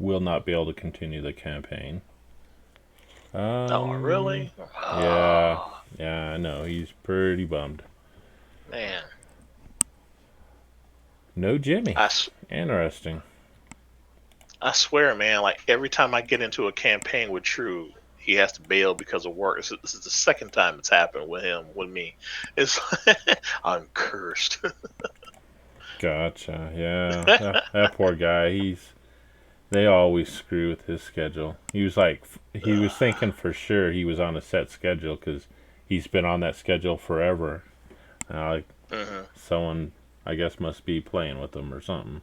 will not be able to continue the campaign. Oh, really? Yeah, Oh, yeah, I know. He's pretty bummed. man. No Jimmy. I, s- Interesting. I swear, man, like every time I get into a campaign with True, he has to bail because of work. This is the second time it's happened with him, with me. It's I'm cursed. Gotcha. Yeah, that poor guy. They always screw with his schedule. He was thinking for sure he was on a set schedule because he's been on that schedule forever. Like Mhm. someone, I guess, must be playing with him or something.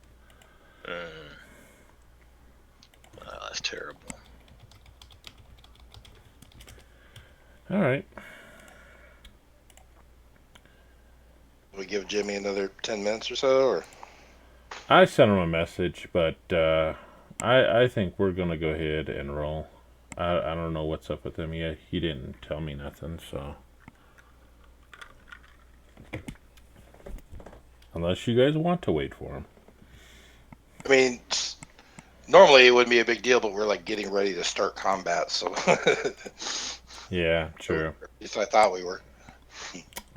Mm. Oh, that's terrible. All right. We give Jimmy another 10 minutes or so, or I sent him a message, but I think we're gonna go ahead and roll. I don't know what's up with him yet. He didn't tell me nothing, so unless you guys want to wait for him. I mean, normally it wouldn't be a big deal, but we're like getting ready to start combat, so Yeah, at true. least I thought we were.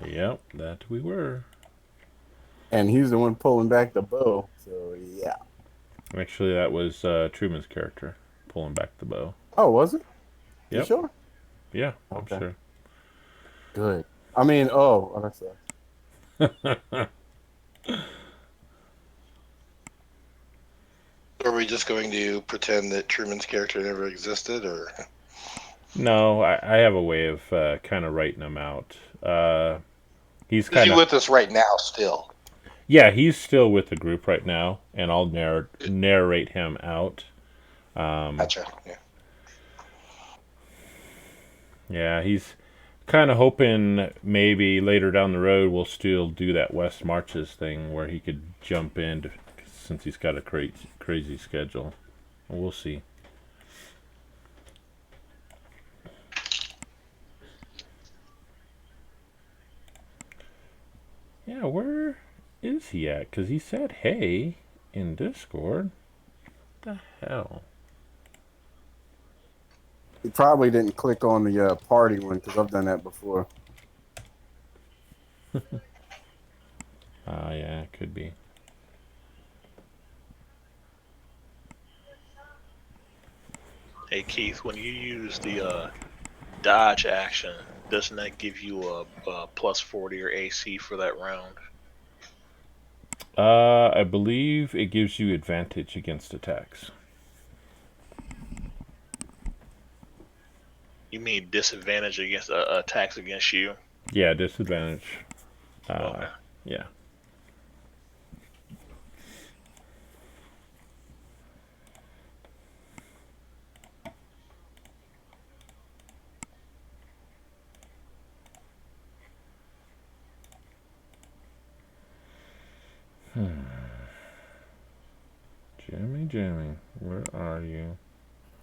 Yep, that we were. And he's the one pulling back the bow. So yeah. Actually, that was Truman's character pulling back the bow. Oh, was it? You Yep. sure? Yeah, I'm Okay. sure. Good. I mean, oh, that's Are we just going to pretend that Truman's character never existed, or No, I have a way of kind of writing him out. He's is he kind of with us right now still? yeah, he's still with the group right now, and I'll narrate him out. Um, Gotcha. Yeah. yeah, he's kind of hoping maybe later down the road we'll still do that West Marches thing where he could jump in since he's got a crazy schedule. We'll see. Yeah, where is he at? Because he said hey in Discord. What the hell? He probably didn't click on the party one because I've done that before. Yeah, it could be. Hey Keith, when you use the dodge action, doesn't that give you a plus 40 or AC for that round? I believe it gives you advantage against attacks. You mean disadvantage against attacks against you? Yeah, disadvantage. Uh, Okay. yeah. Jimmy, where are you?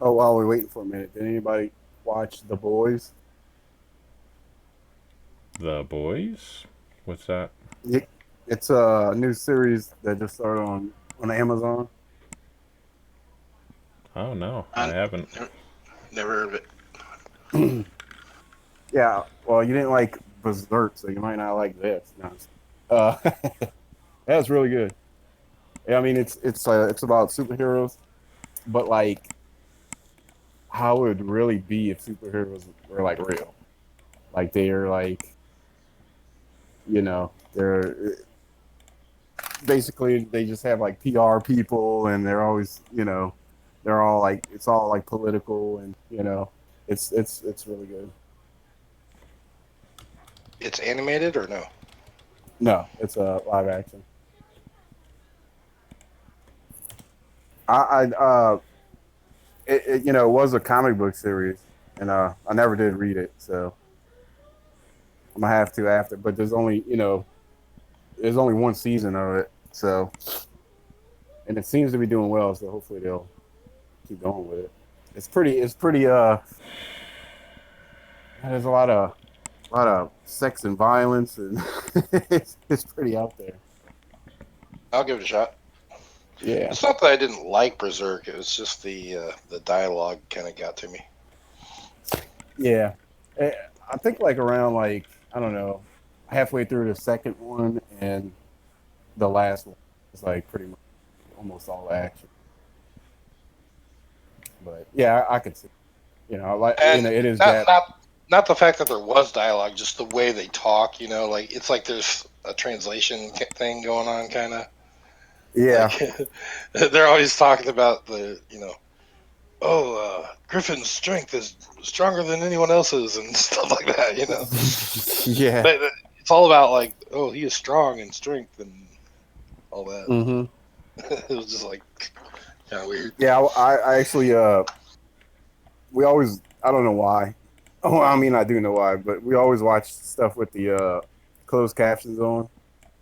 Oh, while we're waiting for a minute, did anybody watch The Boys? The boys? What's that? It's a new series that just started on Amazon. Oh no, I I haven't. never heard of it. Yeah, well, you didn't like Berserk, so you might not like this. No. That's really good. Yeah, I mean, it's about superheroes, but like how it would really be if superheroes were like real. Like they're like, they're basically they just have like PR people, and they're always, they're all like it's all like political, and it's really good. It's animated or no? No, it's a live action. I it was a comic book series, and I never did read it, so I'm gonna have to after. But there's only one season of it, so and it seems to be doing well, so hopefully they'll keep going with it. It's pretty there's a lot of sex and violence, and it's pretty out there. I'll give it a shot. Yeah, It's not that I didn't like Berserk. It was just the dialogue kind of got to me. yeah. Eh, I think like around like I don't know, halfway through the second one and the last one is like pretty much almost all action. But yeah, I could see. Like And it is not that. not not the fact that there was dialogue, just the way they talk. Like it's like there's a translation thing going on, kind of Yeah. like they're always talking about Griffin's strength is stronger than anyone else's and stuff like that. Yeah. It's all about like, oh, he is strong in strength and all that. Hmm. It was just like kind of weird. Yeah. I actually we always I don't know why. Oh, I mean I do know why, but we always watch stuff with the closed captions on,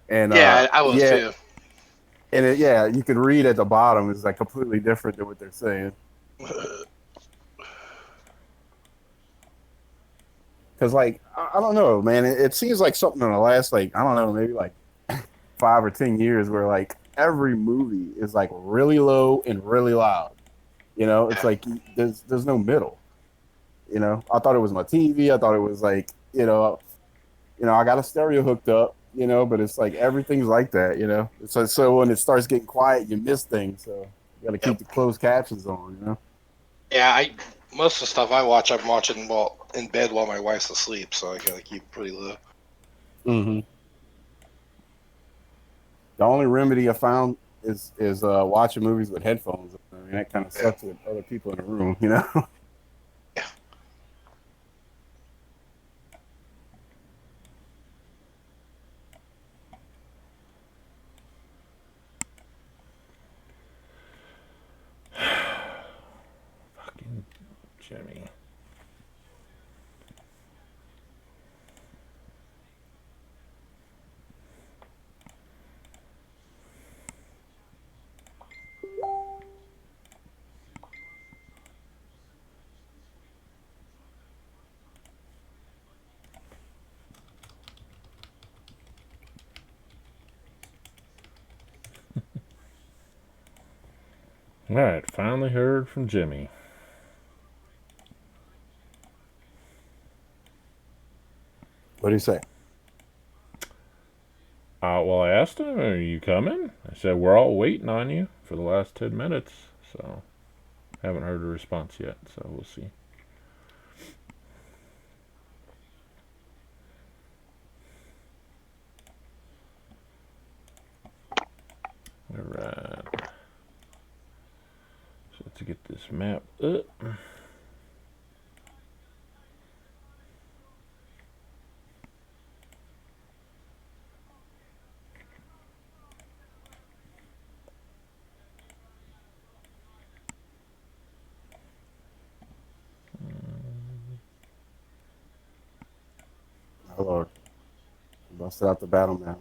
and Yeah, I was yeah, too. and yeah, you can read at the bottom is like completely different than what they're saying. Because like I don't know, man, it seems like something in the last like I don't know maybe like 5 or 10 years where like every movie is like really low and really loud. It's like there's no middle. I thought it was my TV. I thought it was like I got a stereo hooked up. But it's like everything's like that. So when it starts getting quiet, you miss things. So you got to keep Yep. the closed captions on. Yeah, I most of the stuff I watch, I'm watching while in bed while my wife's asleep, so I gotta keep it pretty low. Mm-hmm. The only remedy I found is watching movies with headphones. I mean, that kind of Yeah. sucks with other people in the room. Yeah. Fucking Jimmy. All right, finally heard from Jimmy. What do you say? Well, I asked him, "Are you coming?" I said, "We're all waiting on you for the last 10 minutes." So, haven't heard a response yet. So we'll see. All right. So let's get this map up. Oh Lord, busted out the battle map.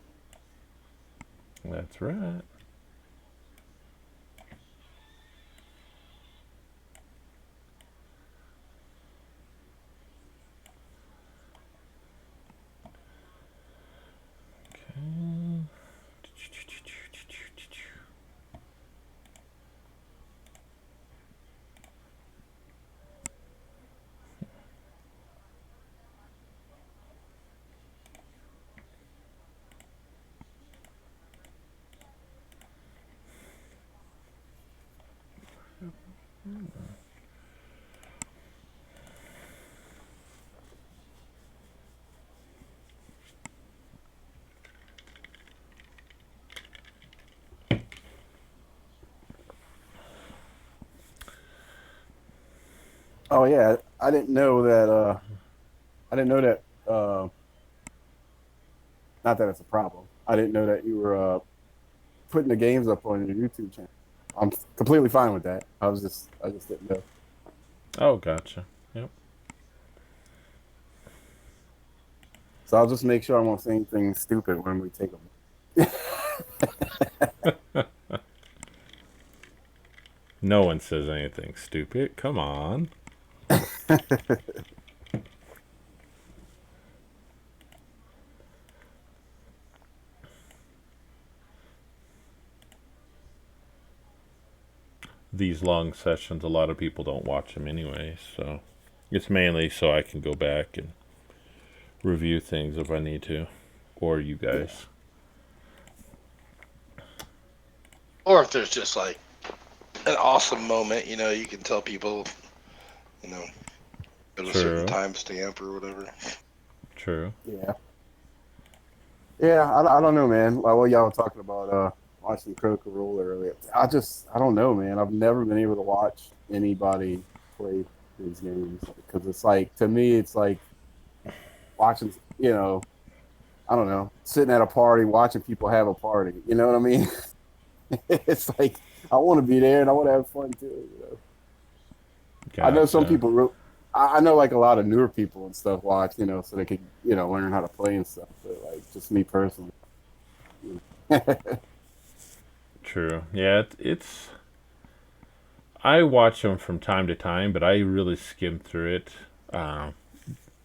That's right. Okay. Oh yeah, I didn't know that. I didn't know that. Not that it's a problem. I didn't know that you were putting the games up on your YouTube channel. I'm completely fine with that. I just didn't know. Oh, gotcha. Yep. So I'll just make sure I won't say anything stupid when we take them. No one says anything stupid. Come on. these long sessions, a lot of people don't watch them anyway. So it's mainly so I can go back and review things if I need to, or you guys. Or if there's just like an awesome moment, you can tell people, you know, at a certain True. timestamp or whatever. True. Yeah. Yeah, I don't know, man. Like what y'all were talking about, watching Critical Role earlier. I don't know, man. I've never been able to watch anybody play these games because it's like, to me, it's like watching, I don't know, sitting at a party, watching people have a party. You know what I mean? It's like, I want to be there and I want to have fun too. I know some Gotcha. people, I know like a lot of newer people and stuff watch, so they could, learn how to play and stuff. But like, just me personally. True. Yeah, it's. I watch them from time to time, but I really skim through it, um,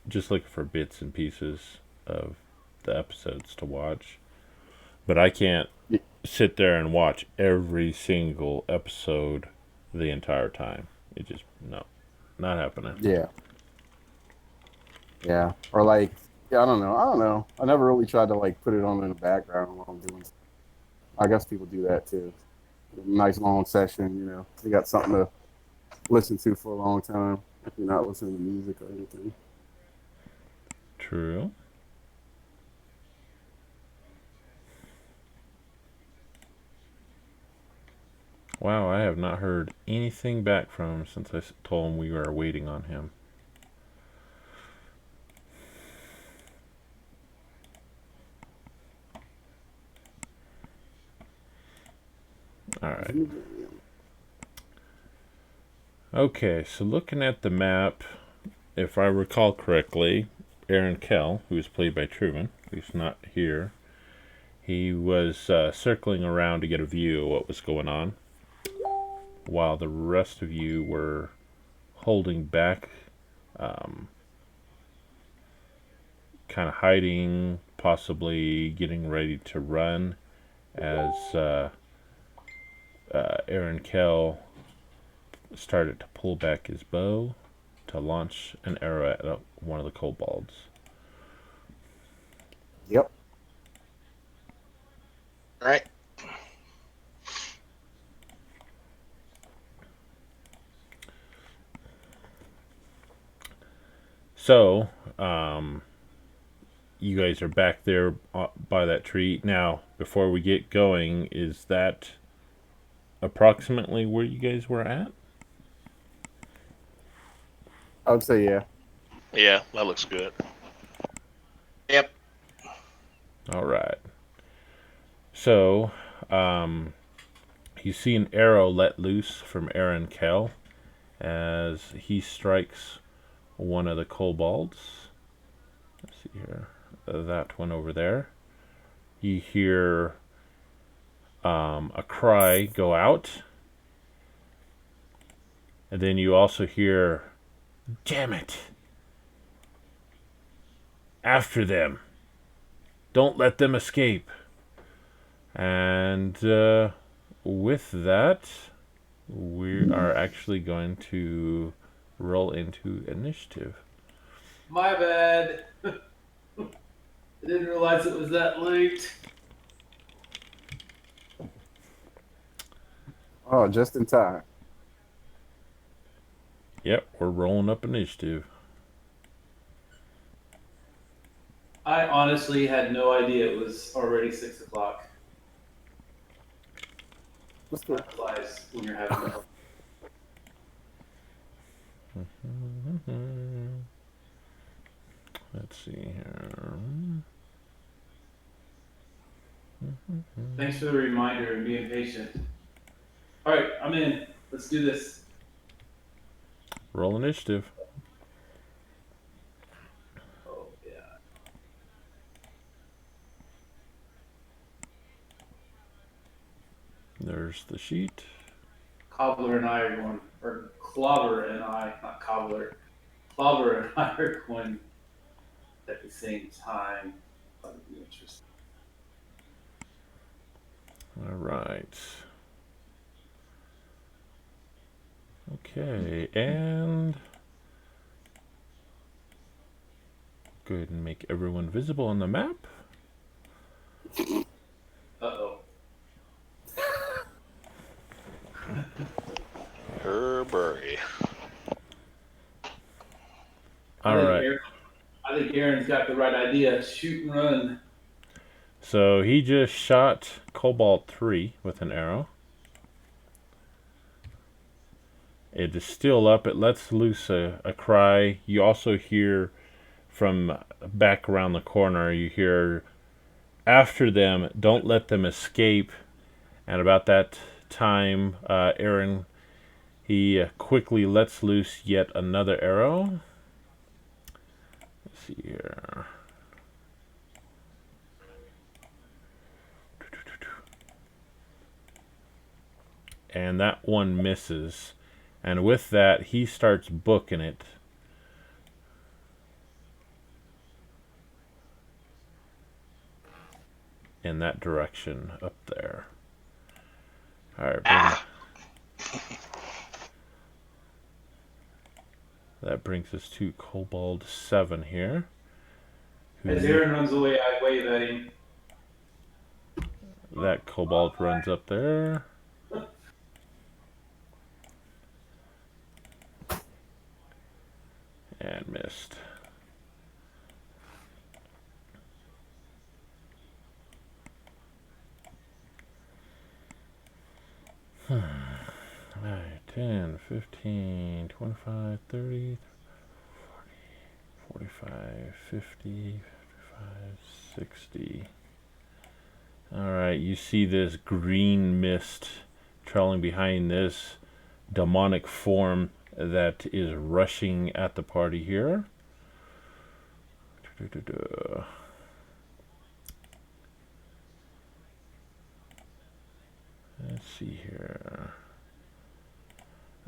just looking for bits and pieces of the episodes to watch. But I can't sit there and watch every single episode the entire time. It just no, not happening. Yeah. Yeah. Or like, yeah, I don't know. I don't know. I never really tried to like put it on in the background while I'm doing stuff. I guess people do that too. Nice long session, You got something to listen to for a long time if you're not listening to music or anything. True. Wow, I have not heard anything back from him since I told him we were waiting on him. All right. Okay, so looking at the map, if I recall correctly, Aaron Kell, who is played by Truman, who's not here, he was circling around to get a view of what was going on, while the rest of you were holding back, um, kind of hiding, possibly getting ready to run, as Aaron Kell started to pull back his bow to launch an arrow at one of the kobolds. Yep. All right. So, you guys are back there by that tree. Now, before we get going, is that approximately where you guys were at? I would say yeah. Yeah, that looks good. Yep. All right. So, um, you see an arrow let loose from Aaron Kell as he strikes one of the kobolds. Let's see here. That one over there. You hear a cry go out. And then you also hear, "Damn it! After them! Don't let them escape!" And with that, we are actually going to roll into initiative. My bad. I didn't realize it was that late. Oh, just in time. Yep, we're rolling up initiative. I honestly had no idea it was already 6 o'clock. Let's go. That flies when you're having fun. Let's see here. Thanks for the reminder and being patient. All right, I'm in. Let's do this. Roll initiative. Oh, yeah. There's the sheet. Cobbler and I are going, or Clobber and I, not Cobbler. Clobber and I are going at the same time. That would be interesting. All right. Okay, and go ahead and make everyone visible on the map. Uh-oh. Herbury. All right. I think Aaron's got the right idea. Shoot and run. So he just shot Cobalt 3 with an arrow. It is still up. It lets loose a cry. You also hear from back around the corner, you hear after them, don't let them escape. And about that time, Aaron, he quickly lets loose yet another arrow. Let's see here. And that one misses. And with that, he starts booking it. In that direction up there. Alright, that brings us to Kobold 7 here. As Aaron runs away, I wave at him. That Kobold runs up there. And missed. Alright, 10, 15, 25, 30, 40, 45, 50, 55, 60. Alright, you see this green mist trailing behind this demonic form that is rushing at the party here. Let's see here.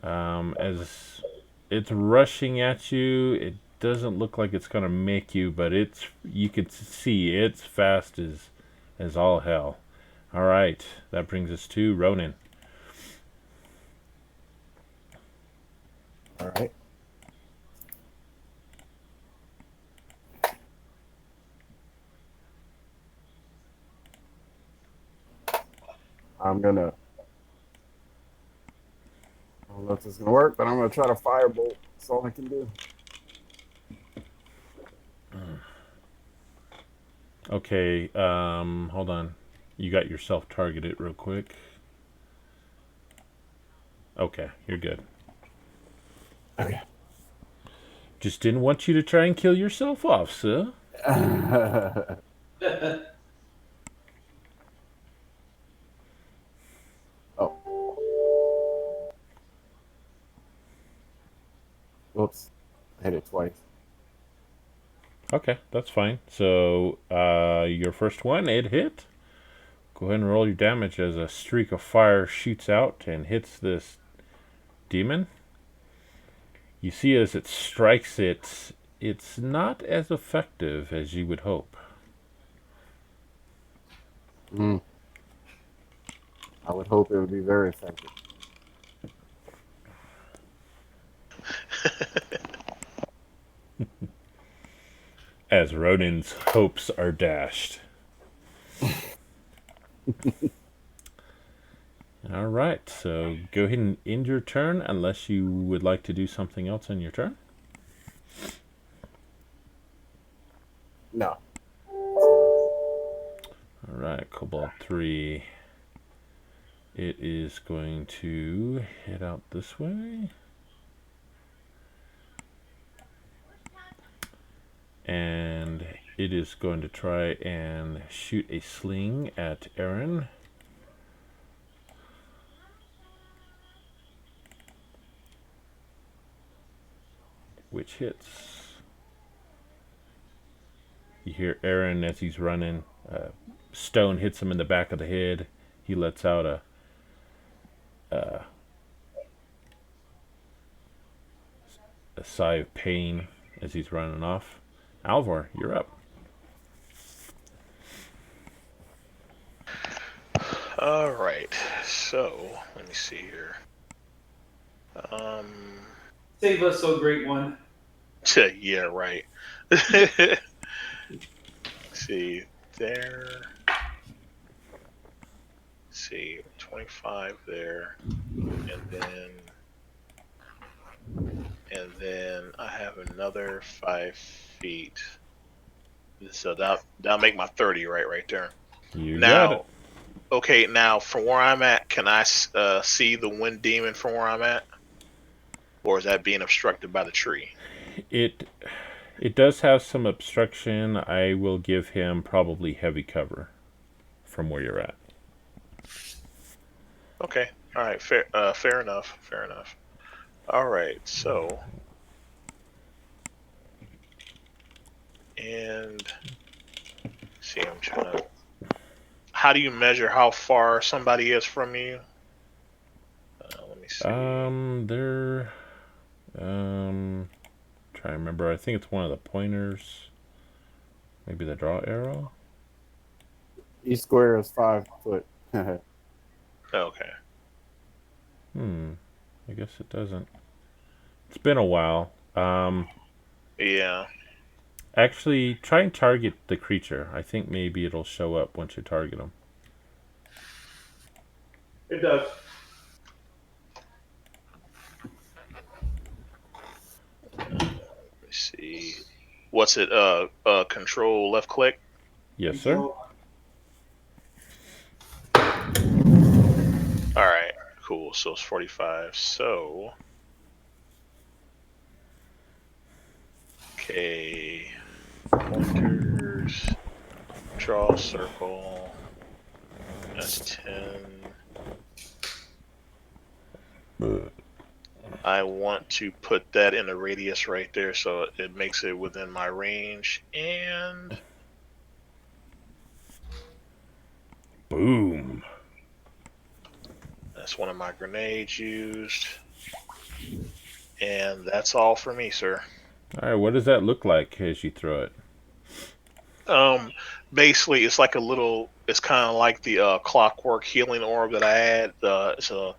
As it's rushing at you, it doesn't look like it's gonna make you, but you can see it's fast as all hell. All right, that brings us to Ronan. All right. I'm gonna. I don't know if this is gonna work, but I'm gonna try to firebolt. That's all I can do. Okay, hold on. You got yourself targeted real quick. Okay, you're good. Okay. Just didn't want you to try and kill yourself off, sir. Oh. Whoops. I hit it twice. Okay, that's fine. So, your first one, it hit. Go ahead and roll your damage as a streak of fire shoots out and hits this demon. You see as it strikes it, it's not as effective as you would hope. I would hope it would be very effective. As Ronan's hopes are dashed. All right, so go ahead and end your turn unless you would like to do something else on your turn. No. All right, Cobalt 3. It is going to head out this way. And it is going to try and shoot a sling at Aaron. Which hits. You hear Aaron as he's running. Stone hits him in the back of the head. He lets out a sigh of pain as he's running off. Alvor, you're up. All right. So let me see here. Save us, so great one. Yeah, right. See there. See 25 there, and then I have another 5 feet. So that'll make my 30 right there. You got it. Now, okay, now from where I'm at, can I see the wind demon from where I'm at, or is that being obstructed by the tree? It does have some obstruction. I will give him probably heavy cover from where you're at. Okay, all right, fair enough, fair enough. All right, so and see, I'm trying to. How do you measure how far somebody is from you? Let me see. They're trying to remember. I think it's one of the pointers. Maybe the draw arrow. Each square is 5 foot. Okay. I guess it doesn't. It's been a while. Yeah. Actually, try and target the creature. I think maybe it'll show up once you target him. It does. Let me see. What's it? Control left click. Yes, sir. All right. Cool. So it's 45. So. Okay. Pointers. Draw a circle. That's 10. I want to put that in a radius right there so it makes it within my range. And. Boom. That's one of my grenades used. And that's all for me, sir. All right, what does that look like as you throw it? Basically, it's like a little. It's kind of like the clockwork healing orb that I had. It's a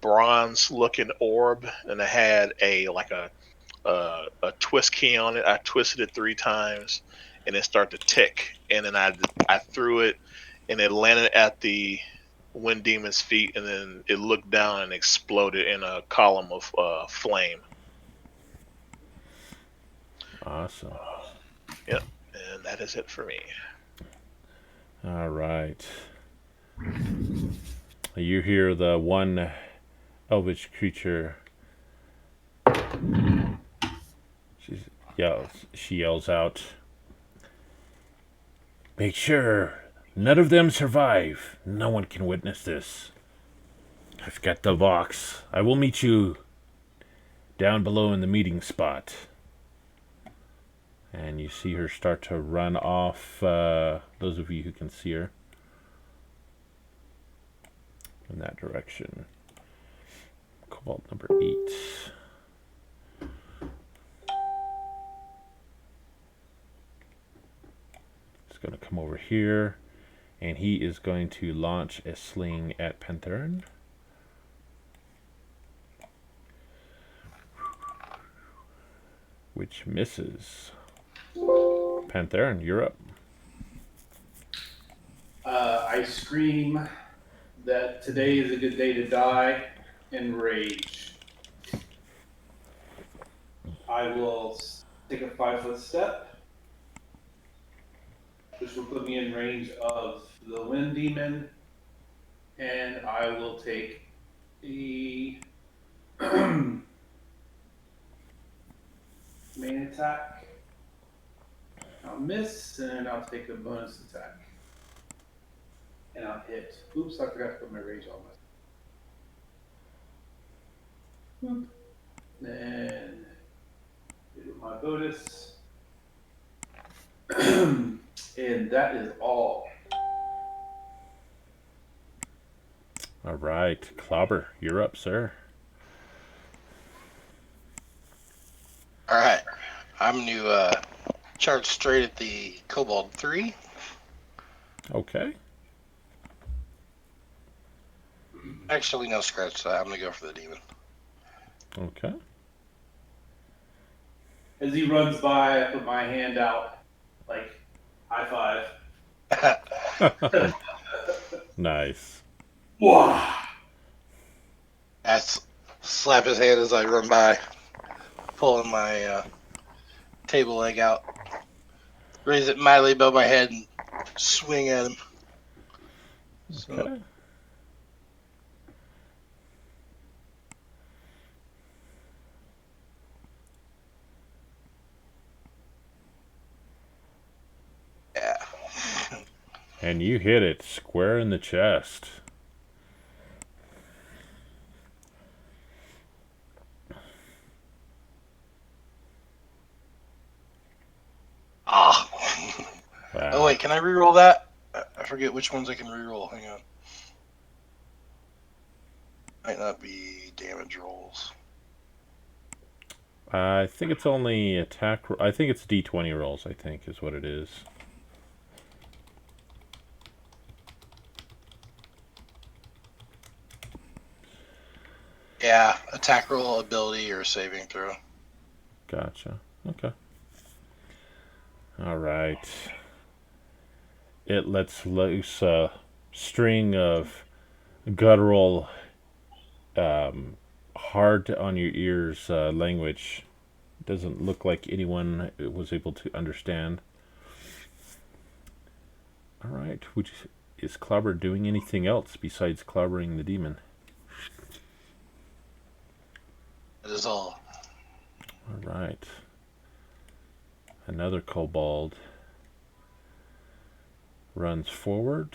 bronze-looking orb, and it had a twist key on it. I twisted it 3 times, and it started to tick. And then I threw it, and it landed at the wind demon's feet, and then it looked down and exploded in a column of flame. Awesome. Yep, and that is it for me. All right. You hear the one elvish creature. She yells out, "Make sure none of them survive. No one can witness this. I've got the box. I will meet you down below in the meeting spot." And you see her start to run off, those of you who can see her, in that direction. Cobalt number 8. He's going to come over here, and he is going to launch a sling at Pantherin. Which misses. Pantherin, you're up. I scream that today is a good day to die in rage. I will take a 5-foot step, which will put me in range of the wind demon, and I will take the main attack. I'll miss, and I'll take a bonus attack. And I'll hit. Oops, I forgot to put my rage on my. Then do my bonus. And that is all. All right, Clobber, you're up, sir. All right, I'm going to charge straight at the Kobold 3. Okay. Actually, no, scratch that. I'm going to go for the demon. Okay. As he runs by, I put my hand out, like high five. Nice. Wow. I slap his hand as I run by, pulling my table leg out, raise it mildly above my head, and swing at him. So, Okay. yeah. And you hit it square in the chest. Oh. Wow. Oh wait, can I reroll that? I forget which ones I can reroll. Hang on. Might not be damage rolls. I think it's only attack. I think it's D20 rolls. I think is what it is. Yeah, attack roll, ability, or saving throw. Gotcha. Okay. All right. It lets loose a string of guttural, hard on your ears language. Doesn't look like anyone was able to understand. All right. Is Clobber doing anything else besides clobbering the demon? That is all. All right. Another kobold runs forward.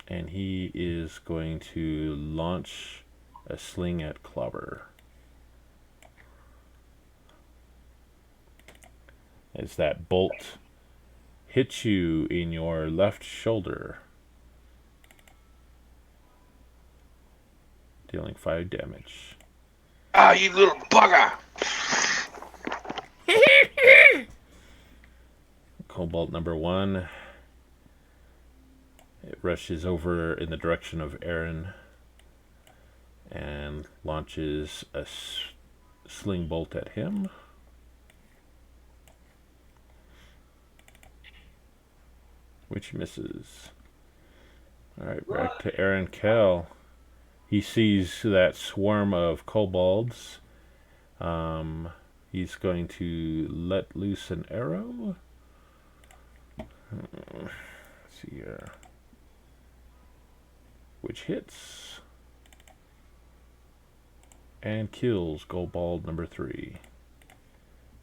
And he is going to launch a sling at Clobber. As that bolt hits you in your left shoulder, dealing 5 damage. Ah, you little bugger! Cobalt number 1. It rushes over in the direction of Aaron and launches a sling bolt at him. Which misses. Alright, back to Aaron Kell. He sees that swarm of kobolds. He's going to let loose an arrow. Let's see here. Which hits. And kills kobold number 3.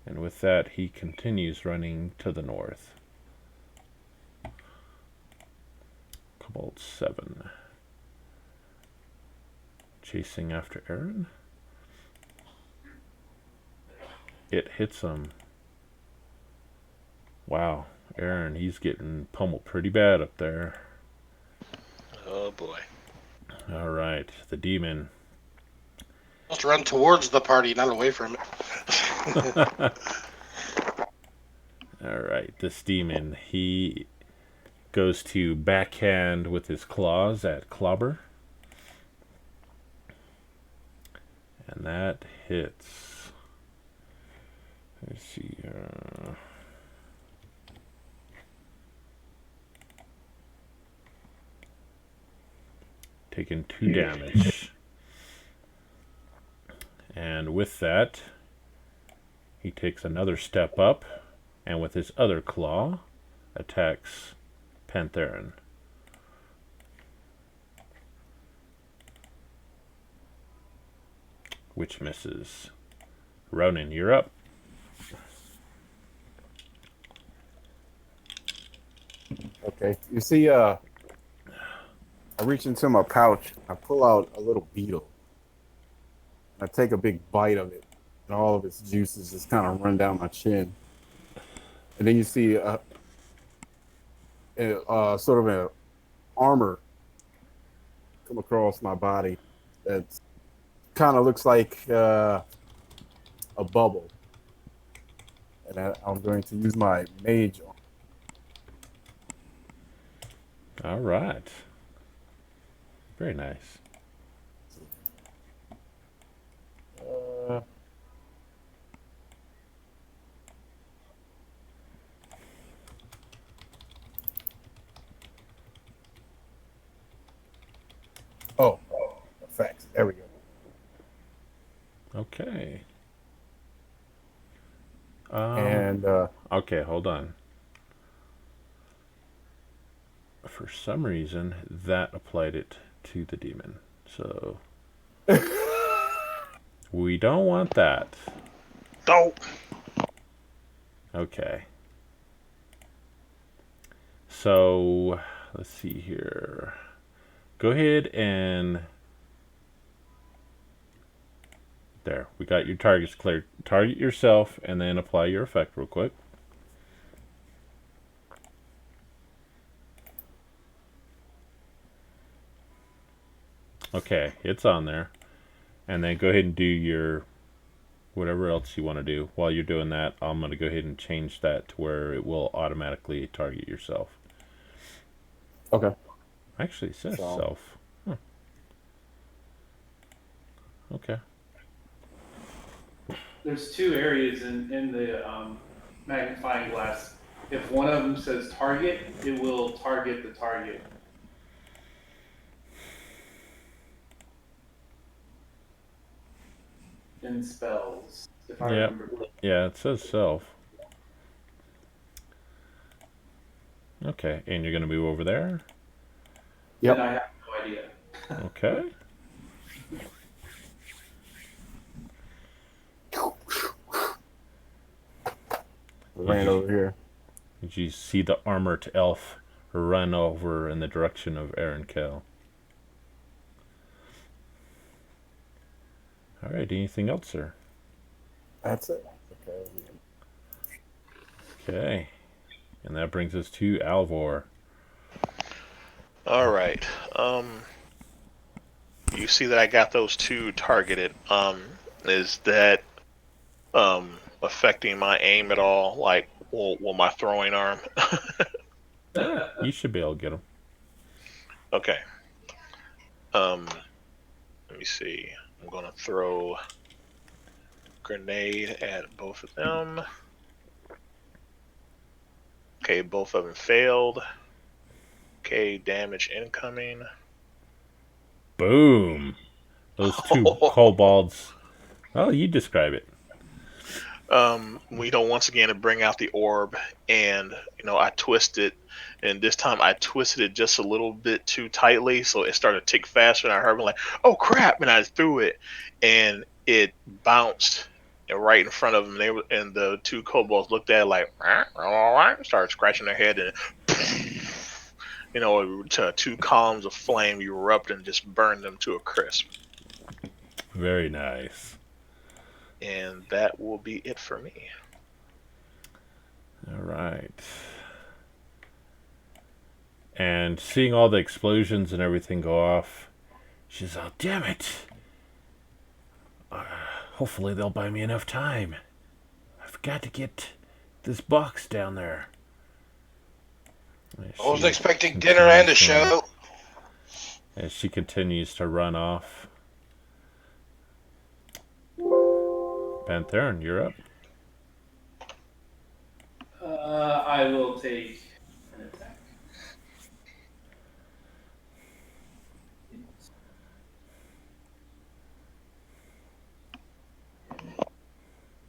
And with that, he continues running to the north. Kobold 7. Chasing after Aaron. It hits him. Wow, Aaron, he's getting pummeled pretty bad up there. Oh boy. All right, the demon. Supposed to run towards the party, not away from it. All right, this demon, he goes to backhand with his claws at Clobber. And that hits. Let's see. Taking 2 damage. And with that, he takes another step up, and with his other claw, attacks Pantheron. Which misses. Ronan, you're up. Okay. You see, I reach into my pouch. I pull out a little beetle. I take a big bite of it, and all of its juices just kind of run down my chin. And then you see sort of an armor come across my body that kind of looks like a bubble. And I'm going to use my mage. All right. Very nice. Oh, effects. There we go. Okay. And Okay, hold on. For some reason, that applied it to the demon. So we don't want that. Dope. Okay. So let's see here. Go ahead and there. We got your targets cleared. Target yourself and then apply your effect real quick. Okay, it's on there. And then go ahead and do your whatever else you want to do. While you're doing that, I'm going to go ahead and change that to where it will automatically target yourself. okay. Actually, it says So- self. Huh. Okay. There's two areas in the magnifying glass. If one of them says target, it will target the target. In spells, if I Yep. remember. Yeah, it says self. Okay, and you're going to move over there. Yep. And I have no idea. Okay. Ran over here. Did you see the armored elf run over in the direction of Aaron Kell? All right, anything else, sir? That's it. Okay. Okay. And that brings us to Alvor. All right. You see that I got those two targeted. Is that affecting my aim at all? Like, will my throwing arm? You should be able to get them. Okay. Let me see. I'm gonna throw grenade at both of them. Okay, both of them failed. Okay, damage incoming. Boom. Those two kobolds. Oh, you describe it. Once again to bring out the orb, and I twisted, and this time I twisted it just a little bit too tightly, so it started to tick faster. And I heard me like, "Oh crap!" And I threw it, and it bounced right in front of them. And the two kobolds looked at it like, started scratching their head, and two columns of flame erupted and just burned them to a crisp. Very nice. And that will be it for me. All right. And seeing all the explosions and everything go off, she's all, damn it. Hopefully they'll buy me enough time. I forgot to get this box down there. I was expecting dinner and a show. As she continues to run off. Pantheron, you're up. I will take an attack.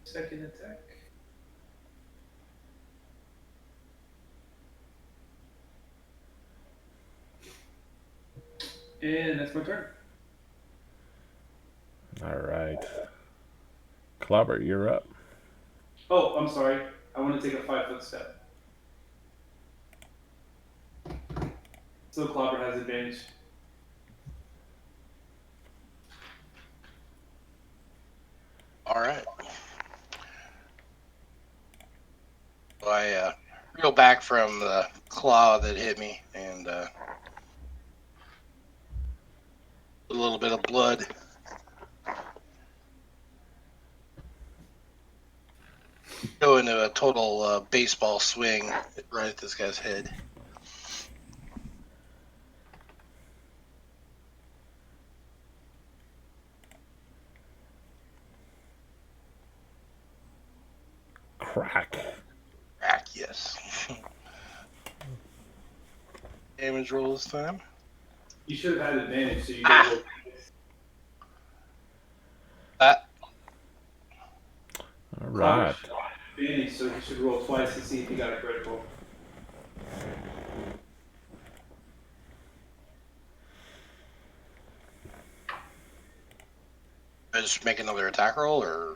Second attack. And that's my turn. All right. Clobber, you're up. Oh, I'm sorry. I want to take a 5-foot step. So Clobber has advantage. All right. So I reel back from the claw that hit me, and a little bit of blood. Go into a total baseball swing right at this guy's head. crack. Crack, yes. Damage roll this time. You should have had advantage, so you could roll. That All Clobber right. should have advantage, so he should roll twice to see if he got a critical. just make another attack roll, or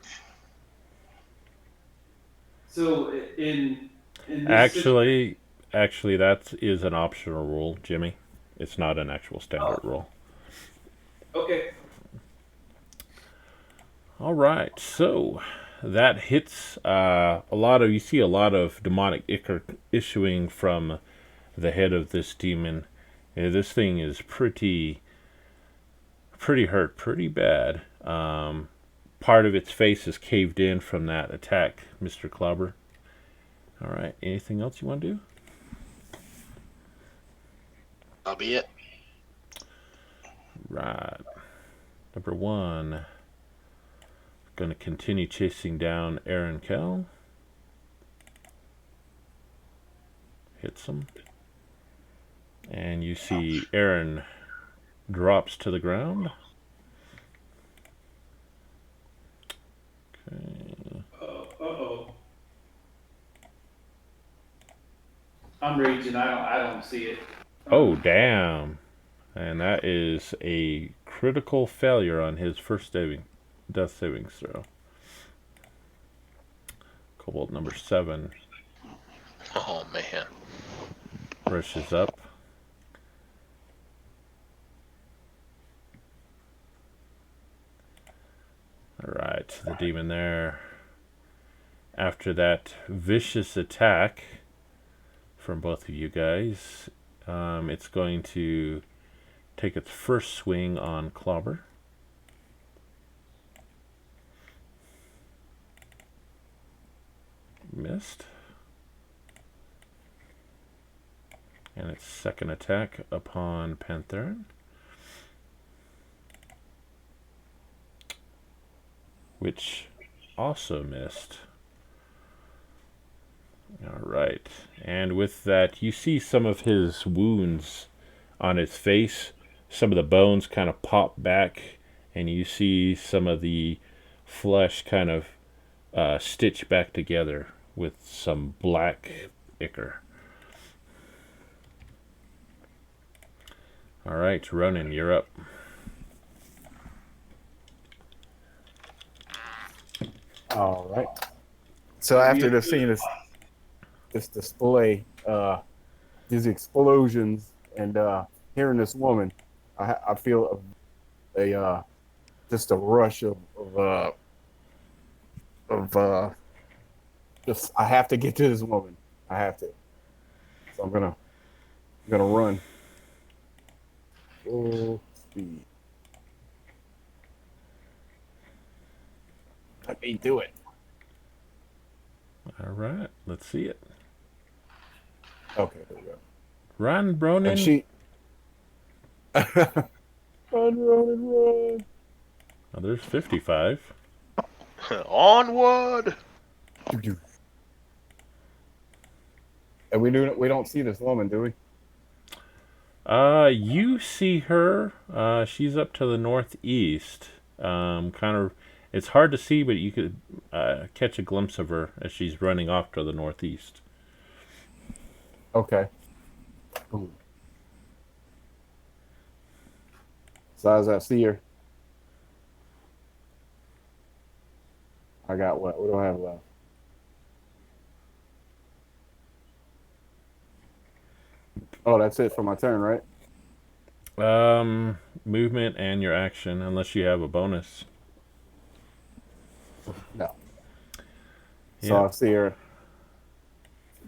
So in this Actually, that is an optional rule, Jimmy. It's not an actual standard rule. okay. All right, so that hits you see a lot of demonic ichor issuing from the head of this demon. This thing is pretty hurt, pretty bad. Part of its face is caved in from that attack, Mr. Clobber. All right, anything else you want to do? that'll be it. Right. Number 1. Going to continue chasing down Aaron Kell. Hits him. And you see Aaron drops to the ground. Okay. Uh-oh. I'm raging. I don't see it. Oh, damn. And that is a critical failure on his first death savings throw. Kobold number 7 Oh man. rushes up. Alright, the demon there. After that vicious attack from both of you guys, it's going to take its first swing on Clobber. Missed. And its second attack upon Pantheron, which also missed. Alright, and with that, you see some of his wounds on its face. Some of the bones kind of pop back, and you see some of the flesh kind of stitch back together with some black ichor. Alright, Ronan, you're up. All right. So after the seeing this display, these explosions, and hearing this woman, I feel a just a rush of just I have to get to this woman. I have to. So I'm gonna run full speed. Let me do it. Alright, let's see it. Okay, there we go. Run, Ronan. And she run. Oh, there's 55. Onward. And we don't see this woman, do we? You see her. She's up to the northeast. Kind of. It's hard to see, but you could catch a glimpse of her as she's running off to the northeast. Okay. Boom. So as I see her, I got what? What do I have left? Oh, that's it for my turn, right? Movement and your action, unless you have a bonus. No. Yeah. So I see her.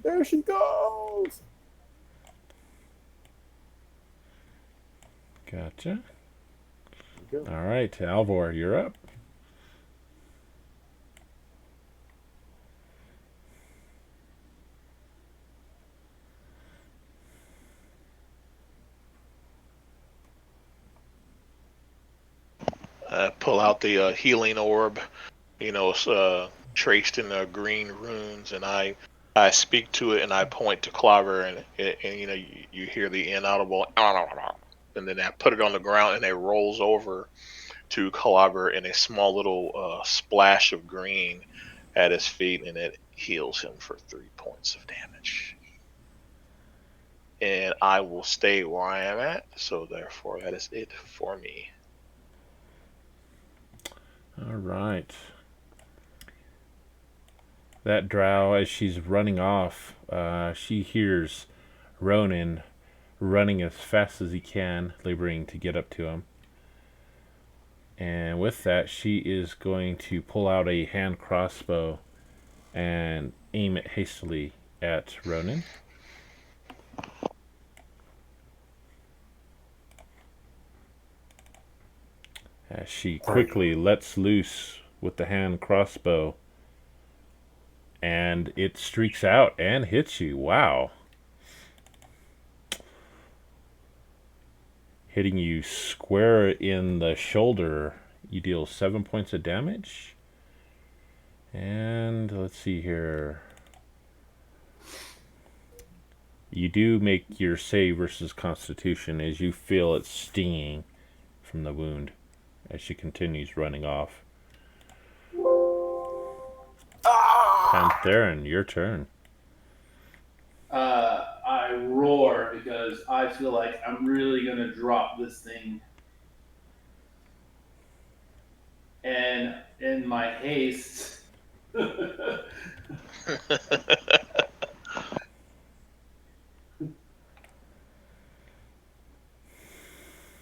There she goes. Gotcha. There we go. All right, Alvor, you're up. Pull out the healing orb. traced in the green runes, and I speak to it and I point to Clover, and you hear the inaudible, and then I put it on the ground and it rolls over to Clover in a small little splash of green at his feet, and it heals him for 3 points of damage. And I will stay where I am at, so therefore that is it for me. All right. That drow, as she's running off, she hears Ronan running as fast as he can, laboring to get up to him. And with that, she is going to pull out a hand crossbow and aim it hastily at Ronan. As she quickly lets loose with the hand crossbow, and it streaks out and hits you. Wow. Hitting you square in the shoulder. You deal 7 points of damage. And let's see here. You do make your save versus Constitution as you feel it stinging from the wound as she continues running off. Pantherin, your turn. I roar because I feel like I'm really going to drop this thing. And in my haste,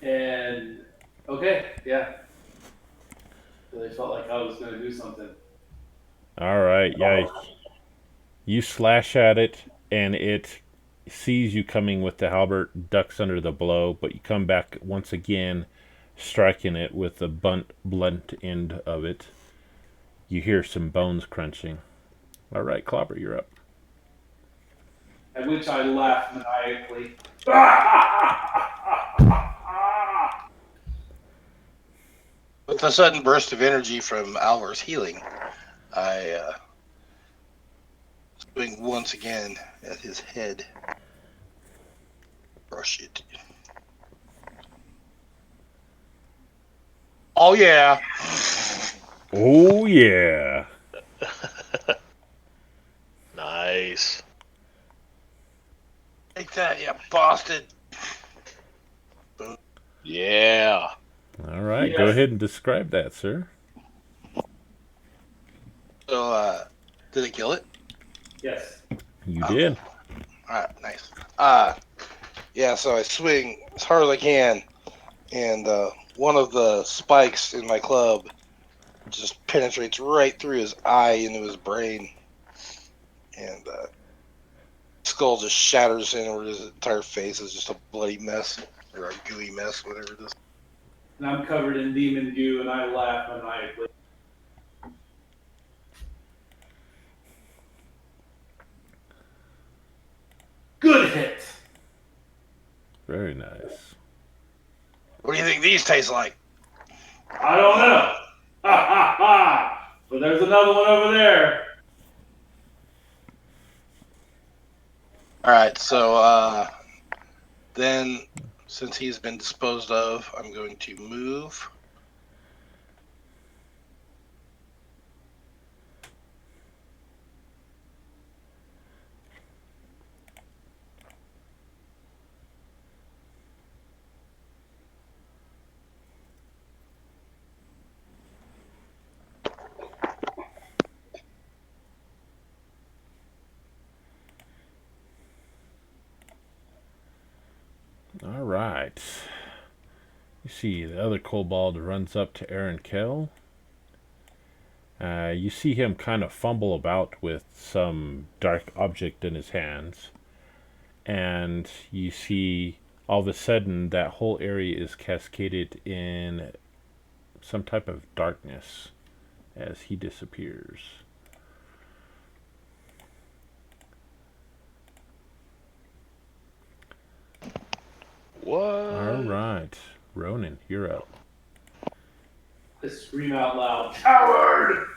and okay, yeah. So they felt like I was going to do something. All right, yeah. You slash at it, and it sees you coming with the halberd, ducks under the blow, but you come back once again, striking it with the blunt end of it. You hear some bones crunching. All right, Clobber, you're up. At which I laugh maniacally. With a sudden burst of energy from Alvar's healing, I swing once again at his head. Brush it. Oh yeah. Oh, yeah. Nice. Take that, you bastard. Yeah. All right, Yes. Go ahead and describe that, sir. So, did it kill it? Yes. You did. Alright, nice. Yeah, so I swing as hard as I can, and one of the spikes in my club just penetrates right through his eye into his brain, and skull just shatters in over his entire face. Is just a bloody mess, or a gooey mess, whatever it is. And I'm covered in demon goo, and I laugh maniacally. Good hit. Very nice. What do you think these taste like? I don't know. Ha ha ha. But there's another one over there. Alright, so then, since he's been disposed of, I'm going to move. All right. You see the other kobold runs up to Aaron Kell. You see him kind of fumble about with some dark object in his hands. And you see all of a sudden that whole area is cascaded in some type of darkness as he disappears. What? All right. Ronan, you're up. I scream out loud, coward!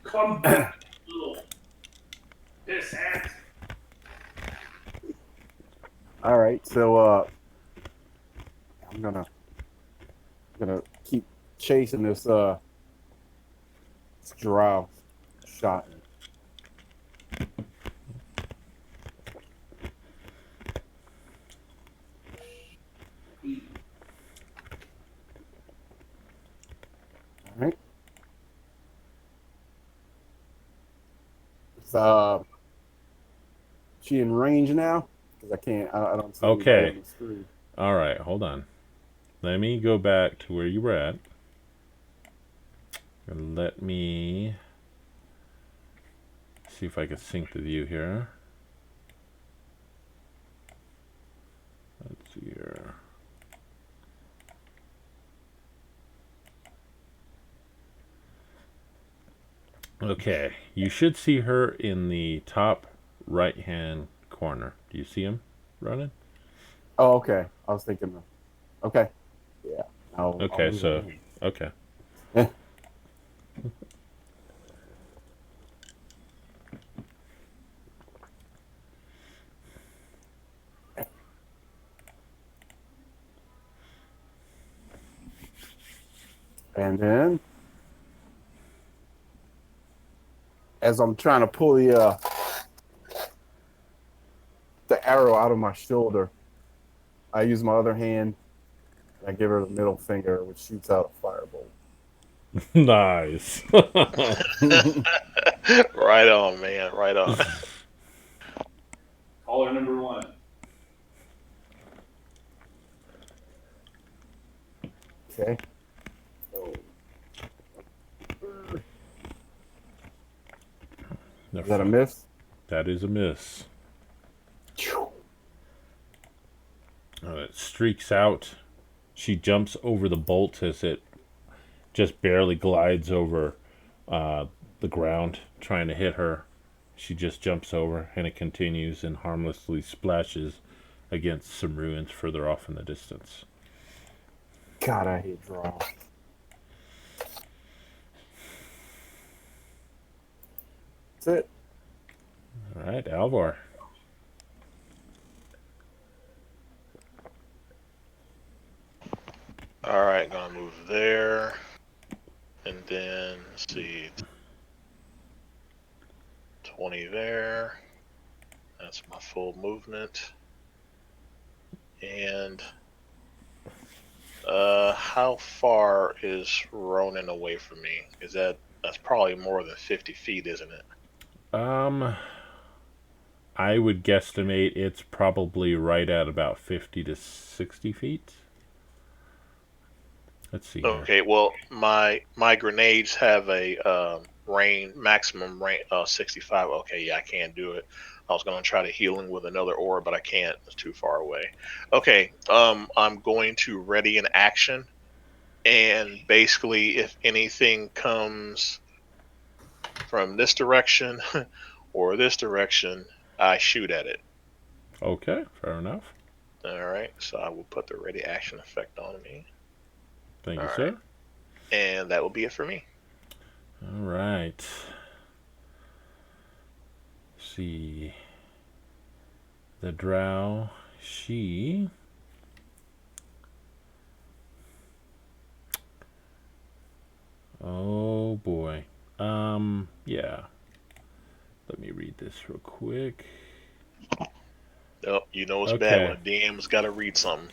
Come back, little piss ass. All right, so I'm gonna keep chasing this drow shot. All right. So she in range now? Because I can't. I don't see anybody Okay. on the screen. All right, hold on. Let me go back to where you were at. And let me see if I can sync the view here. Let's see here. Okay, you should see her in the top right-hand corner. Do you see him running? Oh, okay. I was thinking. Okay. Yeah. I'll Okay, move so around. okay. And then, as I'm trying to pull the arrow out of my shoulder, I use my other hand. And I give her the middle finger, which shoots out a firebolt. Nice. Right on, man. Right on. Caller number 1. Okay. So, is that a miss? That is a miss. It streaks out. She jumps over the bolt as it just barely glides over the ground, trying to hit her. She just jumps over, and it continues and harmlessly splashes against some ruins further off in the distance. God, I hate draw. That's it. All right, Alvar. All right, gonna move there, and then let's see, 20 there. That's my full movement. And how far is Ronan away from me? That's probably more than 50 feet, isn't it? I would guesstimate it's probably right at about 50 to 60 feet. Let's see here. Okay, well, my grenades have a maximum range 65. Okay, yeah, I can't do it. I was gonna try to heal him with another orb, but I can't. It's too far away. Okay, I'm going to ready an action, and basically, if anything comes from this direction or this direction, I shoot at it. Okay, fair enough. All right, so I will put the ready action effect on me, Thank you, All sir. and that will be it for me. All right. Let's see. The drow, she... Oh boy. Yeah. Let me read this real quick. Oh, you know it's Okay. bad when a DM's got to read something.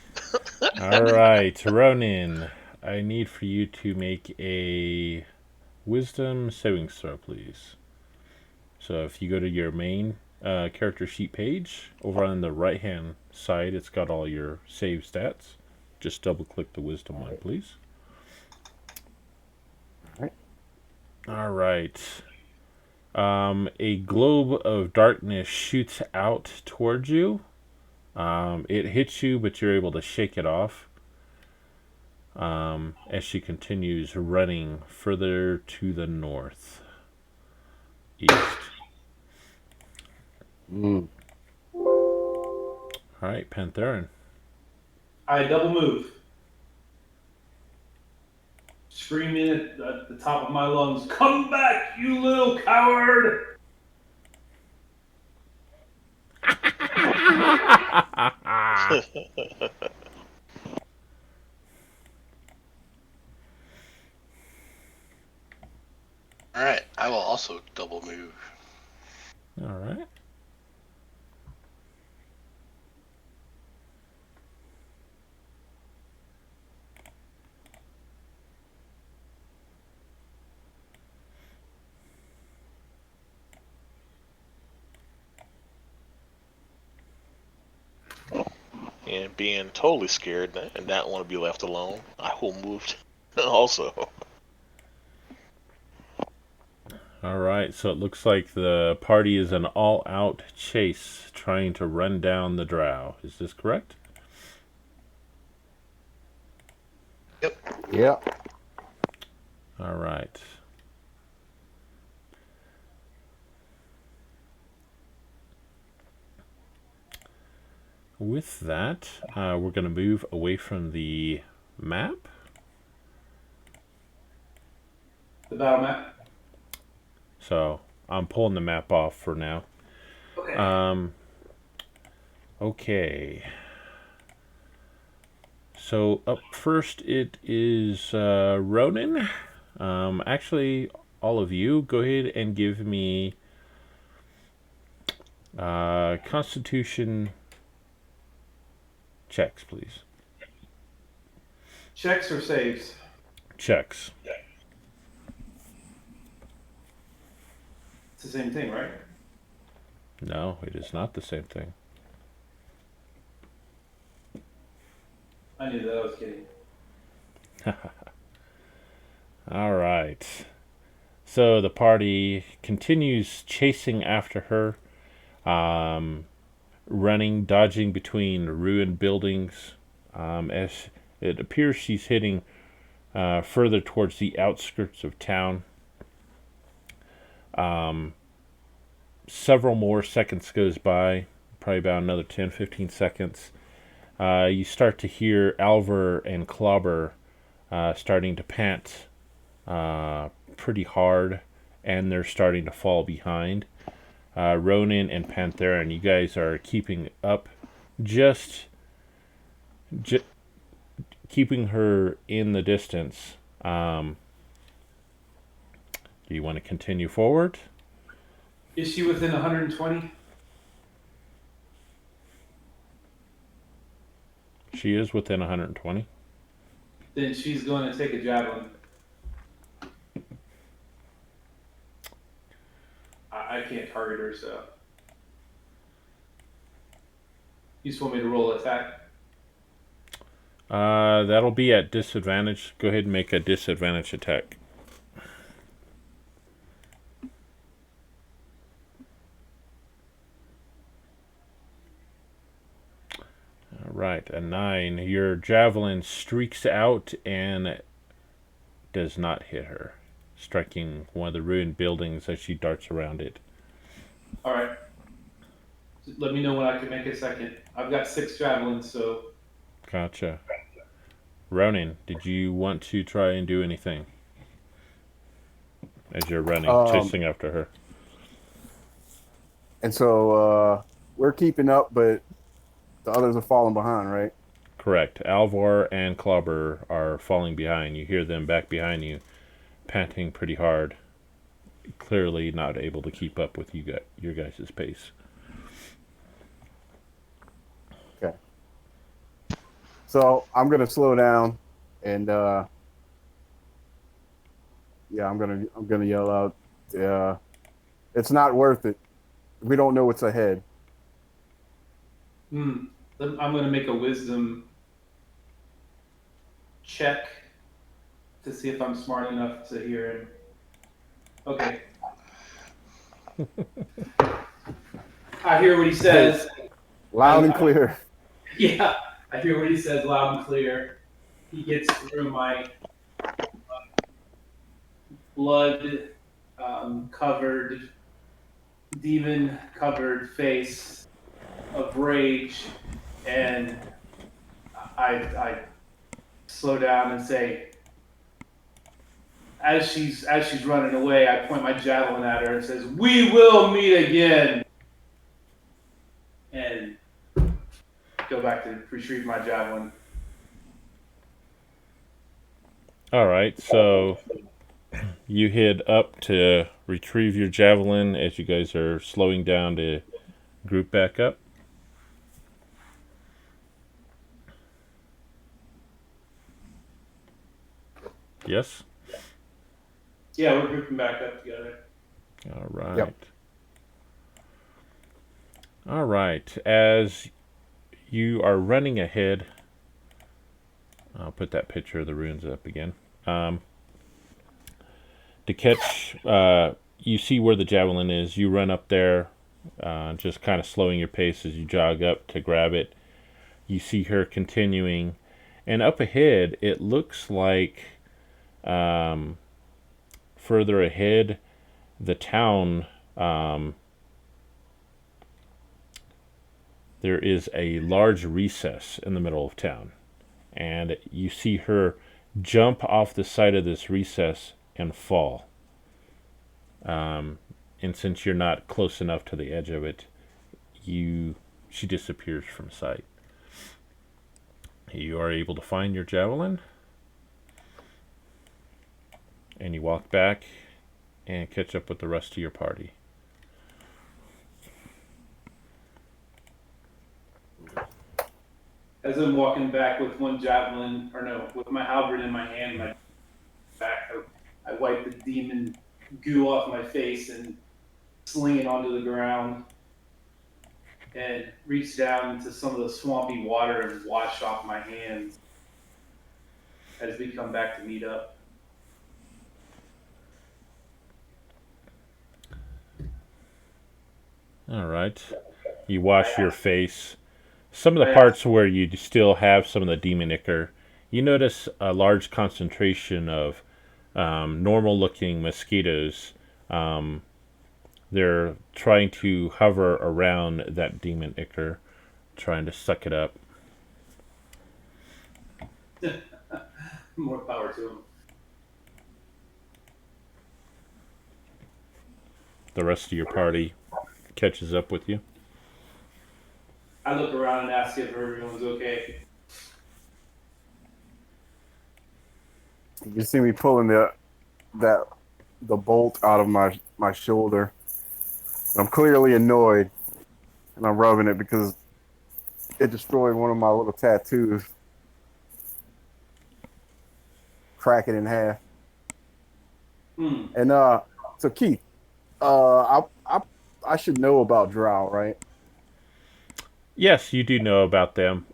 All right, Ronin. I need for you to make a wisdom saving throw, please. So if you go to your main character sheet page, over on the right-hand side, it's got all your save stats. Just double-click the wisdom one, please. All right. A globe of darkness shoots out towards you. It hits you, but you're able to shake it off. As she continues running further to the north. East. Alright, Pantherin. I double move. screaming at the top of my lungs, "Come back, you little coward!" All right, I will also double move. All right. And being totally scared and not want to be left alone, I will move also. All right. So it looks like the party is an all-out chase trying to run down the drow. Is this correct? Yeah. All right. With that, we're going to move away from the map. The battle map. So I'm pulling the map off for now. Okay. Okay. So up first it is Ronan. Actually, all of you, go ahead and give me Constitution checks, please. Checks or saves? Checks. It's the same thing, right? No, it is not the same thing. I knew that. I was kidding. All right. So the party continues chasing after her, running, dodging between ruined buildings. As it appears she's heading further towards the outskirts of town. Several more seconds goes by, probably about another 10, 15 seconds. You start to hear Alvar and Clobber starting to pant pretty hard, and they're starting to fall behind. Ronan and Pantheran, you guys are keeping up, just keeping her in the distance. Do you want to continue forward? Is she within 120? She is within 120. Then she's going to take a javelin. I can't target her, so. You just want me to roll attack? That'll be at disadvantage. Go ahead and make a disadvantage attack. Right, a 9. Your javelin streaks out and does not hit her, striking one of the ruined buildings as she darts around it. All right. Let me know when I can make a second. I've got 6 javelins, so. Gotcha. Ronan, did you want to try and do anything as you're running, chasing after her? And so we're keeping up, but the others are falling behind, right? Correct. Alvar and Clobber are falling behind. You hear them back behind you, panting pretty hard. Clearly not able to keep up with your guys' pace. Okay. So I'm gonna slow down, and yeah, I'm gonna yell out, "It's not worth it. We don't know what's ahead." I'm going to make a wisdom check to see if I'm smart enough to hear him. Okay. I hear what he says. Loud and clear. Yeah, I hear what he says loud and clear. He gets through my blood covered, demon covered face of rage, and I slow down and say, as she's running away, I point my javelin at her and says, "We will meet again," and go back to retrieve my javelin. All right, so you head up to retrieve your javelin as you guys are slowing down to group back up. Yes? Yeah, we're grouping back up together. All right. Yep. All right. As you are running ahead, I'll put that picture of the ruins up again. To catch, you see where the javelin is. You run up there, just kind of slowing your pace as you jog up to grab it. You see her continuing, and up ahead, it looks like further ahead, the town, there is a large recess in the middle of town. And you see her jump off the side of this recess and fall. And since you're not close enough to the edge of it, she disappears from sight. You are able to find your javelin, and you walk back and catch up with the rest of your party. As I'm walking back with one javelin, with my halberd in my hand, my back, I wipe the demon goo off my face and sling it onto the ground, and reach down into some of the swampy water and wash off my hands as we come back to meet up. All right. You wash your face. Some of the parts where you still have some of the demon ichor, you notice a large concentration of normal-looking mosquitoes. They're trying to hover around that demon ichor, trying to suck it up. More power to them. The rest of your party catches up with you. I look around and ask if everyone's okay. You see me pulling the bolt out of my shoulder. I'm clearly annoyed, and I'm rubbing it because it destroyed one of my little tattoos. Crack it in half. And so Keith, I should know about drow, right? Yes, you do know about them.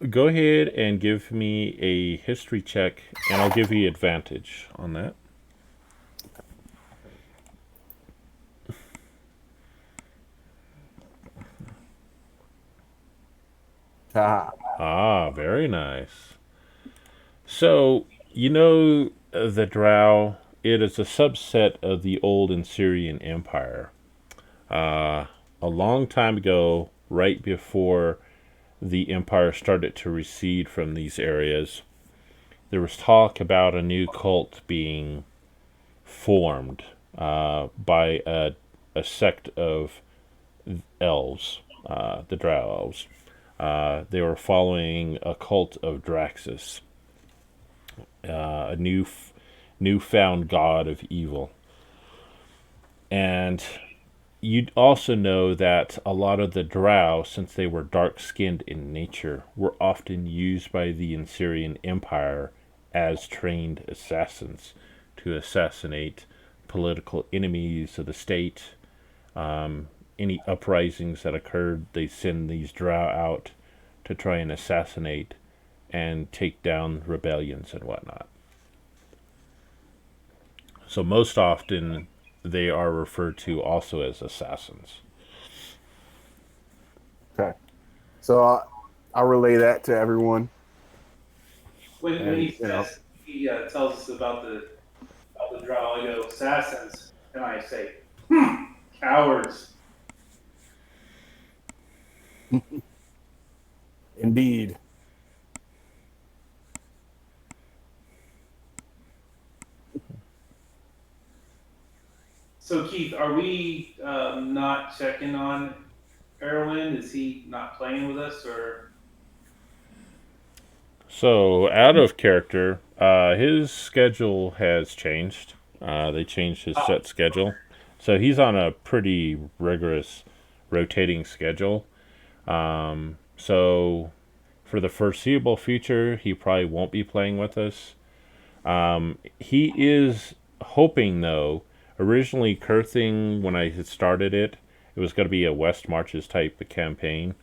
Go ahead and give me a history check, and I'll give you advantage on that. Ah, very nice. So, you know the Drow, it is a subset of the old Assyrian Empire. A long time ago, right before the empire started to recede from these areas, there was talk about a new cult being formed by a sect of elves, the Drow elves. They were following a cult of Draxus, a newfound god of evil. And you'd also know that a lot of the Drow, since they were dark-skinned in nature, were often used by the Assyrian Empire as trained assassins to assassinate political enemies of the state. Any uprisings that occurred, they send these Drow out to try and assassinate and take down rebellions and whatnot. So most often, they are referred to also as assassins. Okay. So I'll relay that to everyone. When he tells us about the Drow, I go, assassins, and I say, cowards. Indeed. So Keith, are we not checking on Erwin? Is he not playing with us, or? So out of character, his schedule has changed. They changed his Oh, set schedule, so he's on a pretty rigorous rotating schedule. So for the foreseeable future, he probably won't be playing with us. He is hoping, though. Originally, Kurthing, when I had started it, it was going to be a West Marches type of campaign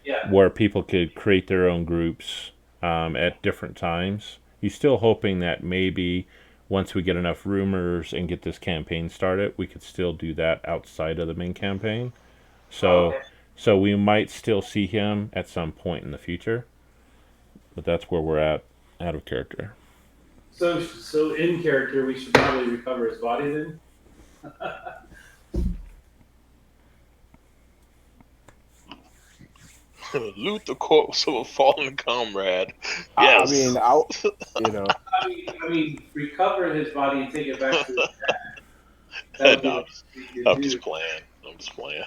yeah. where people could create their own groups at different times. He's still hoping that maybe once we get enough rumors and get this campaign started, we could still do that outside of the main campaign. Oh, So, okay. so we might still see him at some point in the future, but that's where we're at out of character. So in character, we should probably recover his body then. Loot the corpse of a fallen comrade. I mean, Yes. you know, I mean, recover his body and take it back to his dad. That would be No, the thing to I'm do. just playing. I'm just playing.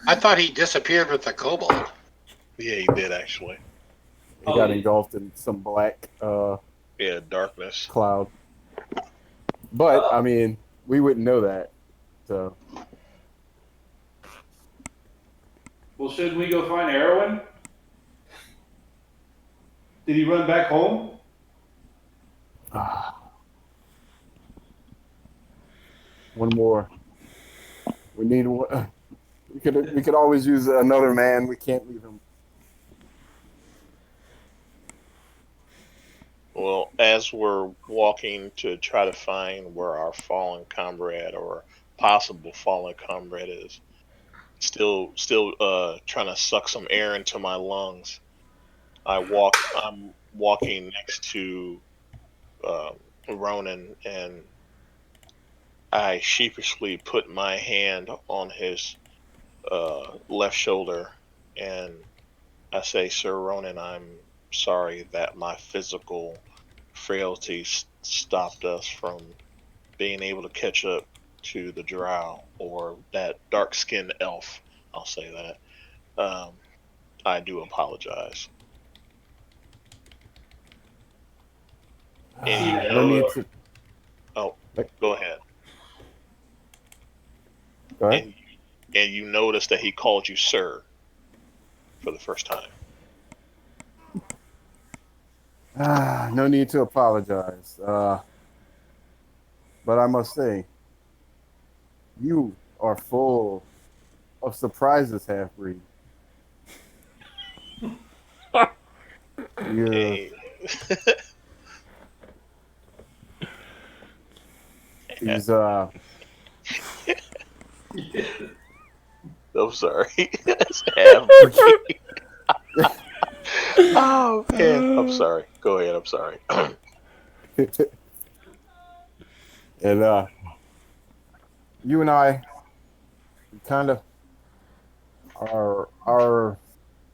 I thought he disappeared with the kobold. Yeah, he did actually. he got engulfed in some black Yeah, darkness. cloud. But I mean, we wouldn't know that. So Well, shouldn't we go find Erwin? Did he run back home? one more. We need one. We could always use another man. We can't leave him. Well, as we're walking to try to find where our fallen comrade or possible fallen comrade is, still trying to suck some air into my lungs. I'm walking next to uh, Ronan, and I sheepishly put my hand on his left shoulder, and I say, "Sir Ronan, I'm sorry that my physical frailty stopped us from being able to catch up to the drow or that dark skinned elf." I'll say that. Um, I do apologize. And you No know, need to. oh, go ahead. Go ahead. And you notice that he called you sir for the first time. No need to apologize. But I must say, you are full of surprises, half breed. You're Hey, these I'm sorry. It's half breed. Oh man, I'm sorry. Go ahead. I'm sorry. and you and I kind of our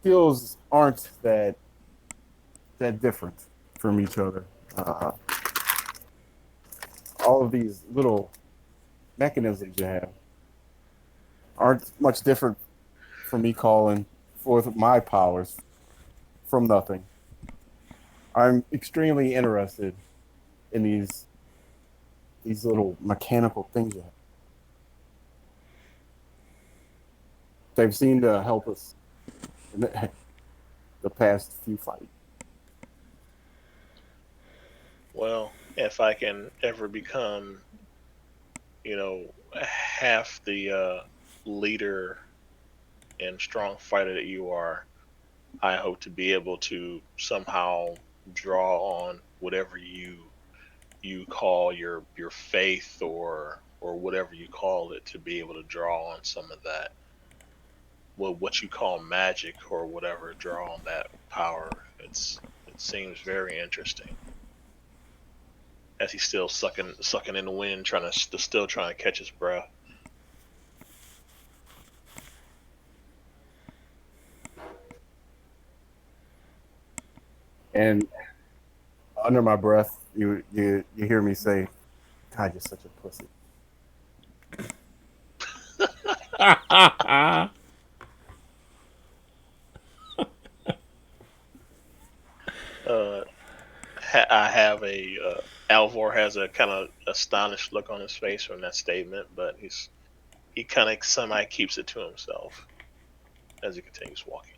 skills aren't that different from each other. All of these little mechanisms you have aren't much different from me calling forth my powers from nothing. I'm extremely interested in these little mechanical things you have. They've seemed to help us in the past few fights. Well, if I can ever become, half the leader and strong fighter that you are, I hope to be able to somehow draw on whatever you call your faith or whatever you call it to be able to draw on some of that. Well, what you call magic or whatever, draw on that power. It seems very interesting. As he's still sucking in the wind, still trying to catch his breath. And under my breath, you hear me say, "God, you're such a pussy." Uh, I have Alvor has a kind of astonished look on his face from that statement, but he kind of semi keeps it to himself as he continues walking.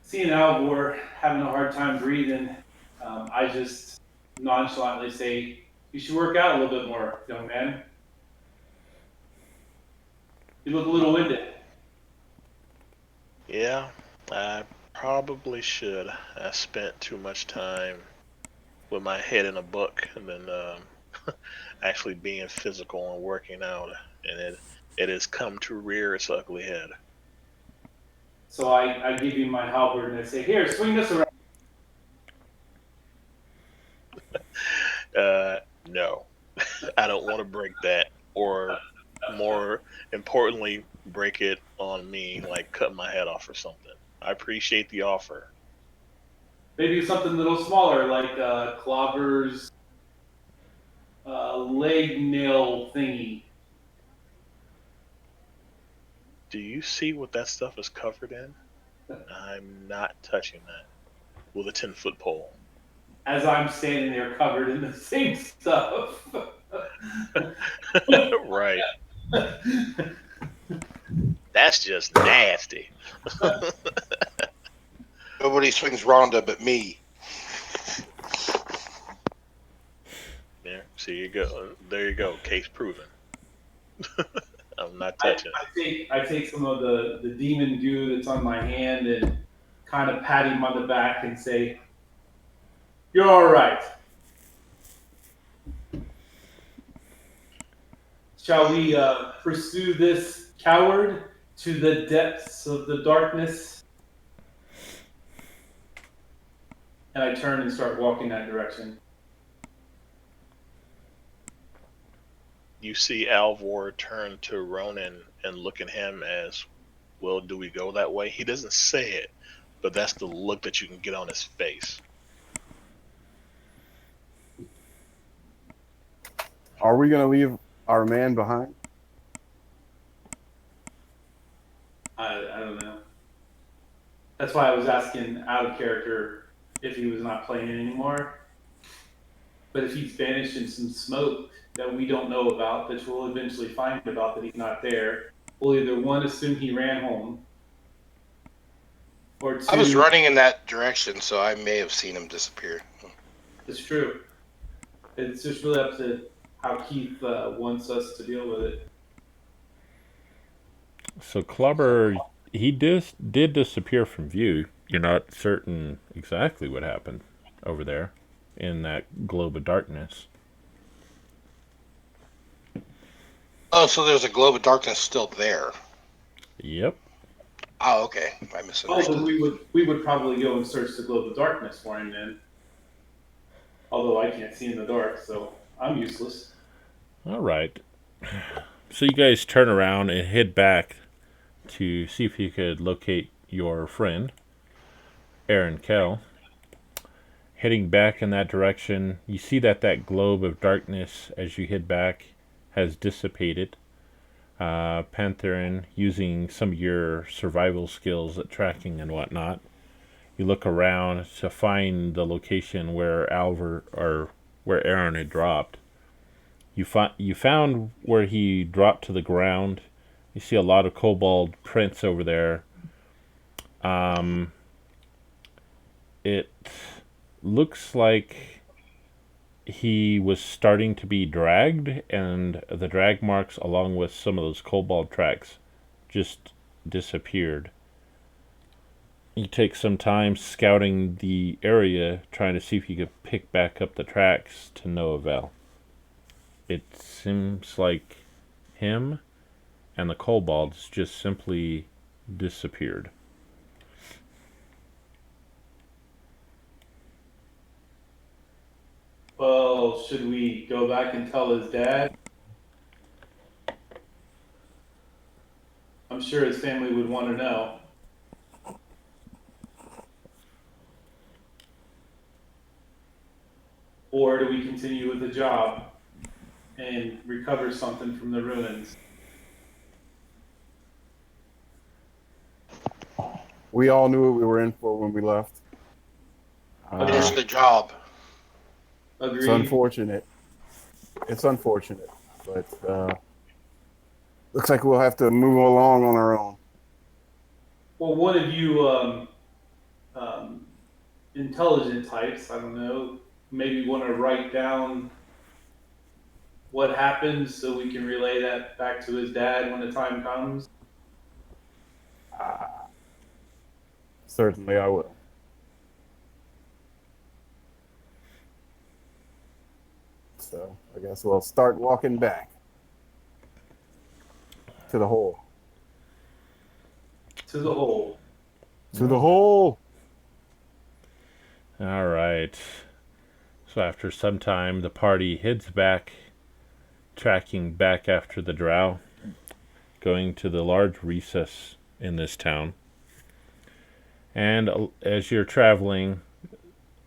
Seeing Alvor having a hard time breathing, I just nonchalantly say, "You should work out a little bit more, young man. You look a little winded." Yeah, I probably should. I spent too much time with my head in a book and then actually being physical and working out, and it has come to rear its ugly head. So I give you my halberd and I say, "Here, swing this around." No, I don't want to break that, or more importantly, break it on me, like cut my head off or something. I appreciate the offer. Maybe something a little smaller, like Clobber's leg nail thingy. Do you see what that stuff is covered in? I'm not touching that with a 10-foot pole. As I'm standing there covered in the same stuff. Right. That's just nasty. Nobody swings Ronda but me. Yeah, see you go. There you go. Case proven. I'm not touching. I take some of the demon goo that's on my hand and kind of pat him on the back and say, "You're all right. Shall we pursue this coward to the depths of the darkness?" And I turn and start walking that direction. You see Alvor turn to Ronan and look at him as, well, do we go that way? He doesn't say it, but that's the look that you can get on his face. Are we gonna leave our man behind? I don't know. That's why I was asking out of character if he was not playing it anymore. But if he's vanished in some smoke that we don't know about, that we'll eventually find about that he's not there, we'll either one assume he ran home, or two. I was running in that direction, so I may have seen him disappear. It's true. It's just really up to how Keith wants us to deal with it. So Clubber, he did disappear from view. You're not certain exactly what happened over there in that globe of darkness. Oh, so there's a globe of darkness still there. Yep. Oh, okay. I Oh, misunderstood. then we would probably go and search the globe of darkness for him then. Although I can't see in the dark, so I'm useless. All right. So you guys turn around and head back to see if you could locate your friend, Aaron Kell. Heading back in that direction, you see that globe of darkness as you head back has dissipated. Pantherin, using some of your survival skills at tracking and whatnot, you look around to find the location where where Aaron had dropped. You found where he dropped to the ground. You see a lot of kobold prints over there. It looks like he was starting to be dragged, and the drag marks, along with some of those kobold tracks, just disappeared. You take some time scouting the area, trying to see if you could pick back up the tracks, to no avail. It seems like him and the kobolds just simply disappeared. Well, should we go back and tell his dad? I'm sure his family would want to know. or do we continue with the job and recover something from the ruins? We all knew what we were in for when we left. Finish the job. It's Agreed. unfortunate. It's unfortunate, but looks like we'll have to move along on our own. Well, one of you intelligent types, I don't know, maybe want to write down what happened so we can relay that back to his dad when the time comes. Certainly, I will. So I guess we'll start walking back to the hole. To the hole. To the hole. All right. So after some time, the party heads back, tracking back after the drow, going to the large recess in this town. And as you're traveling,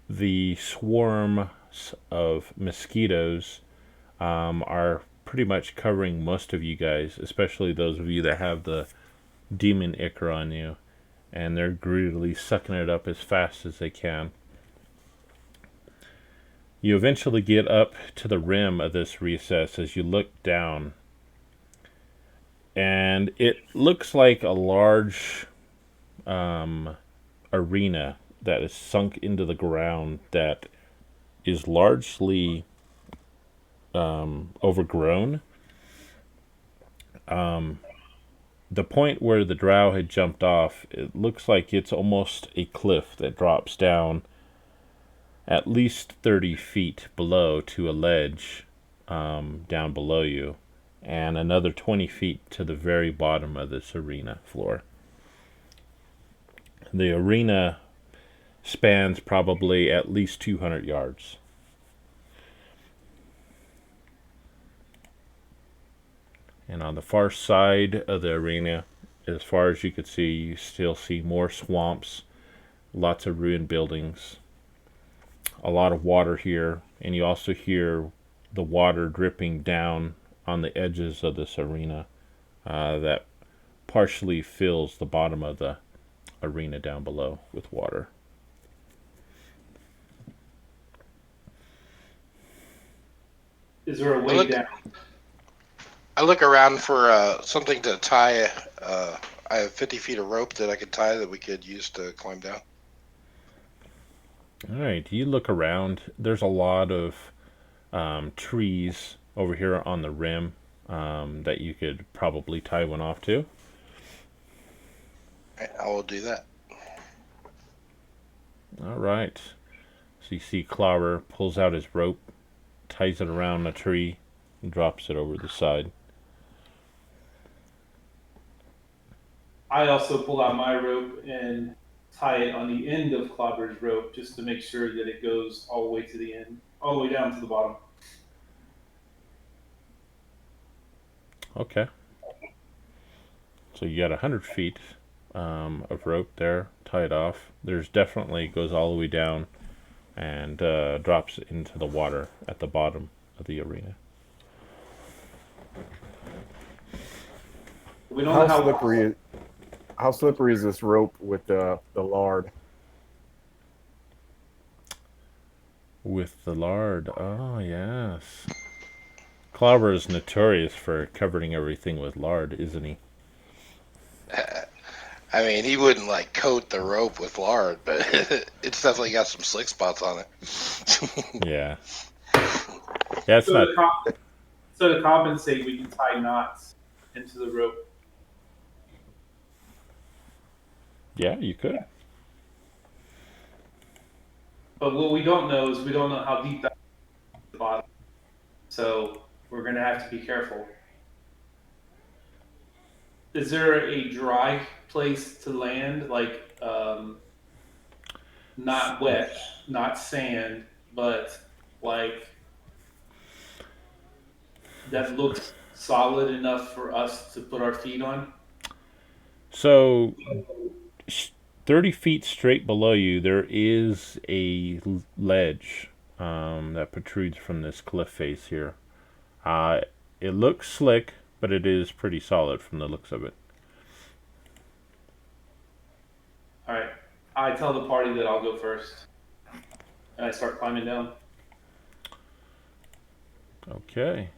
the swarm of mosquitoes are pretty much covering most of you guys, especially those of you that have the demon ichor on you, and they're greedily sucking it up as fast as they can. You eventually get up to the rim of this recess as you look down, and it looks like a large arena that is sunk into the ground that is largely overgrown. The point where the drow had jumped off, it looks like it's almost a cliff that drops down at least 30 feet below to a ledge down below you, and another 20 feet to the very bottom of this arena floor. The arena spans probably at least 200 yards. And on the far side of the arena, as far as you could see, you still see more swamps, lots of ruined buildings, a lot of water here, and you also hear the water dripping down on the edges of this arena that partially fills the bottom of the arena down below with water. Is there a way down? I look around for something to tie. I have 50 feet of rope that I could tie that we could use to climb down. All right, you look around. There's a lot of trees over here on the rim that you could probably tie one off to. I will do that. All right. So you see Clobber pulls out his rope, ties it around a tree, and drops it over the side. I also pull out my rope and tie it on the end of Clobber's rope just to make sure that it goes all the way to the end, all the way down to the bottom. Okay. So you got 100 feet of rope there tied off. There's definitely goes all the way down and drops into the water at the bottom of the arena. We don't know How slippery is this rope with the lard? With the lard. Oh, yes. Clobber is notorious for covering everything with lard, isn't he? I mean, he wouldn't like coat the rope with lard, but it's definitely got some slick spots on it. Yeah. Yeah, it's not. So to compensate, we can tie knots into the rope. Yeah, you could. But what we don't know is we don't know how deep that is at the bottom. So we're going to have to be careful. Is there a dry place to land, like not wet, not sand, but like that looks solid enough for us to put our feet on? So, 30 feet straight below you, there is a ledge that protrudes from this cliff face here. It looks slick, but it is pretty solid from the looks of it. All right. I tell the party that I'll go first, and I start climbing down. Okay.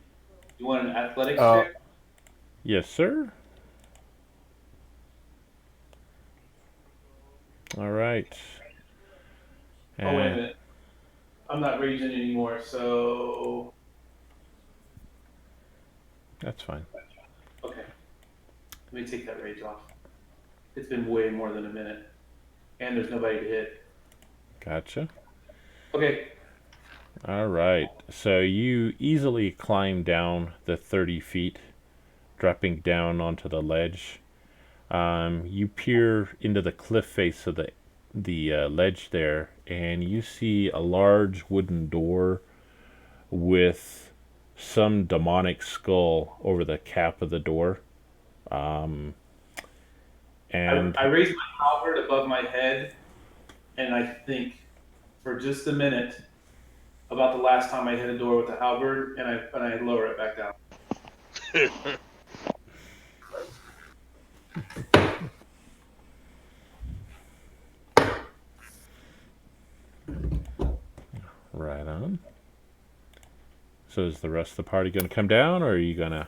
You want an athletics Uh, check? Yes, sir. All right. Oh, wait a And minute. I'm not raging anymore, so that's fine. okay. Let me take that rage off. It's been way more than a minute, and there's nobody to hit. Gotcha. Okay. All right. So you easily climb down the 30 feet, dropping down onto the ledge. You peer into the cliff face of the ledge there, and you see a large wooden door with some demonic skull over the cap of the door. And I raise my halberd above my head, and I think for just a minute about the last time I hit a door with a halberd, and I lower it back down. right on. So is the rest of the party going to come down, or are you going to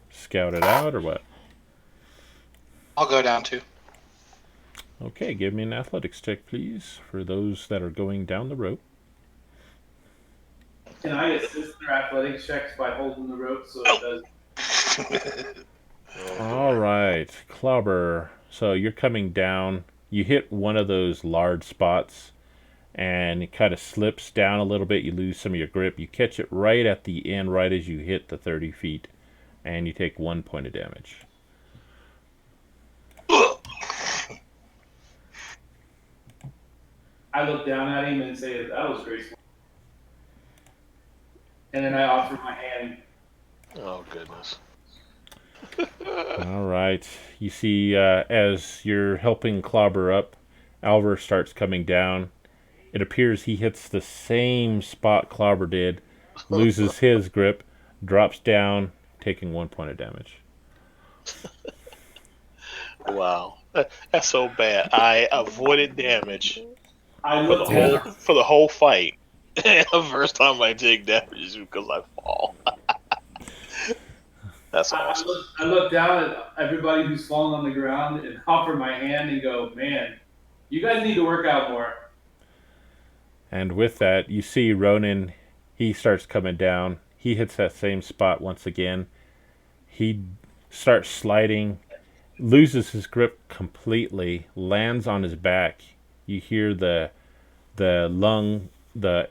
scout it out, or what? I'll go down too. Okay, give me an athletics check, please, for those that are going down the rope. Can I assist their athletics checks by holding the rope so it does? All right, Clobber. So you're coming down. You hit one of those large spots, and it kind of slips down a little bit. You lose some of your grip. You catch it right at the end, right as you hit the 30 feet, and you take 1 point of damage. I look down at him and say, "That was graceful." And then I offer my hand. Oh goodness. All right. You see, as you're helping Clobber up, Alvar starts coming down. It appears he hits the same spot Clobber did, loses his grip, drops down, taking 1 point of damage. Wow. That's so bad. I avoided damage I for the look whole down. for the whole fight. The first time I take damage is because I fall. That's awesome. I look down at everybody who's fallen on the ground and offer my hand and go, "Man, you guys need to work out more." And with that, you see Ronan, he starts coming down. He hits that same spot once again. He starts sliding, loses his grip completely, lands on his back. You hear the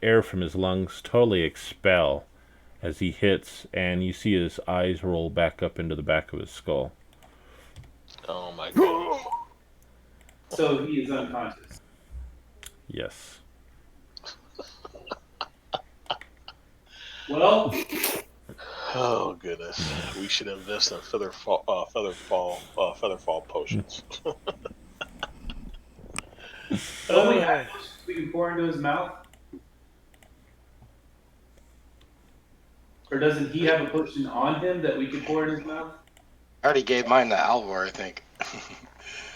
air from his lungs totally expel as he hits, and you see his eyes roll back up into the back of his skull. Oh my god. So he is unconscious. Yes. Well, Oh goodness. We should invest in feather fall potions. don't we have potions we can pour into his mouth? Or doesn't he have a potion on him that we could pour in his mouth? I already gave mine to Alvar, I think.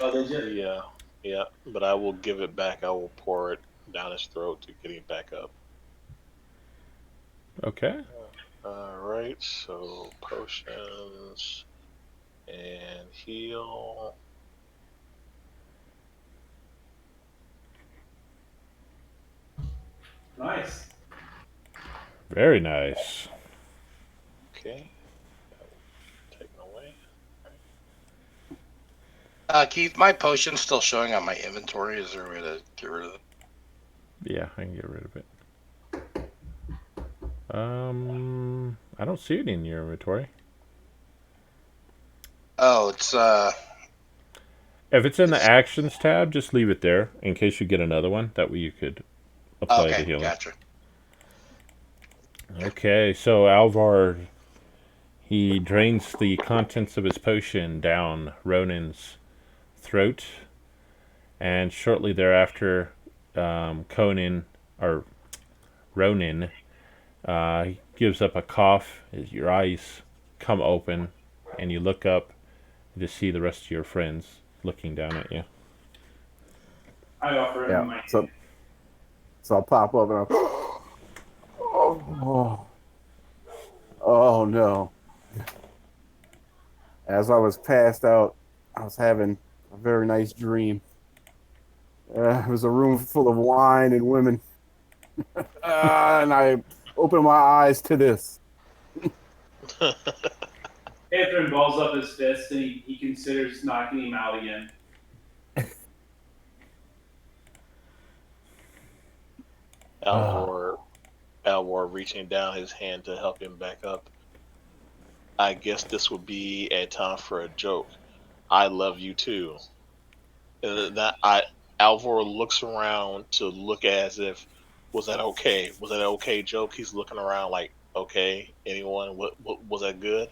Oh, did you? Yeah. But I will give it back. I will pour it down his throat to get him back up. Okay. Alright, so potions and heal. Nice. Very nice. Okay. Taken away. Keith, my potion's still showing on my inventory. Is there a way to get rid of it? Yeah, I can get rid of it. I don't see it in your inventory. Oh, it's If it's in the actions tab, just leave it there in case you get another one. That way you could apply the okay. healing. Gotcha. Okay, so Alvar, he drains the contents of his potion down Ronan's throat, and shortly thereafter, Ronan, he gives up a cough as your eyes come open and you look up to see the rest of your friends looking down at you. I offer him Yeah. my So I'll pop up and I'll. Oh, oh no. As I was passed out, I was having a very nice dream. It was a room full of wine and women. And I opened my eyes to this. Catherine balls up his fist and he considers knocking him out again. Alvor reaching down his hand to help him back up. I guess this would be a time for a joke. I love you too. Alvor looks around to look as if, was that okay? Was that an okay joke? He's looking around like, okay, anyone? What was that good?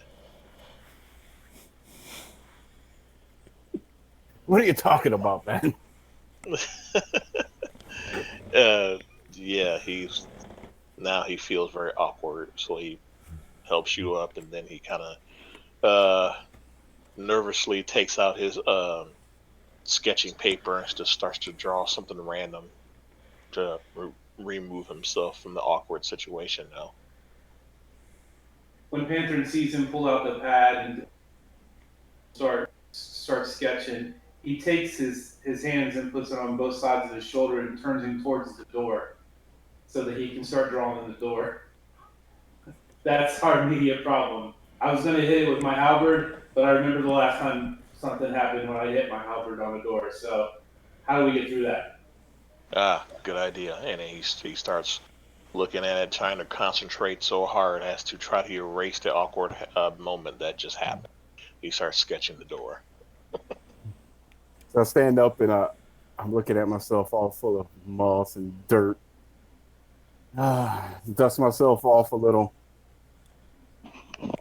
What are you talking about, man? uh, yeah, he feels very awkward, so he helps you up, and then he kind of nervously takes out his sketching paper and just starts to draw something random to remove himself from the awkward situation now. When Panther sees him pull out the pad and start sketching, he takes his hands and puts it on both sides of his shoulder and turns him towards the door so that he can start drawing in the door. That's our immediate problem. I was going to hit it with my halberd, but I remember the last time something happened when I hit my halberd on the door. So how do we get through that? Good idea. And he starts looking at it, trying to concentrate so hard as to try to erase the awkward moment that just happened. He starts sketching the door. So I stand up and I'm looking at myself all full of moss and dirt. Dust myself off a little,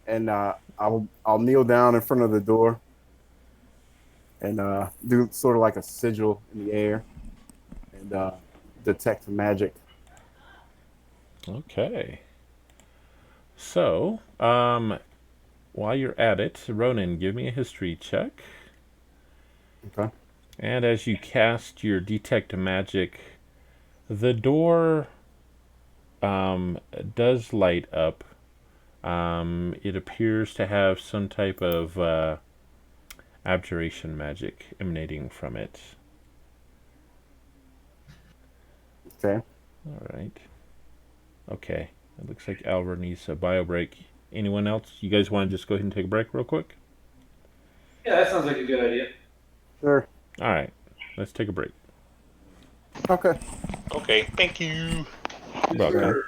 and I'll kneel down in front of the door and do sort of like a sigil in the air and detect magic. Okay. So, while you're at it, Ronan, give me a history check. Okay. And as you cast your detect magic, the door does light up. It appears to have some type of abjuration magic emanating from it. Okay. All right. Okay. It looks like Alvar needs a bio break. Anyone else? You guys want to just go ahead and take a break real quick? Yeah, that sounds like a good idea. Sure. All right. Let's take a break. Okay. Okay, thank you. Welcome.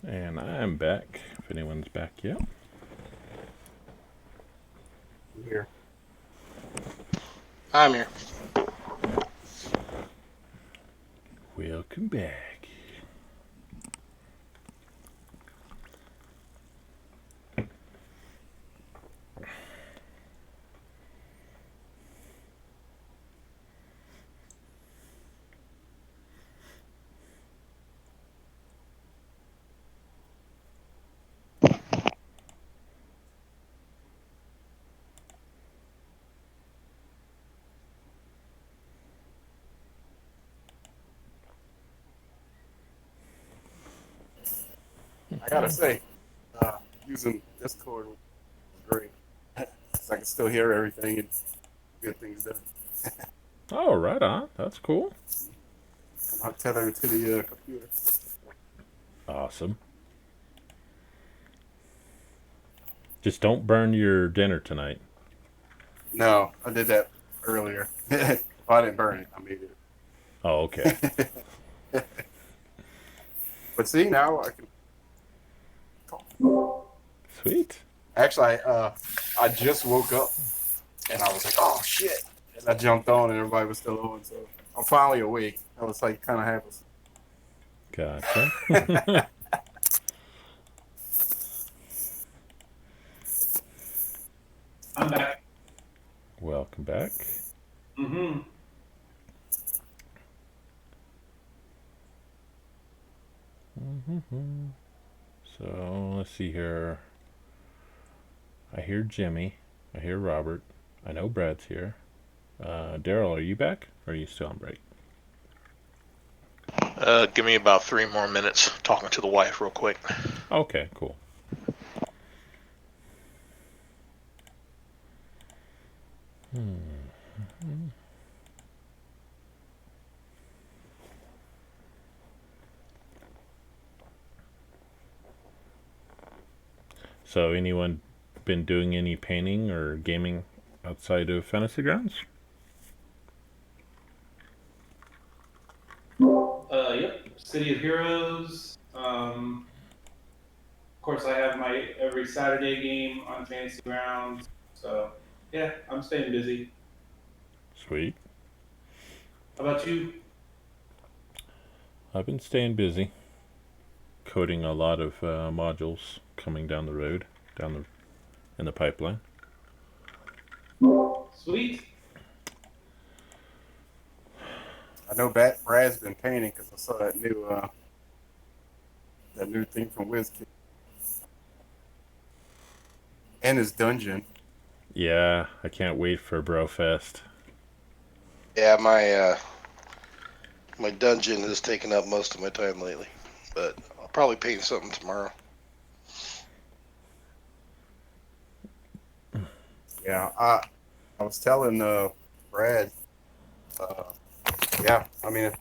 And I'm back, if anyone's back yet. Here. I'm here. Welcome back. I gotta say, using Discord was great. 'Cause I can still hear everything and get things done. Oh, right on. That's cool. I'm not tethered to the computer. Awesome. Just don't burn your dinner tonight. No, I did that earlier. Well, I didn't burn it. I made it. Oh, okay. But see, now I can talk. Sweet. Actually, I just woke up and I was like, oh shit. And I jumped on and everybody was still on. So I'm finally awake. I was like, kind of happens. Gotcha. I'm back. Welcome back. Mm-hmm. So let's see here. I hear Jimmy. I hear Robert. I know Brad's here. Daryl, are you back? Or are you still on break? Give me about 3 more minutes talking to the wife real quick. Okay, cool. So anyone been doing any painting or gaming outside of Fantasy Grounds? Yep. City of Heroes. Of course, I have my every Saturday game on Fantasy Grounds. So, yeah, I'm staying busy. Sweet. How about you? I've been staying busy, coding a lot of modules coming down the road, in the pipeline. Sweet. I know Brad's been painting because I saw that new thing from WizKid. And his dungeon. Yeah, I can't wait for Brofest. Yeah, my dungeon has taken up most of my time lately, but I'll probably paint something tomorrow. Yeah, I was telling Brad. Yeah, I mean, if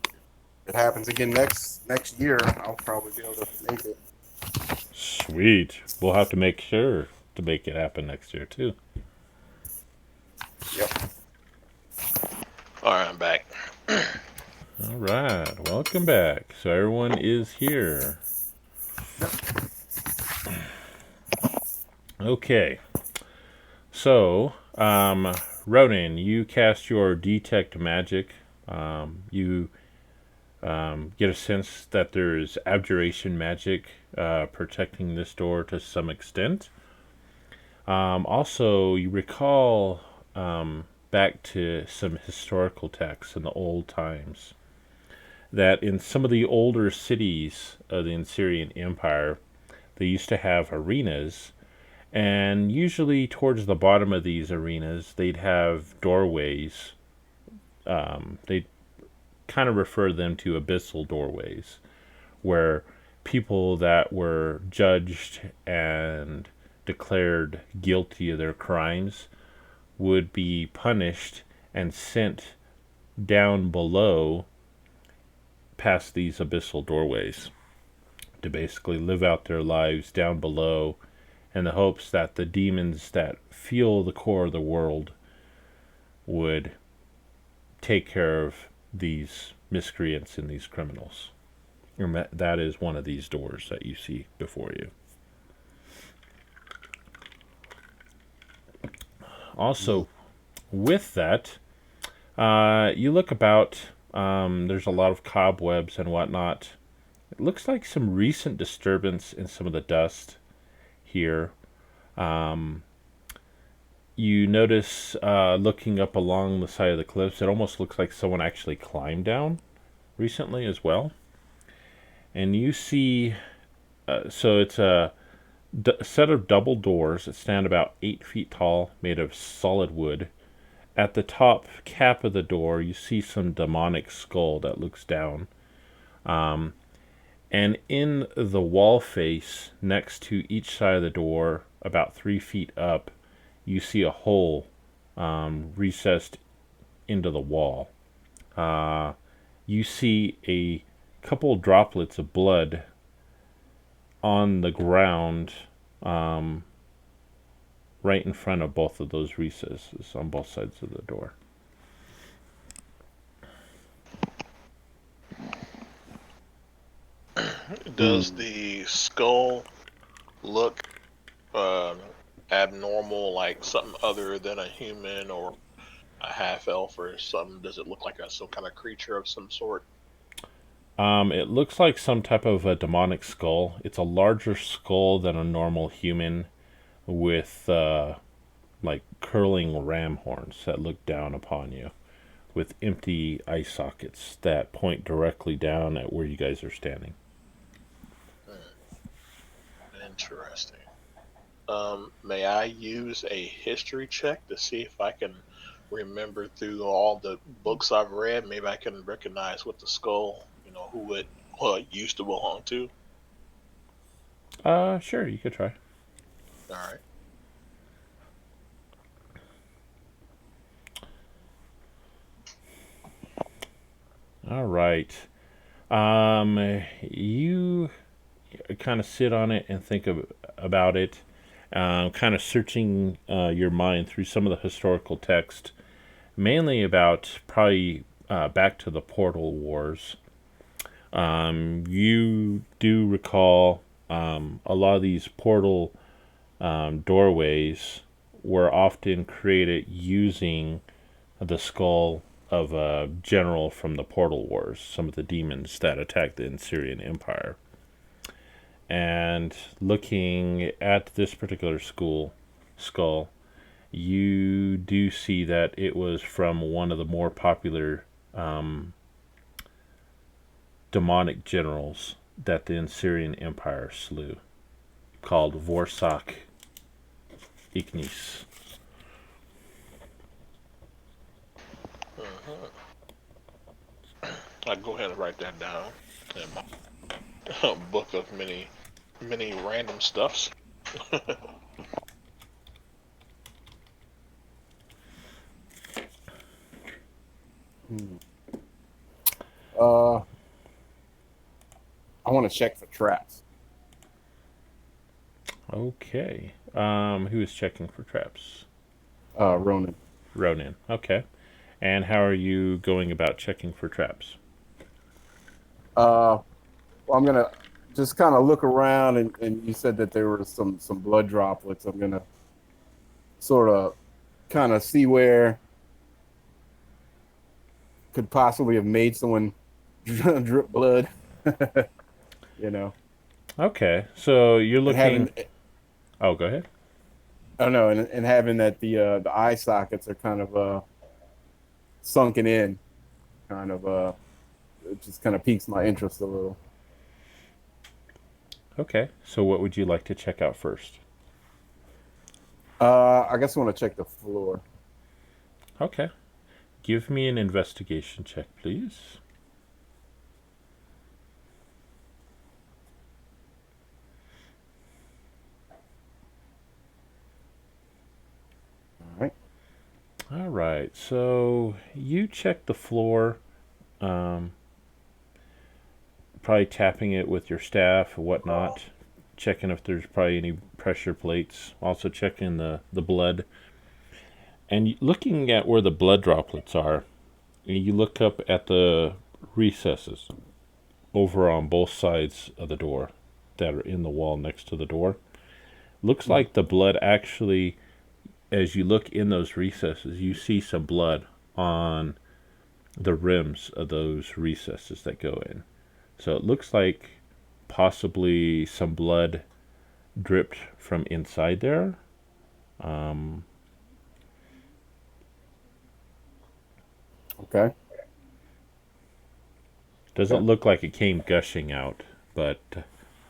it happens again next year, I'll probably be able to make it. Sweet. We'll have to make sure to make it happen next year too. Yep. All right, I'm back. All right, welcome back. So everyone is here. Okay. So, Ronan, you cast your Detect Magic. You get a sense that there's abjuration magic protecting this door to some extent. Also, you recall back to some historical texts in the old times that in some of the older cities of the Assyrian Empire, they used to have arenas, and usually towards the bottom of these arenas, they'd have doorways. They'd kind of refer them to abyssal doorways, where people that were judged and declared guilty of their crimes would be punished and sent down below past these abyssal doorways to basically live out their lives down below in the hopes that the demons that feel the core of the world would take care of these miscreants and these criminals. That is one of these doors that you see before you. Also, with that, you look about. There's a lot of cobwebs and whatnot. It looks like some recent disturbance in some of the dust here. Um, you notice, looking up along the side of the cliffs, it almost looks like someone actually climbed down recently as well. And you see, so it's a set of double doors that stand about 8 feet tall, made of solid wood. At the top cap of the door, you see some demonic skull that looks down. Um, and in the wall face, next to each side of the door, about 3 feet up, you see a hole recessed into the wall. Uh, you see a couple droplets of blood on the ground, um, right in front of both of those recesses on both sides of the door. Does the skull look abnormal, like something other than a human or a half elf or something? Does it look like some kind of creature of some sort? It looks like some type of a demonic skull. It's a larger skull than a normal human, with like curling ram horns that look down upon you, with empty eye sockets that point directly down at where you guys are standing. Interesting. May I use a history check to see if I can remember through all the books I've read? Maybe I can recognize what the skull, who it used to belong to. Sure, you could try. All right. All right. You kind of sit on it and think about it, kind of searching your mind through some of the historical text, mainly about probably back to the Portal Wars. You do recall a lot of these portal doorways were often created using the skull of a general from the Portal Wars, some of the demons that attacked the Assyrian Empire. And looking at this particular skull, you do see that it was from one of the more popular demonic generals that the Assyrian Empire slew, called Vorsak Ignis. I'll go ahead and write that down in my book of many, many random stuffs. I want to check for traps. Okay. Who is checking for traps? Ronan. Ronan. Okay. And how are you going about checking for traps? Well, I'm gonna just kind of look around, and you said that there were some blood droplets. I'm gonna sort of kind of see where could possibly have made someone drip blood. You know. Okay. So you're And looking. having, Oh, go ahead. oh no, and having that the eye sockets are kind of sunken in, kind of it just kind of piques my interest a little. Okay. So what would you like to check out first? I guess I want to check the floor. Okay. Give me an investigation check, please. All right. All right. So you check the floor, probably tapping it with your staff or whatnot, checking if there's probably any pressure plates, also checking the blood. And looking at where the blood droplets are, you look up at the recesses over on both sides of the door that are in the wall next to the door. Looks like the blood actually, as you look in those recesses, you see some blood on the rims of those recesses that go in. So it looks like possibly some blood dripped from inside there. Okay. Doesn't Okay. look like it came gushing out, but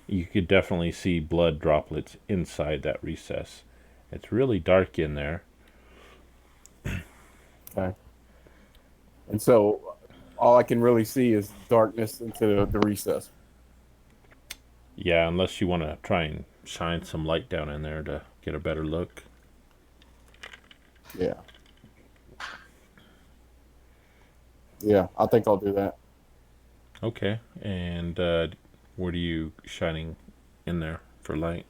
you could definitely see blood droplets inside that recess. It's really dark in there. Okay. And so all I can really see is darkness into the recess. Yeah, unless you want to try and shine some light down in there to get a better look. Yeah. Yeah, I think I'll do that. Okay, and what are you shining in there for light?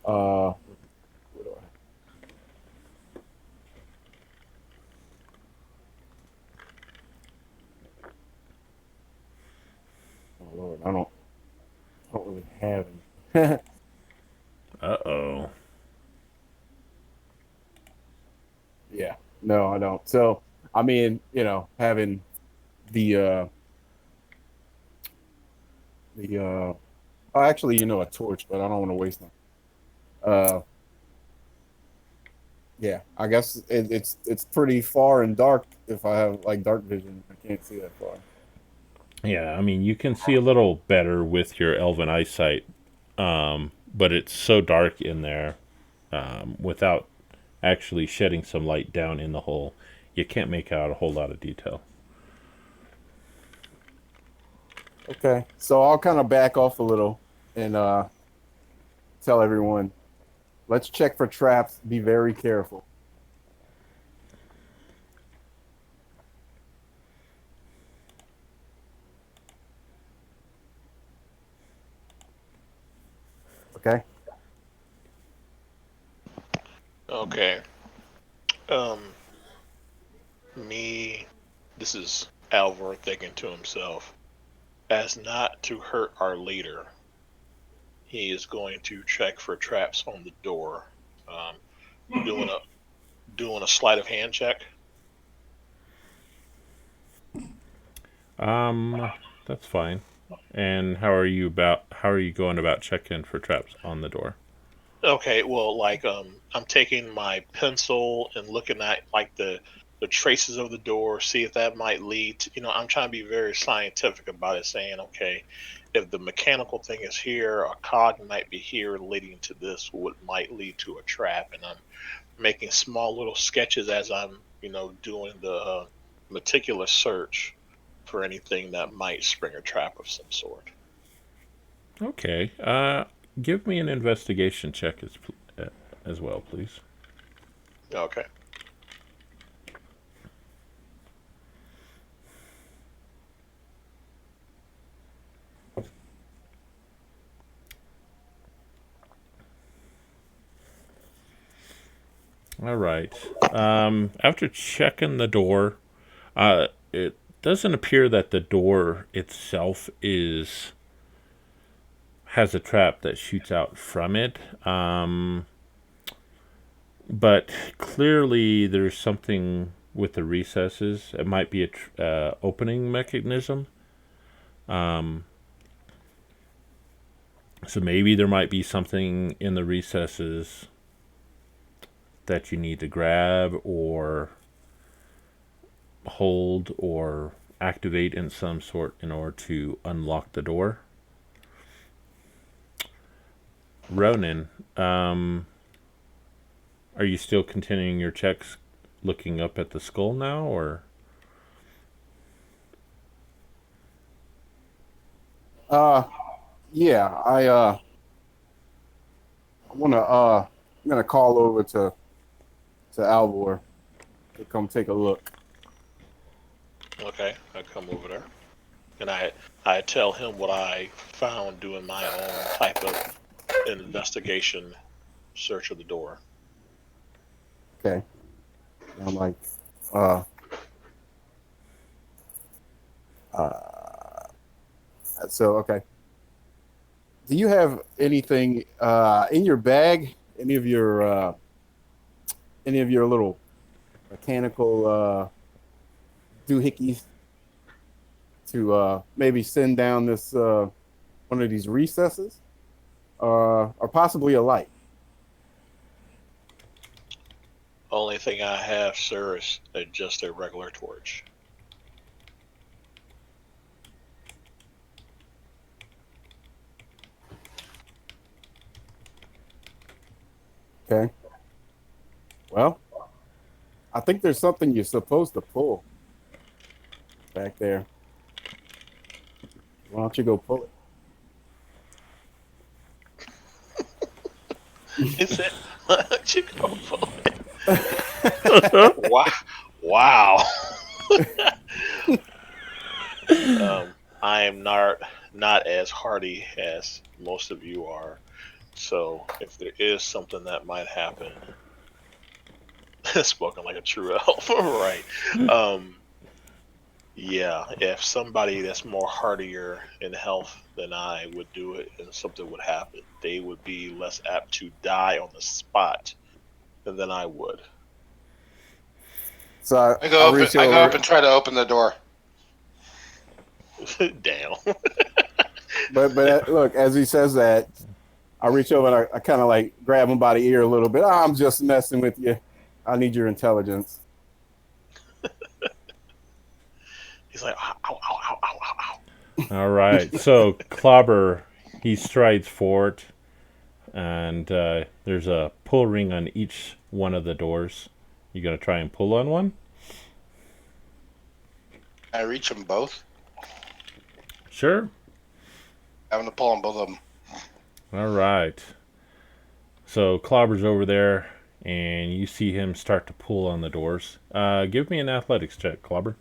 Uh, what do oh Lord, I don't really have any. Uh-oh. Yeah, no, I don't. So, I mean, having the oh, actually, a torch, but I don't want to waste them. Uh, yeah, I guess it's pretty far and dark if I have like dark vision. I can't see that far. Yeah, I mean, you can see a little better with your elven eyesight, but it's so dark in there without actually shedding some light down in the hole. You can't make out a whole lot of detail. Okay, so I'll kind of back off a little and tell everyone, let's check for traps. Be very careful. Okay. Okay. Um, this is Alvar thinking to himself, as not to hurt our leader, he is going to check for traps on the door. Um, doing a doing a sleight of hand check. Um, that's fine. And how are you going about checking for traps on the door? Okay, well, like I'm taking my pencil and looking at like the traces of the door, see if that might lead to, I'm trying to be very scientific about it, saying, okay, if the mechanical thing is here, a cog might be here leading to this, what might lead to a trap, and I'm making small little sketches as I'm, doing the meticulous search for anything that might spring a trap of some sort. Okay. Give me an investigation check as well, please. Okay. All right. After checking the door, it doesn't appear that the door itself has a trap that shoots out from it. But clearly there's something with the recesses. It might be a opening mechanism. So maybe there might be something in the recesses that you need to grab or hold or activate in some sort in order to unlock the door. Ronan, are you still continuing your checks looking up at the skull now, or? Uh, yeah, I'm gonna call over to Alvor to come take a look. Okay, I come over there, and I tell him what I found doing my own type of investigation search of the door. Okay. And I'm like, uh, So okay. Do you have anything in your bag? Any of your little mechanical doohickeys to maybe send down this one of these recesses, or possibly a light? Only thing I have, sir, is just a regular torch. Okay. Well, I think there's something you're supposed to pull back there. Why don't you go pull it? Is it? You go for it. Wow. I am not as hardy as most of you are. So if there is something that might happen, spoken like a true elf, right? Yeah, if somebody that's more hardier in health than I would do it and something would happen, they would be less apt to die on the spot than I would. So I go up and try to open the door. Damn. But look, as he says that, I reach over and I kind of like grab him by the ear a little bit. I'm just messing with you. I need your intelligence. He's like, ow, ow, ow, ow, ow, ow, ow. All right. So Clobber, he strides forward, and there's a pull ring on each one of the doors. You gonna try and pull on one? I reach them both. Sure. I'm gonna pull on both of them. All right. So Clobber's over there, and you see him start to pull on the doors. Give me an athletics check, Clobber.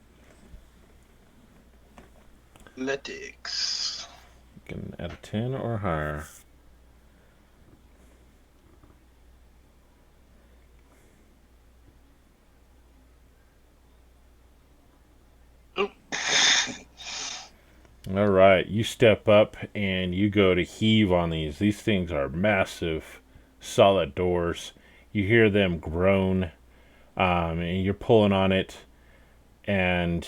Athletics. You can add a 10 or higher. All right, you step up and you go to heave on these. These things are massive, solid doors. You hear them groan, and you're pulling on it, and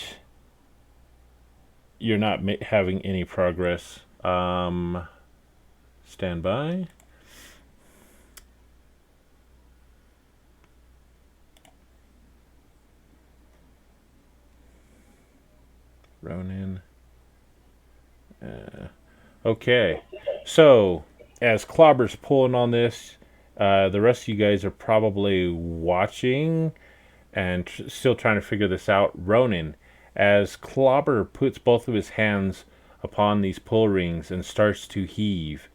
you're not having any progress. Stand by. Ronin. Okay, so as Clobber's pulling on this, the rest of you guys are probably watching and still trying to figure this out. Ronin, as Clobber puts both of his hands upon these pull rings and starts to heave,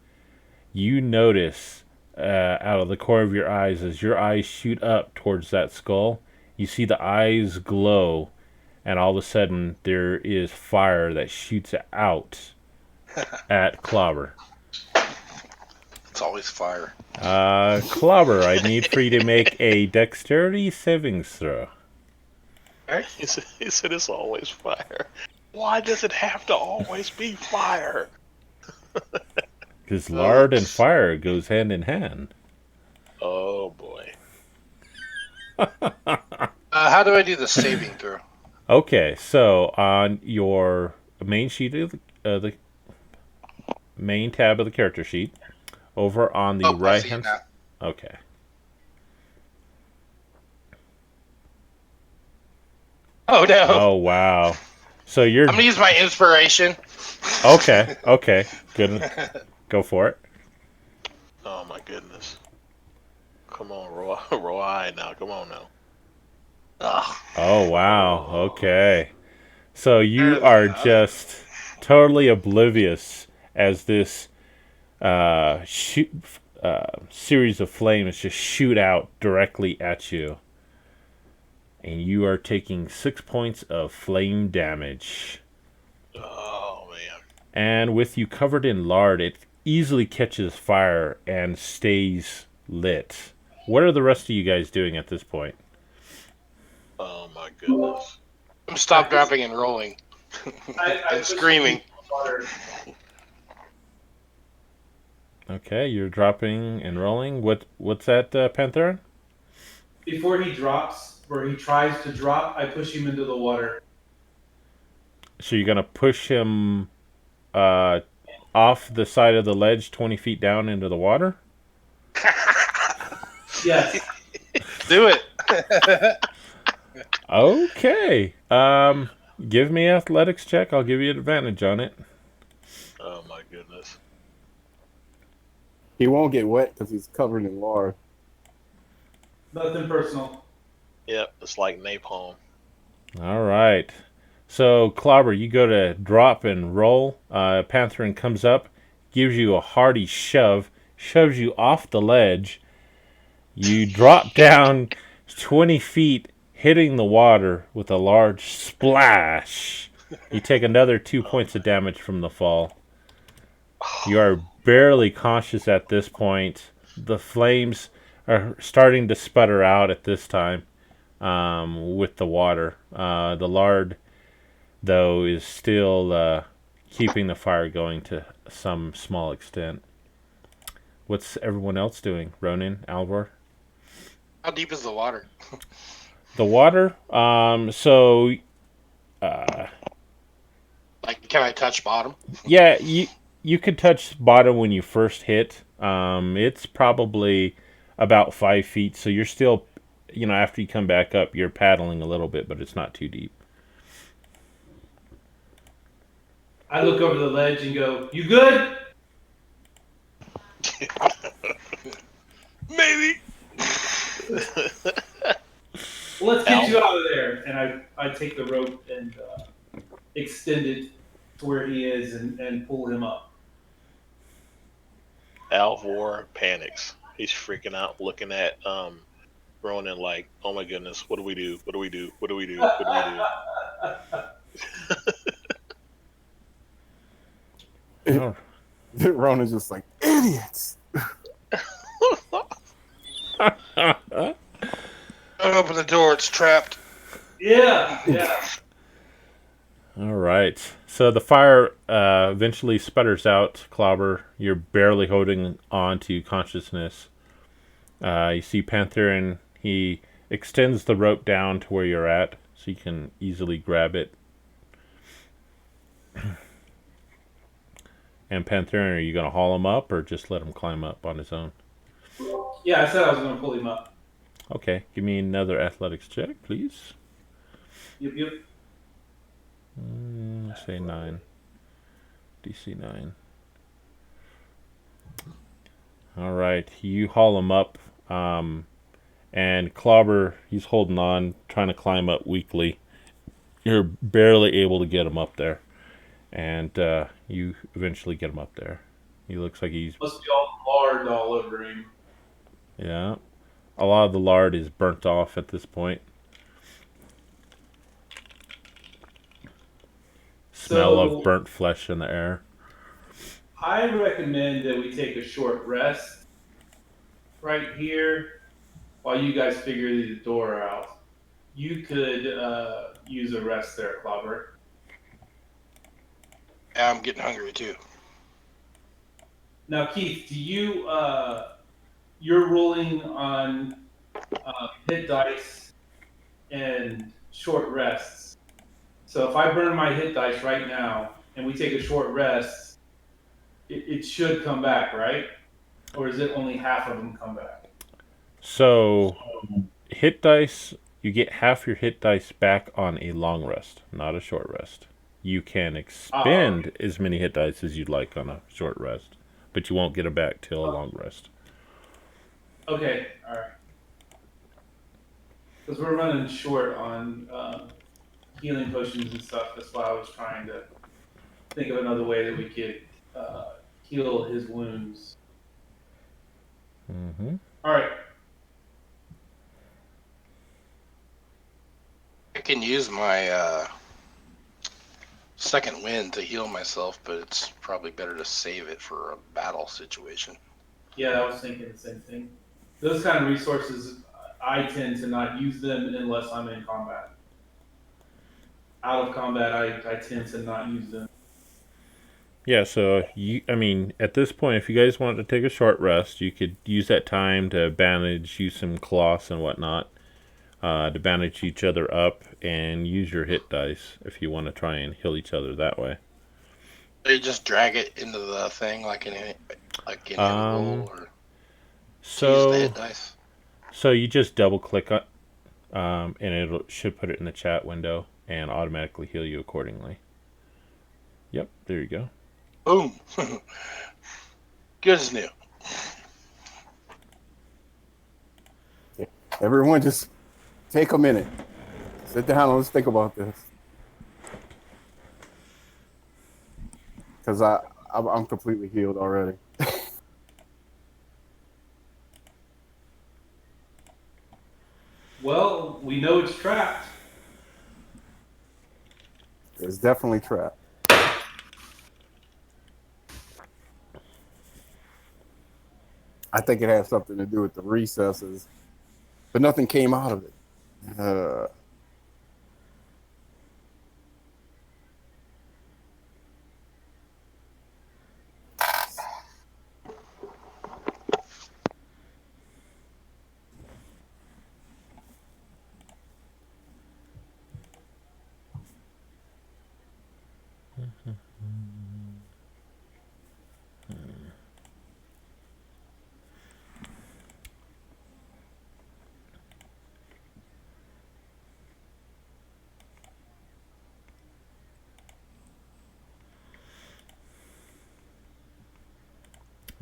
you notice out of the corner of your eyes, as your eyes shoot up towards that skull, you see the eyes glow, and all of a sudden there is fire that shoots out at Clobber. It's always fire. Clobber, I need for you to make a dexterity savings throw. He said it's always fire. Why does it have to always be fire? Because lard and fire goes hand in hand. Oh boy. How do I do the saving throw? Okay, so on your main sheet of the main tab of the character sheet, over on the right hand side. Okay. Oh no. Oh wow. So you're I'm gonna use my inspiration. Okay, good. Go for it. Oh my goodness. Come on, Roy now. Come on now. Ugh. Oh wow. Okay. So you are just totally oblivious as this series of flames just shoot out directly at you. And you are taking 6 points of flame damage. Oh man. And with you covered in lard, it easily catches fire and stays lit. What are the rest of you guys doing at this point? Oh my goodness. Stop dropping and rolling. I And screaming. water. Okay, you're dropping and rolling. What's that, Panther? Before he drops, or he tries to drop, I push him into the water. So you're gonna push him uh, off the side of the ledge 20 feet down into the water? Yes. Do it. Okay. Give me athletics check. I'll give you an advantage on it. Oh my goodness. He won't get wet because he's covered in lard. Nothing personal. Yep, it's like napalm. All right. So, Clobber, you go to drop and roll. Pantherin comes up, gives you a hearty shove, shoves you off the ledge. You drop down 20 feet, hitting the water with a large splash. You take another 2 points of damage from the fall. You are barely conscious at this point. The flames are starting to sputter out at this time with the water. The lard, though, is still keeping the fire going to some small extent. What's everyone else doing? Ronin, Alvor? How deep is the water? The water? Like, can I touch bottom? Yeah, you could touch bottom when you first hit. It's probably about 5 feet, so you're still, after you come back up, you're paddling a little bit, but it's not too deep. I look over the ledge and go, "You good?" Maybe. Well, let's get you out of there. And I take the rope and extend it to where he is and pull him up. Alvor panics. He's freaking out, looking at Ronan like, "Oh my goodness, what do we do? What do we do? What do we do? What do we do?" Oh. Ronan's just like, idiots. Don't open the door. It's trapped. Yeah. All right. So the fire eventually sputters out. Clobber, you're barely holding on to consciousness. You see Pantherin. He extends the rope down to where you're at, so you can easily grab it. And Pantherin, are you going to haul him up or just let him climb up on his own? Yeah, I said I was going to pull him up. Okay. Give me another athletics check, please. Yep. Let's say 9. DC 9. All right. You haul him up. And Clobber, he's holding on, trying to climb up weakly. You're barely able to get him up there. And you eventually get him up there. He looks like he's... Must be all lard all over him. Yeah. A lot of the lard is burnt off at this point. Smell of burnt flesh in the air. I recommend that we take a short rest right here while you guys figure the door out. You could use a rest there, Clobber. Yeah, I'm getting hungry too. Now, Keith, do you you're rolling on hit dice and short rests. So if I burn my hit dice right now and we take a short rest, it should come back, right? Or is it only half of them come back? So, hit dice, you get half your hit dice back on a long rest, not a short rest. You can expend as many hit dice as you'd like on a short rest, but you won't get them back till a long rest. Okay, all right. Because we're running short on healing potions and stuff. That's why I was trying to think of another way that we could heal his wounds. Mm-hmm. All right. I can use my second wind to heal myself, but it's probably better to save it for a battle situation. Yeah, I was thinking the same thing. Those kind of resources, I tend to not use them unless I'm in combat. Out of combat, I tend to not use them. Yeah, so I mean, at this point, if you guys want to take a short rest, you could use that time to bandage, use some cloths and whatnot, to bandage each other up, and use your hit dice if you want to try and heal each other that way. They just drag it into the thing like in Invisible, or use the So, hit dice. so you just double click on, and it should put it in the chat window and automatically heal you accordingly. Yep, there you go. Boom. Good as new. Everyone, just take a minute, sit down, and let's think about this. Because I'm completely healed already. Well, we know it's trapped. It's definitely trapped. I think it has something to do with the recesses, but nothing came out of it.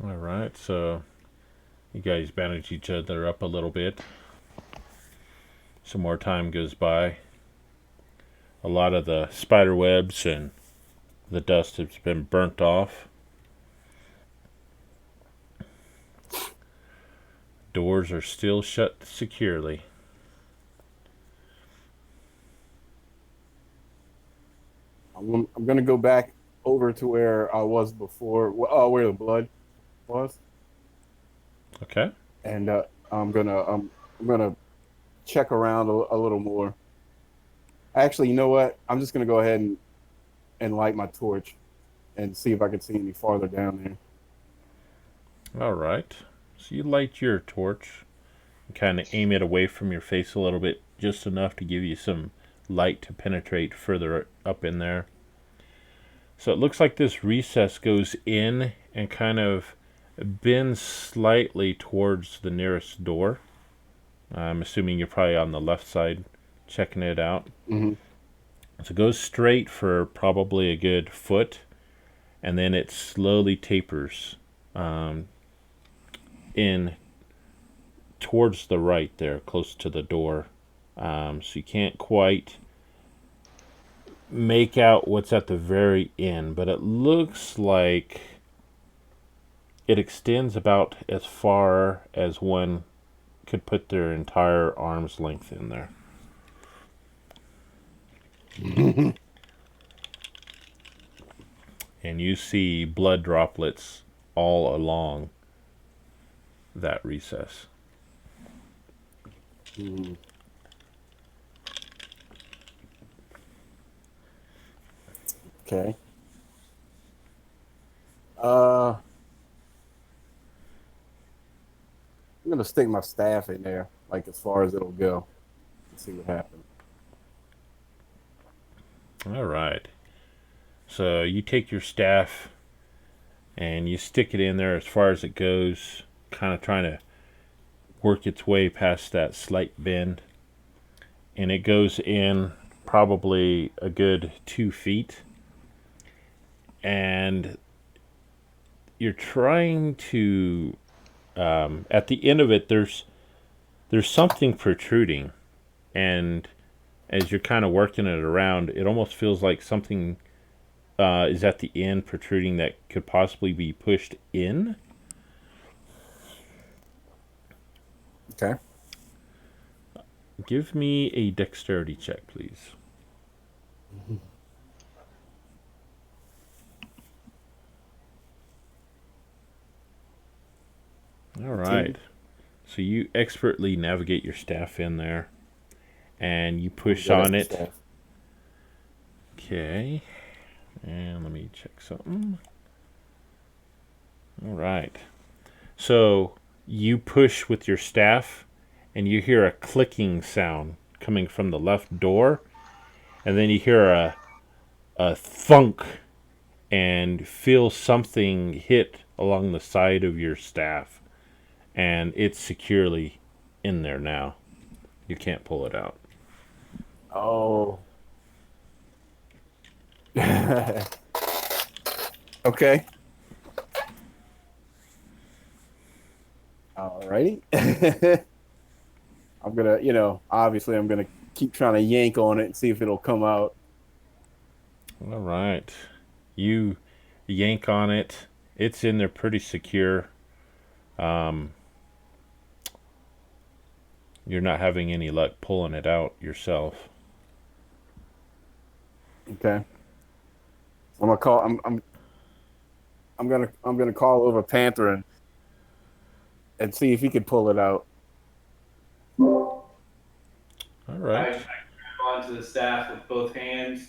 All right, so you guys bandage each other up a little bit. Some more time goes by. A lot of the spider webs and the dust has been burnt off. Doors are still shut securely. I'm going to go back over to where I was before, where the blood was, Okay. and I'm gonna check around a little more. Actually, you know what? I'm just gonna go ahead and light my torch and see if I can see any farther down there. All right. So you light your torch and kind of aim it away from your face a little bit, just enough to give you some light to penetrate further up in there. So it looks like this recess goes in and kind of bends slightly towards the nearest door. I'm assuming you're probably on the left side checking it out. Mm-hmm. So it goes straight for probably a good foot, and then it slowly tapers in towards the right there, close to the door. So you can't quite make out what's at the very end, but it looks like it extends about as far as one could put their entire arm's length in there. And you see blood droplets all along that recess. Mm. Okay. I'm gonna stick my staff in there, like as far as it'll go, and see what happens. All right. So you take your staff and you stick it in there as far as it goes, kind of trying to work its way past that slight bend. And it goes in probably a good 2 feet. And you're trying to, at the end of it, there's something protruding. And as you're kind of working it around, it almost feels like something is at the end protruding that could possibly be pushed in. Okay. Give me a dexterity check, please. All right. So you expertly navigate your staff in there, and you push on it. Staff. Okay. And let me check something. All right. So you push with your staff, and you hear a clicking sound coming from the left door, and then you hear a thunk and feel something hit along the side of your staff, and it's securely in there now. You can't pull it out. Oh. Okay. Alrighty. I'm gonna, obviously I'm gonna keep trying to yank on it and see if it'll come out. All right. You yank on it. It's in there pretty secure. Um, you're not having any luck pulling it out yourself. Okay. I'm gonna call. I'm gonna call over Panther and see if he can pull it out. All I right. grab onto the staff with both hands,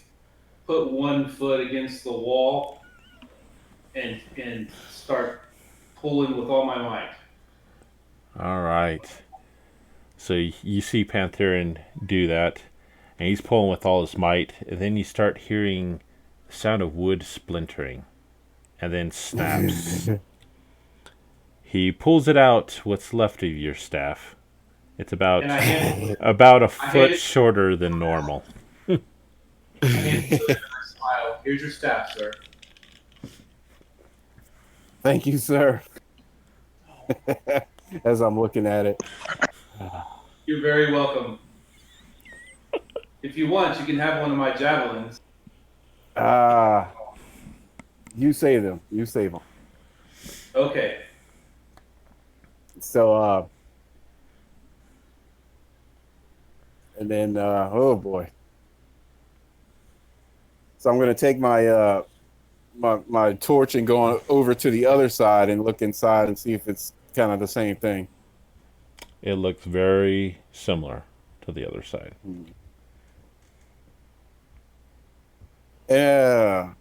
put one foot against the wall, and start pulling with all my might. All right. So you see Pantherin do that, and he's pulling with all his might, and then you start hearing the sound of wood splintering, and then snaps. He pulls it out, what's left of your staff. It's about And I hand, about a I foot hand it, shorter than normal. I hand it to him and I smile. Here's your staff, sir. Thank you, sir. As I'm looking at it. You're very welcome. If you want, you can have one of my javelins. You save them. You save them. Okay. So, and then, oh boy. So I'm gonna take my my torch and go over to the other side and look inside and see if it's kind of the same thing. It looks very similar to the other side. Yeah.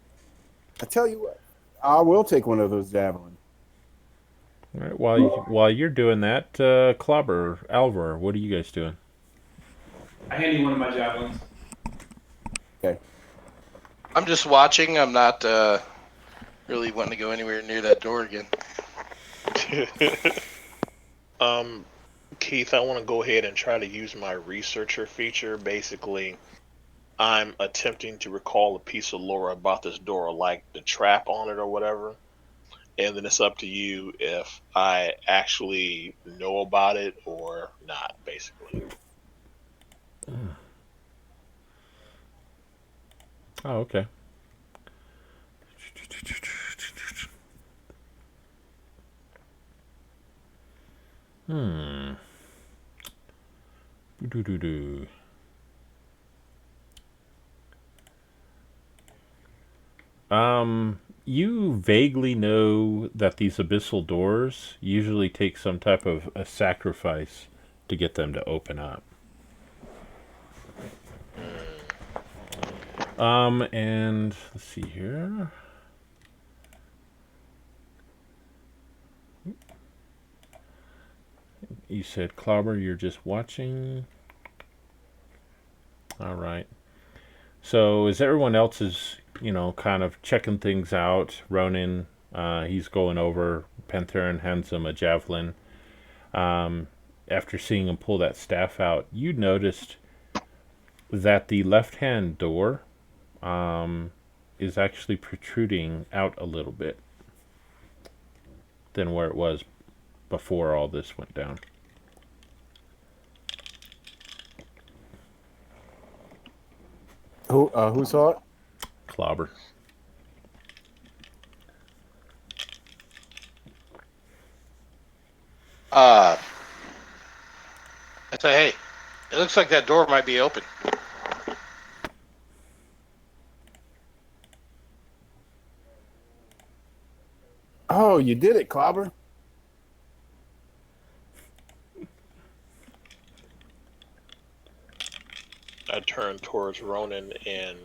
I tell you what, I will take one of those javelins. All right. While you're doing that, Clobber, Alvar, what are you guys doing? I hand you one of my javelins. Okay. I'm just watching. I'm not really wanting to go anywhere near that door again. Keith, I want to go ahead and try to use my researcher feature. Basically, I'm attempting to recall a piece of lore about this door, like the trap on it or whatever. And then it's up to you if I actually know about it or not, basically. Oh, okay. Hmm. Doo-doo-doo. You vaguely know that these abyssal doors usually take some type of a sacrifice to get them to open up. And let's see here. You said, Clobber, you're just watching. All right. So as everyone else is, kind of checking things out, Ronan, he's going over. Pantherin hands him a javelin. After seeing him pull that staff out, you noticed that the left-hand door is actually protruding out a little bit than where it was before all this went down. Who saw it? Clobber. I say, hey, it looks like that door might be open. Oh, you did it, Clobber. I turn towards Ronan and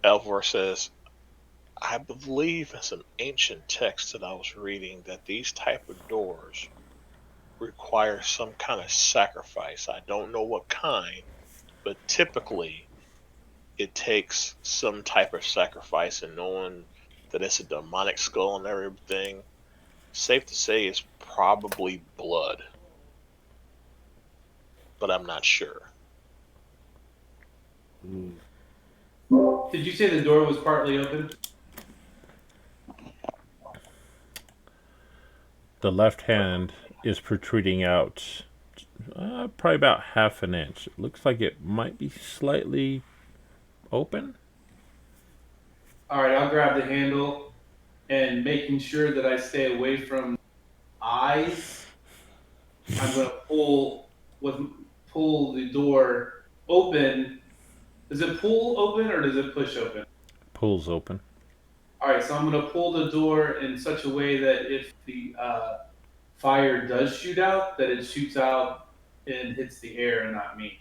Alvar says, I believe in some ancient text that I was reading that these type of doors require some kind of sacrifice. I don't know what kind, but typically it takes some type of sacrifice, and knowing that it's a demonic skull and everything, safe to say it's probably blood, but I'm not sure. Mm. Did you say the door was partly open? The left hand is protruding out probably about half an inch. It looks like it might be slightly open. All right, I'll grab the handle and making sure that I stay away from eyes. I'm gonna pull the door open. Does it pull open or does it push open? Pulls open. All right, so I'm gonna pull the door in such a way that if the fire does shoot out, that it shoots out and hits the air and not me.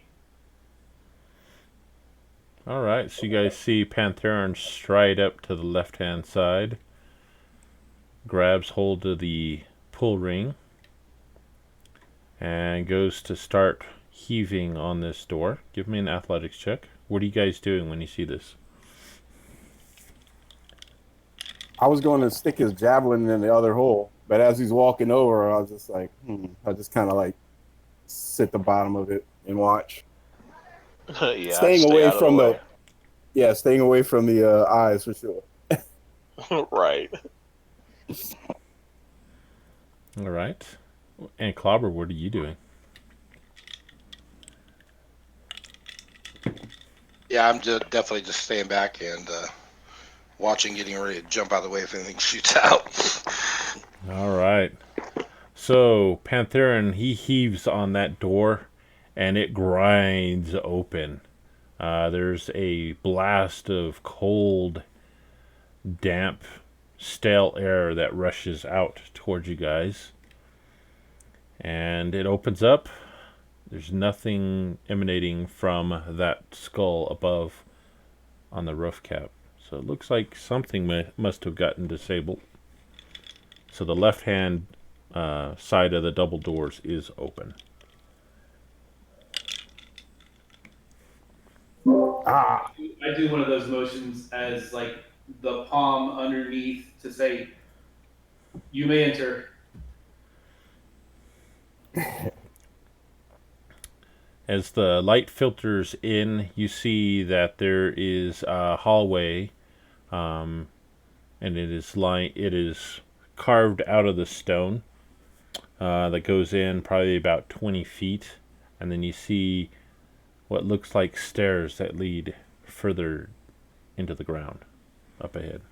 All right, so you guys see Pantheron stride up to the left-hand side, grabs hold of the pull ring, and goes to start heaving on this door. Give me an athletics check. What are you guys doing when you see this? I was going to stick his javelin in the other hole, but as he's walking over, I was just like, I just kind of like sit the bottom of it and watch, Yeah, staying stay away out of from the staying away from the eyes for sure. way. Right. All right. And Clobber, what are you doing? Yeah, I'm just definitely just staying back and watching, getting ready to jump out of the way if anything shoots out. All right. So Pantheron, he heaves on that door, and it grinds open. There's a blast of cold, damp, stale air that rushes out towards you guys. And it opens up. There's nothing emanating from that skull above on the roof cap. So it looks like something must have gotten disabled. So the left-hand side of the double doors is open. Ah, I do one of those motions as like the palm underneath to say, "You may enter." As the light filters in, you see that there is a hallway, and it is carved out of the stone that goes in probably about 20 feet, and then you see what looks like stairs that lead further into the ground up ahead.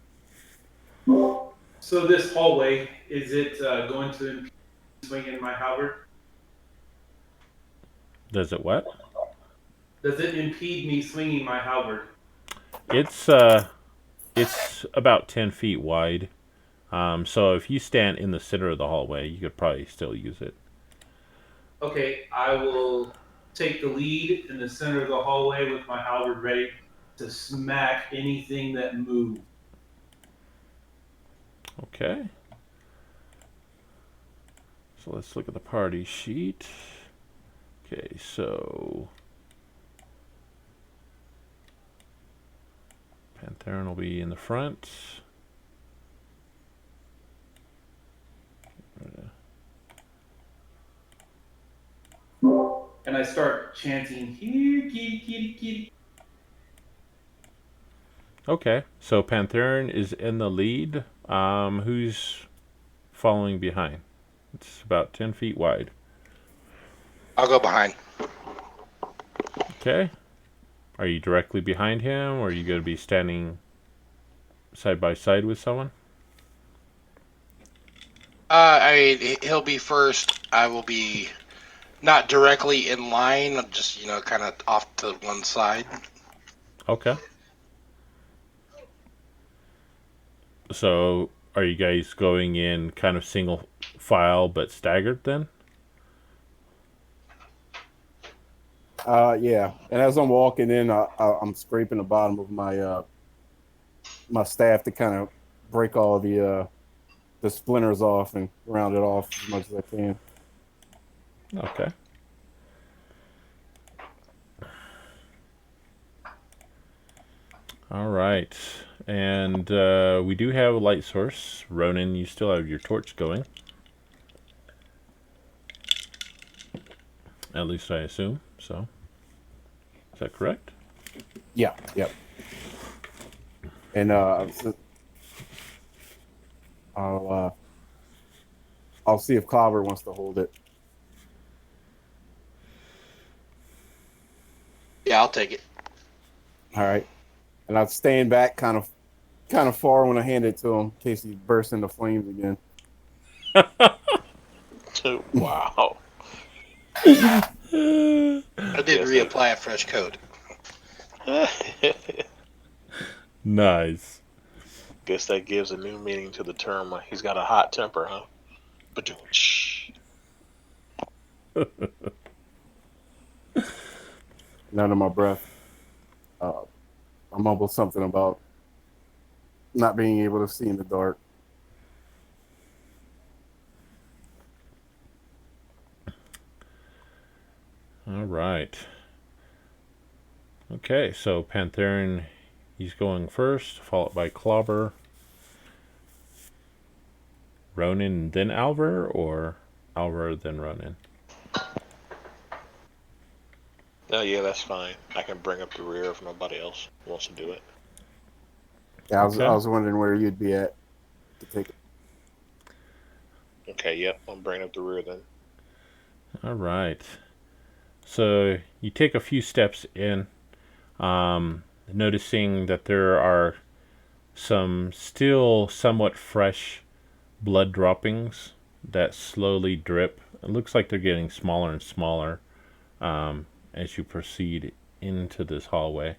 So this hallway, is it going to impede swinging my halberd? Does it what? Does it impede me swinging my halberd? It's about 10 feet wide. So if you stand in the center of the hallway, you could probably still use it. Okay, I will take the lead in the center of the hallway with my halberd ready to smack anything that moves. Okay. So let's look at the party sheet. Okay, so Pantheron will be in the front. And I start chanting, "Here, kitty, kitty, kitty." Okay, so Pantheron is in the lead. Who's following behind? It's about 10 feet wide. I'll go behind. Okay. Are you directly behind him, or are you going to be standing side by side with someone? I mean, he'll be first. I will be not directly in line. I'm just, kind of off to one side. Okay. So, are you guys going in kind of single file but staggered then? yeah. And as I'm walking in, I'm scraping the bottom of my my staff to kind of break all the splinters off and round it off as much as I can. Okay. All right. And we do have a light source. Ronan, you still have your torch going. At least I assume so. Is that correct? Yeah, yep. And I'll see if Clobber wants to hold it. Yeah, I'll take it. All right. And I'll stand back kind of far when I hand it to him in case he bursts into flames again. Wow. I did reapply a fresh coat. Nice. Guess that gives a new meaning to the term. He's got a hot temper, huh? But None of my breath. I mumbled something about not being able to see in the dark. All right. Okay, so Pantherin, he's going first, followed by Clobber. Ronan, then Alvar, or Alvar, then Ronan? oh yeah, that's fine. I can bring up the rear if nobody else wants to do it. Yeah, Okay. I was wondering where you'd be at to take it. Okay, yep, I'm bringing up the rear then. All right. So you take a few steps in, noticing that there are some still somewhat fresh blood droppings that slowly drip. It looks like they're getting smaller and smaller as you proceed into this hallway.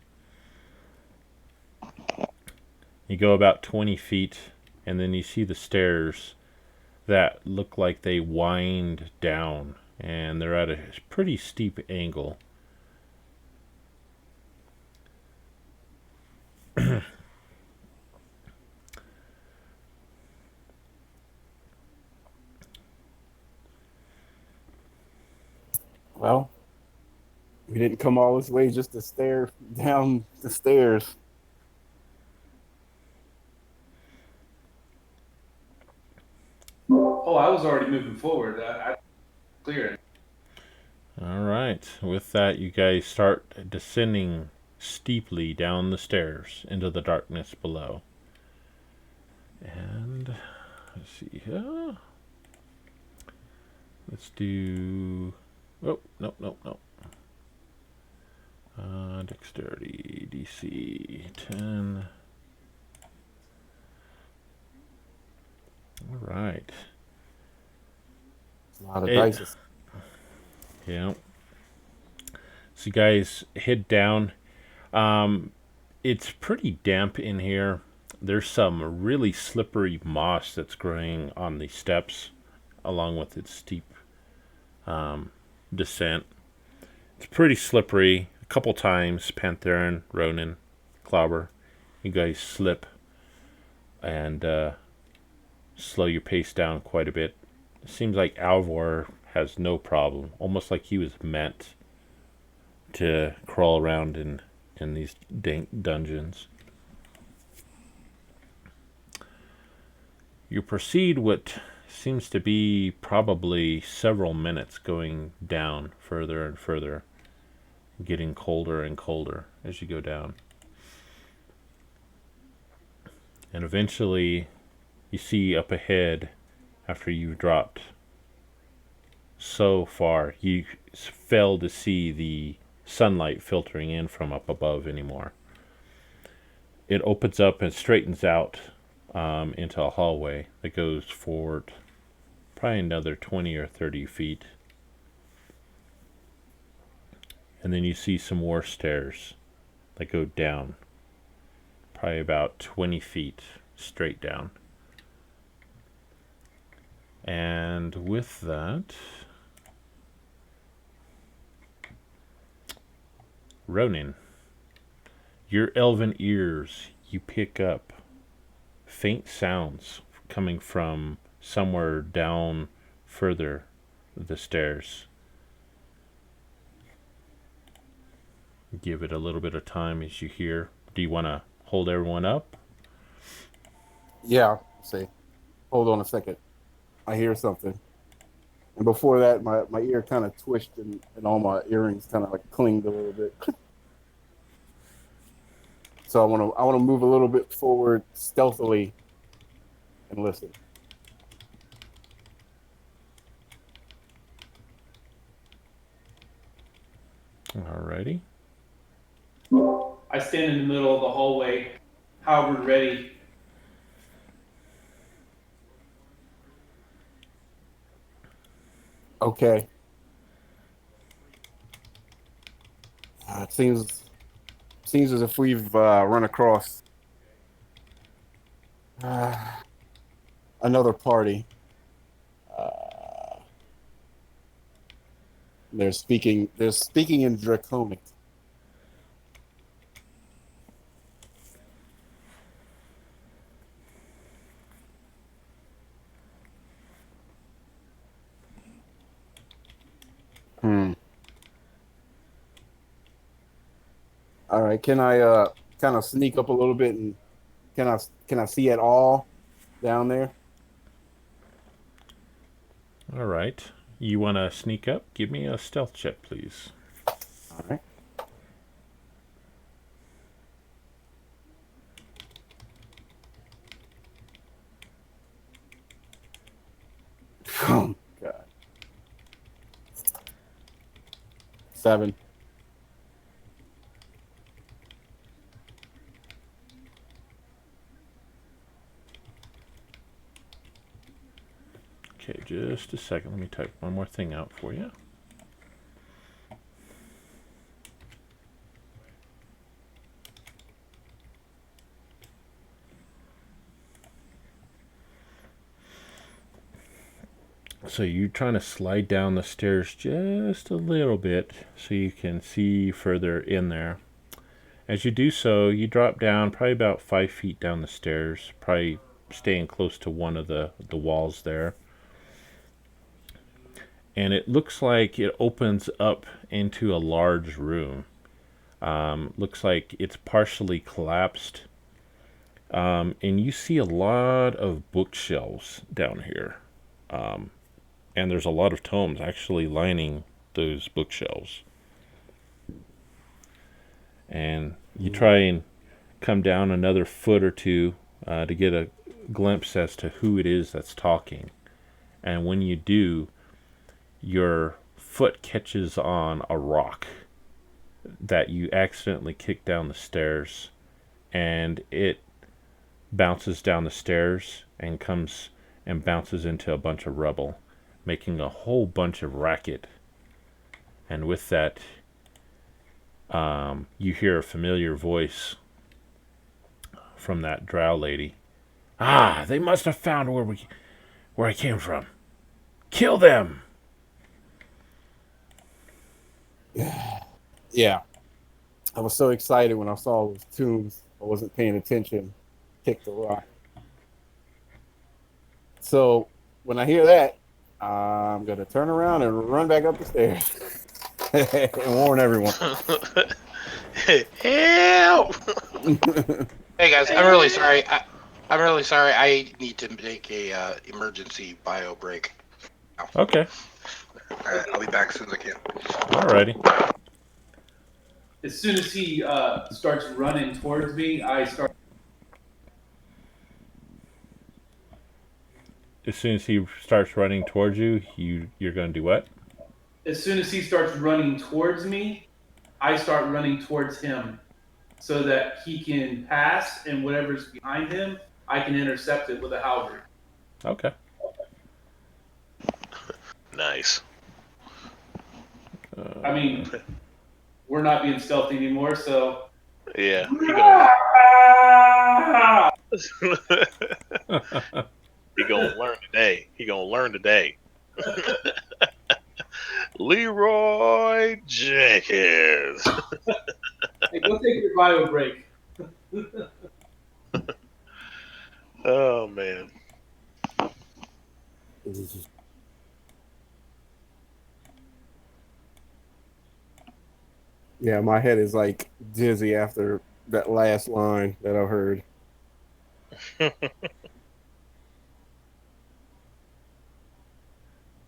You go about 20 feet, and then you see the stairs that look like they wind down, and they're at a pretty steep angle. Well, we didn't come all this way just to stare down the stairs. Oh, I was already moving forward. I clear it. All right. With that, you guys start descending steeply down the stairs into the darkness below. And let's see here. Let's do. Oh, no, no, no. Dexterity, DC 10. All right. A lot of dice. Yeah. So you guys head down. It's pretty damp in here. There's some really slippery moss that's growing on the steps, along with its steep descent. It's pretty slippery. A couple times, Pantherin, Ronan, Clobber, you guys slip and slow your pace down quite a bit. It seems like Alvar has no problem, almost like he was meant to crawl around in these dank dungeons. You proceed what seems to be probably several minutes, going down further and further, getting colder and colder as you go down. And eventually you see up ahead, after you've dropped so far, you fail to see the sunlight filtering in from up above anymore. It opens up and straightens out into a hallway that goes forward probably another 20 or 30 feet. And then you see some more stairs that go down, probably about 20 feet straight down. And with that, Ronan, your elven ears you pick up faint sounds coming from somewhere down further the stairs. Give it a little bit of time as you hear. Do you want to hold everyone up? Yeah. See. Hold on a second. I hear something. And before that, my ear kind of twitched and all my earrings kind of like clinged a little bit. So I want to move a little bit forward stealthily and listen. Alrighty. I stand in the middle of the hallway, halberd ready. Okay. It seems as if we've run across another party. They're speaking in Draconic. All right. Can I kind of sneak up a little bit and can I see it all down there? All right. You want to sneak up? Give me a stealth check, please. All right. Oh God. 7. Okay, just a second. Let me type one more thing out for you. So you're trying to slide down the stairs just a little bit so you can see further in there. As you do so, you drop down probably about 5 feet down the stairs, probably staying close to one of the walls there. And it looks like it opens up into a large room. Looks like it's partially collapsed. And you see a lot of bookshelves down here. And there's a lot of tomes actually lining those bookshelves. And you try and come down another foot or two to get a glimpse as to who it is that's talking. And when you do, your foot catches on a rock that you accidentally kick down the stairs, and it bounces down the stairs and comes and bounces into a bunch of rubble, making a whole bunch of racket. And with that, you hear a familiar voice from that drow lady. Ah, they must have found where I came from. Kill them! Yeah. I was so excited when I saw those tombs. I wasn't paying attention. Kicked the rock. So when I hear that, I'm gonna turn around and run back up the stairs and warn everyone. Help! Hey guys, I'm really sorry. I'm really sorry. I need to make a emergency bio break. Okay. All right, I'll be back as soon as I can. Alrighty. As soon as he starts running towards me, I start. As soon as he starts running towards you, you're going to do what? As soon as he starts running towards me, I start running towards him, so that he can pass, and whatever's behind him, I can intercept it with a halberd. Okay. Nice. I mean, we're not being stealthy anymore, so. Yeah. He gonna learn today. He gonna learn today. Leroy Jenkins. Hey, go take your bio break. man. Yeah, my head is like dizzy after that last line that I heard.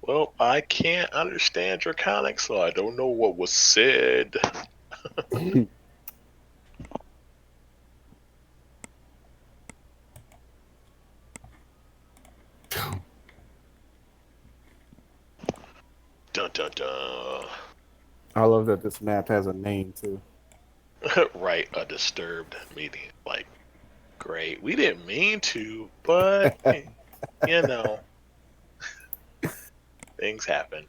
Well, I can't understand Draconic, so I don't know what was said. Dun dun dun. I love that this map has a name too. Right, a disturbed meeting. Like, great. We didn't mean to, but you know, things happen.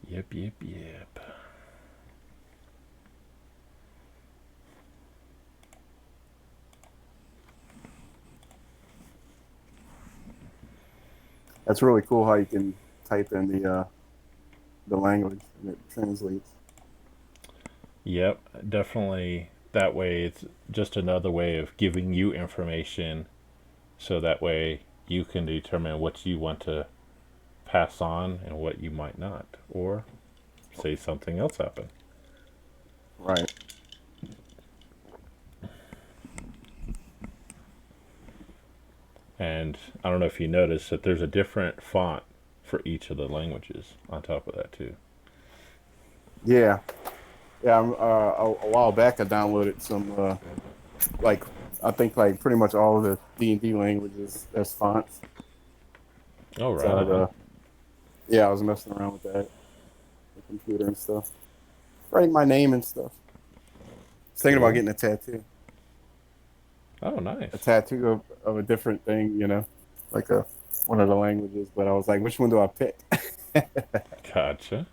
Yep, yep, yep. That's really cool how you can type in the language and it translates. Yep, definitely. That way, it's just another way of giving you information, so that way you can determine what you want to pass on and what you might not, or say something else happened. Right. And I don't know if you noticed that there's a different font for each of the languages on top of that too. Yeah. Yeah. A while back, I downloaded some like I think like pretty much all of the D&D languages as fonts. Oh, So right. yeah, I was messing around with that, the computer and stuff, writing my name and stuff. I was thinking about Cool. getting a tattoo. Oh, nice. A tattoo of a different thing, you know, like a one of the languages. But I was like, which one do I pick? Gotcha.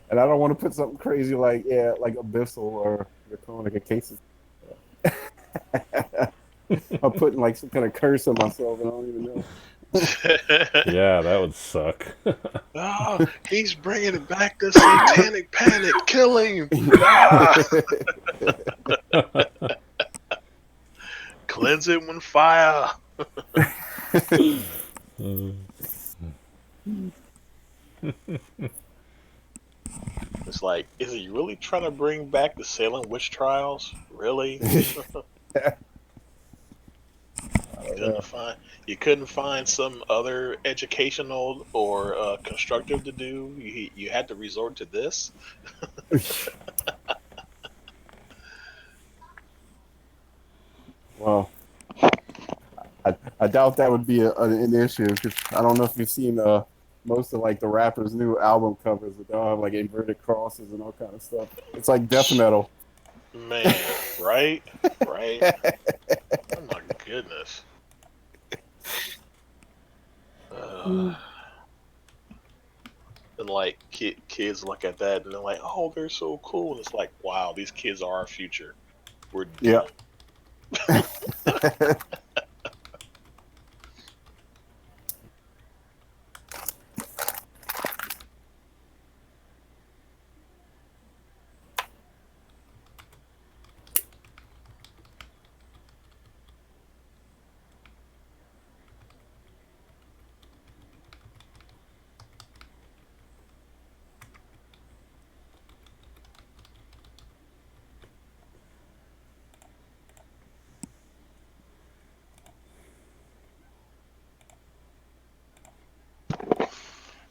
And I don't want to put something crazy like like abyssal or draconic in case I'm putting like some kind of curse on myself and I don't even know. Yeah, that would suck. Oh, he's bringing back the satanic panic, killing him. Ah, cleanse it with fire. It's like, is he really trying to bring back the Salem witch trials? Really? You couldn't find some other educational or constructive to do. You had to resort to this. Well, I doubt that would be an issue because I don't know if you've seen most of like the rappers' new album covers, but they all have like inverted crosses and all kind of stuff. It's like death metal. Man, right? Right? Oh my goodness. And like kids look at that and they're like, "Oh, they're so cool." And it's like, "Wow, these kids are our future. We're Yeah. doomed."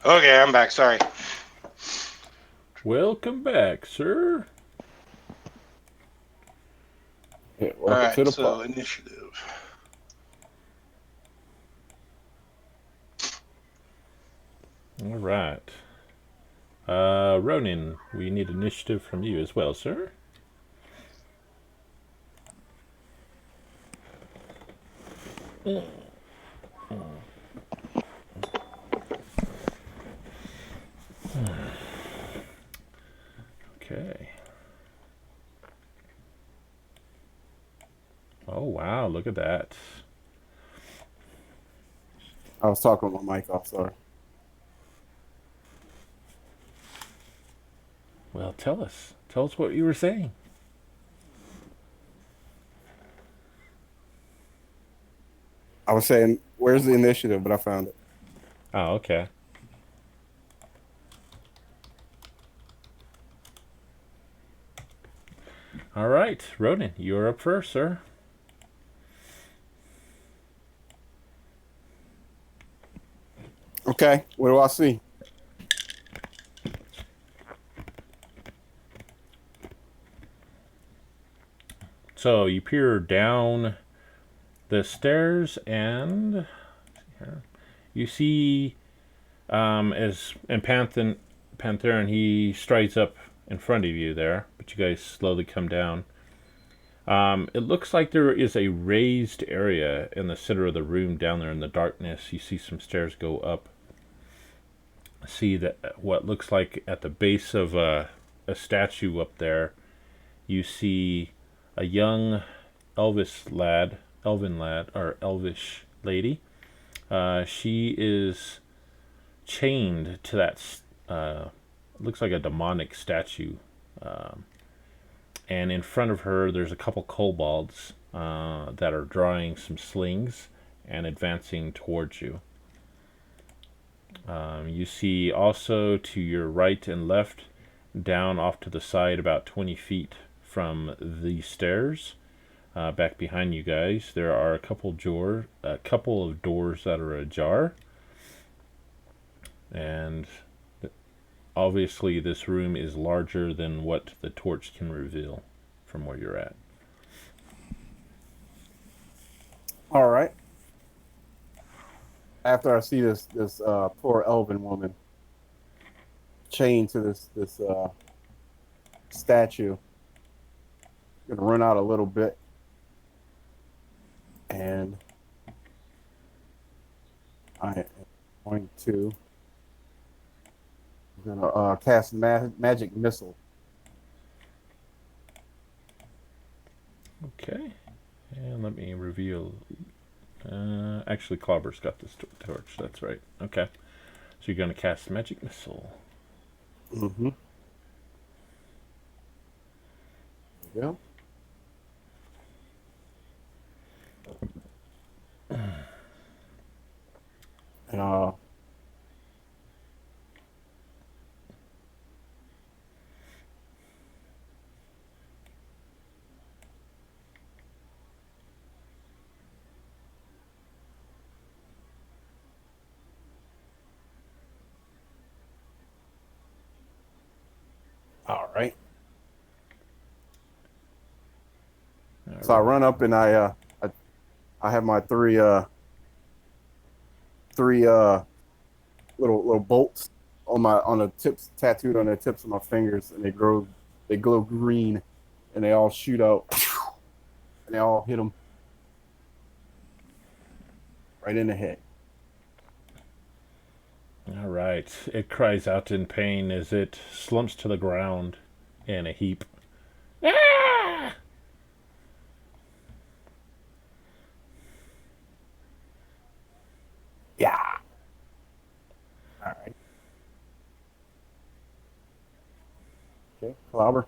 Okay, I'm back. Sorry. Welcome back, sir. Yeah, All welcome to right, the so party. initiative. All right. Ronin, we need initiative from you as well, sir. Okay. Oh, wow, look at that. I was talking with my mic off. Sorry. Well, tell us. Tell us what you were saying. I was saying, where's the initiative? But I found it. Oh, okay. All right, Ronan, you're up first, sir. Okay, what do I see? So you peer down the stairs, and you see, as and Pantheron, he strides up in front of you there, but you guys slowly come down. It looks like there is a raised area in the center of the room down there in the darkness. You see some stairs go up. See that what looks like at the base of a statue up there, you see a young elven lad, or elvish lady. She is chained to that, looks like a demonic statue. And in front of her, there's a couple kobolds that are drawing some slings and advancing towards you. You see also to your right and left, down off to the side about 20 feet from the stairs, back behind you guys, there are a couple of doors that are ajar. And obviously this room is larger than what the torch can reveal from where you're at. All right. After I see this poor elven woman chained to this statue, I'm gonna run out a little bit, and I am going to cast magic missile. Okay, and let me reveal. Actually, Clobber's got this torch. That's right. Okay, so you're going to cast magic missile. Mm-hmm. Yeah. And all right. So I run up and I have my three little bolts on the tips, tattooed on the tips of my fingers, and they glow green, and they all shoot out, and they all hit them right in the head. All right. It cries out in pain as it slumps to the ground in a heap. Ah! Yeah. All right. Okay, Clobber.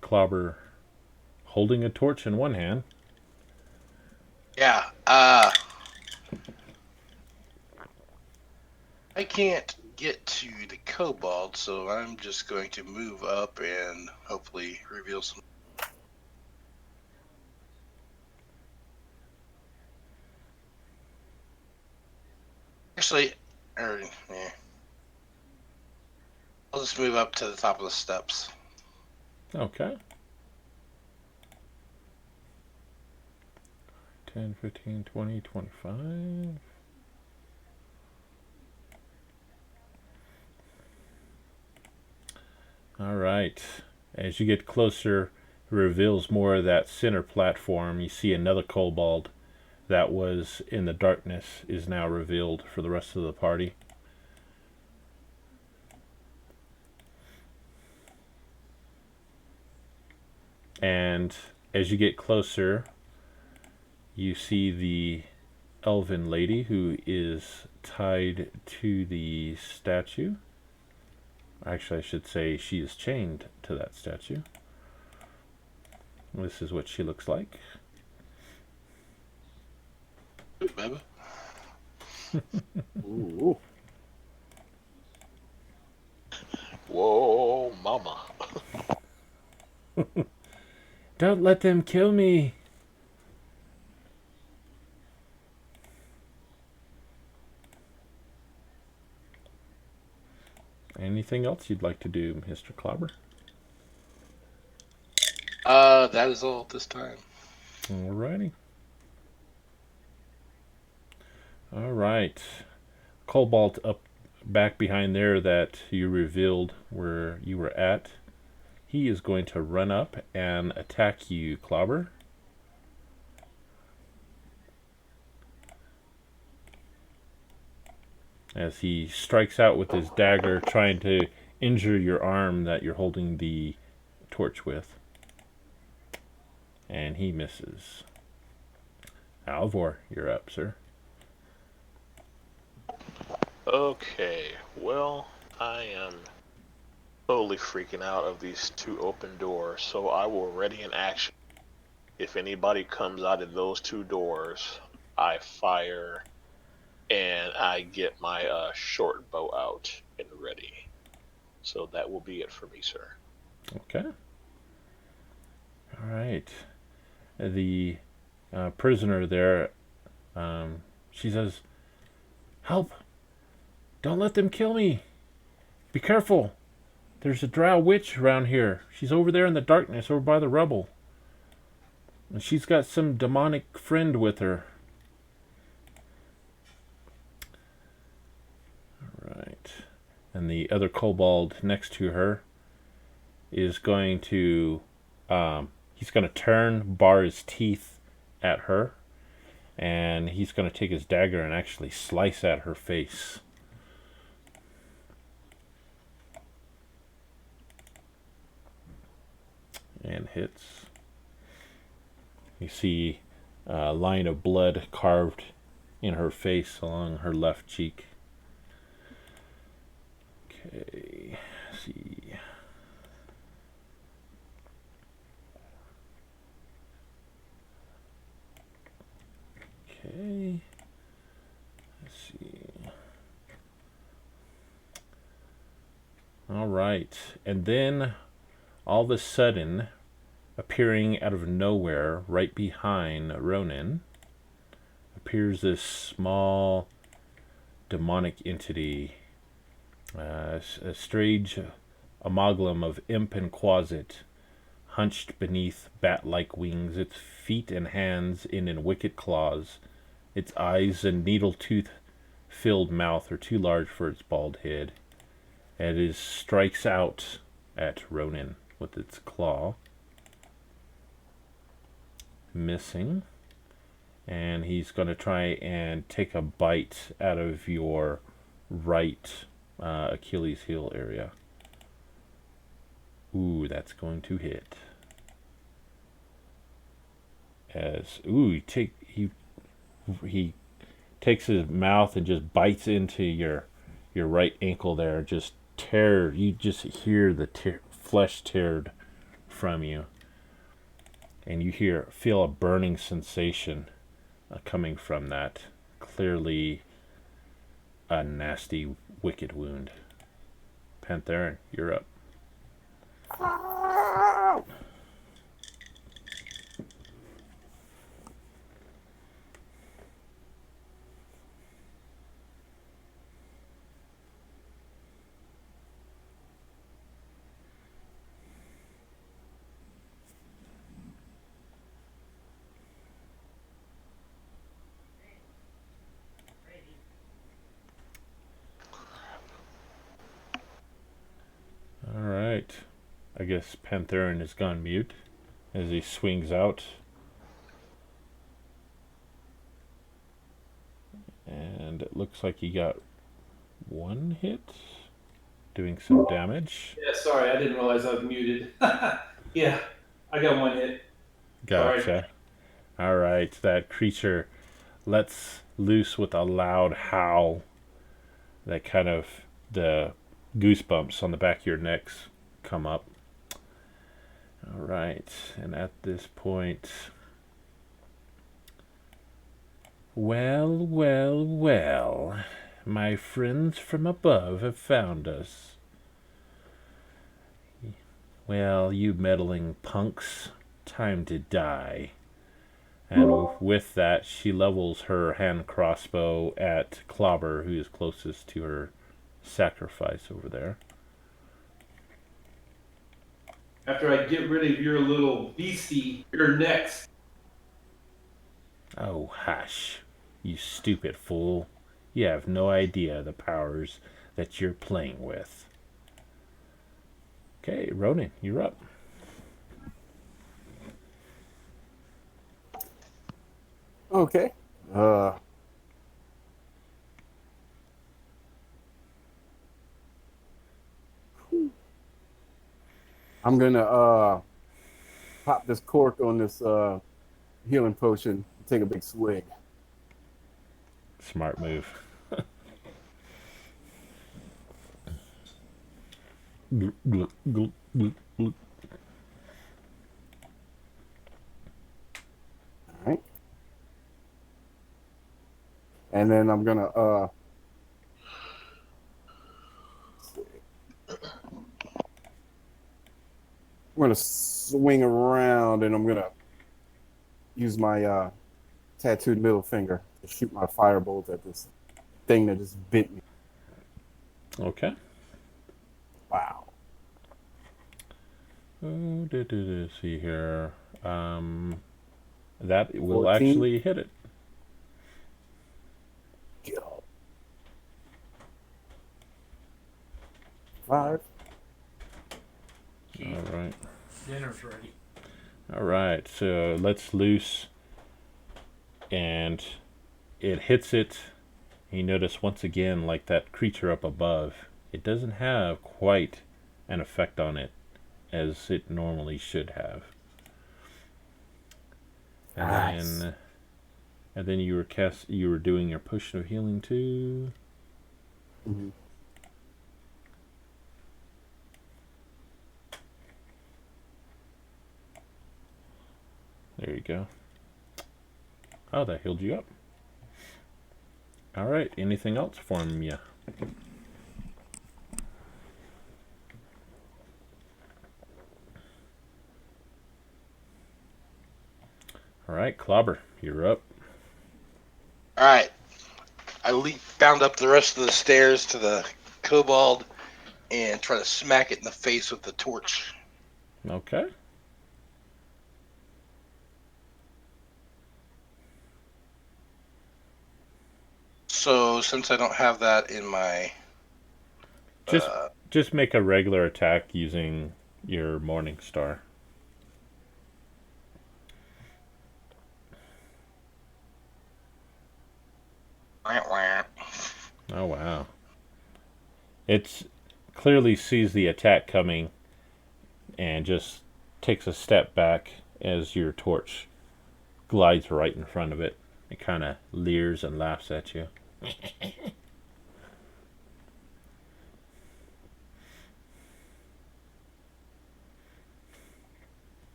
Clobber holding a torch in one hand. Yeah. I can't get to the kobold, so I'm just going to move up and hopefully reveal some. Actually, yeah. I'll just move up to the top of the steps. Okay. 10, 15, 20, 25. All right. As you get closer, it reveals more of that center platform. You see another kobold that was in the darkness is now revealed for the rest of the party. And as you get closer, you see the elven lady who is tied to the statue. Actually, I should say she is chained to that statue. This is what she looks like. Baby. Ooh. Whoa, mama. Don't let them kill me. Anything else you'd like to do, Mr. Clobber? That is all this time. Alrighty. Alright. Cobalt up back behind there that you revealed where you were at. He is going to run up and attack you, Clobber. As he strikes out with his dagger, trying to injure your arm that you're holding the torch with. And he misses. Alvor, you're up, sir. Okay, well, I am totally freaking out of these two open doors, so I will ready an action. If anybody comes out of those two doors, I fire and I get my short bow out and ready. So that will be it for me, sir. Okay. All right. The prisoner there, she says, "Help! Don't let them kill me! Be careful! There's a drow witch around here. She's over there in the darkness, over by the rubble. And she's got some demonic friend with her." Right. And the other kobold next to her is going to he's going to turn, bar his teeth at her, and he's going to take his dagger and actually slice at her face. And hits. You see a line of blood carved in her face along her left cheek. Okay, let's see. Okay, let's see. All right, and then all of a sudden, appearing out of nowhere, right behind Ronan, appears this small demonic entity. A strange amalgam of imp and quasit, hunched beneath bat-like wings, its feet and hands in wicked claws. Its eyes and needle-tooth-filled mouth are too large for its bald head. And it strikes out at Ronan with its claw. Missing. And he's going to try and take a bite out of your right Achilles heel area. Ooh, that's going to hit. He takes his mouth and just bites into your right ankle there. Just tear. You just hear the flesh teared from you, and you feel a burning sensation coming from that. Clearly, a nasty, wicked wound. Pantherin, you're up. Alright. I guess Pantherin has gone mute as he swings out. And it looks like he got one hit, doing some damage. Yeah, sorry, I didn't realize I was muted. Yeah, I got one hit. Gotcha. Alright, that creature lets loose with a loud howl. That kind of, the goosebumps on the back of your necks come up. All right, and at this point, well, my friends from above have found us. Well, you meddling punks, time to die. And with that, she levels her hand crossbow at Clobber, who is closest to her sacrifice over there. After I get rid of your little beastie, you're next. Oh, hush, you stupid fool. You have no idea the powers that you're playing with. Okay, Ronan, you're up. Okay. I'm gonna pop this cork on this healing potion and take a big swig. Smart move. Gluck, gluck, gluck, gluck, gluck. All right. And then I'm gonna swing around and I'm gonna use my tattooed middle finger to shoot my firebolt at this thing that just bit me. Okay. Wow. See here. That will 14. actually hit it. Go. 5. All right. Dinner's ready. All right. So let's loose, and it hits it. You notice once again, like that creature up above, it doesn't have quite an effect on it as it normally should have. And Nice. then you were doing your potion of healing too. Mm-hmm. There you go. Oh, that healed you up. All right. Anything else from you? All right, Clobber, you're up. All right. I bound up the rest of the stairs to the kobold and try to smack it in the face with the torch. Okay. So since I don't have that in my Just make a regular attack using your Morning Star. Oh wow. It's clearly sees the attack coming and just takes a step back as your torch glides right in front of it. It kind of leers and laughs at you.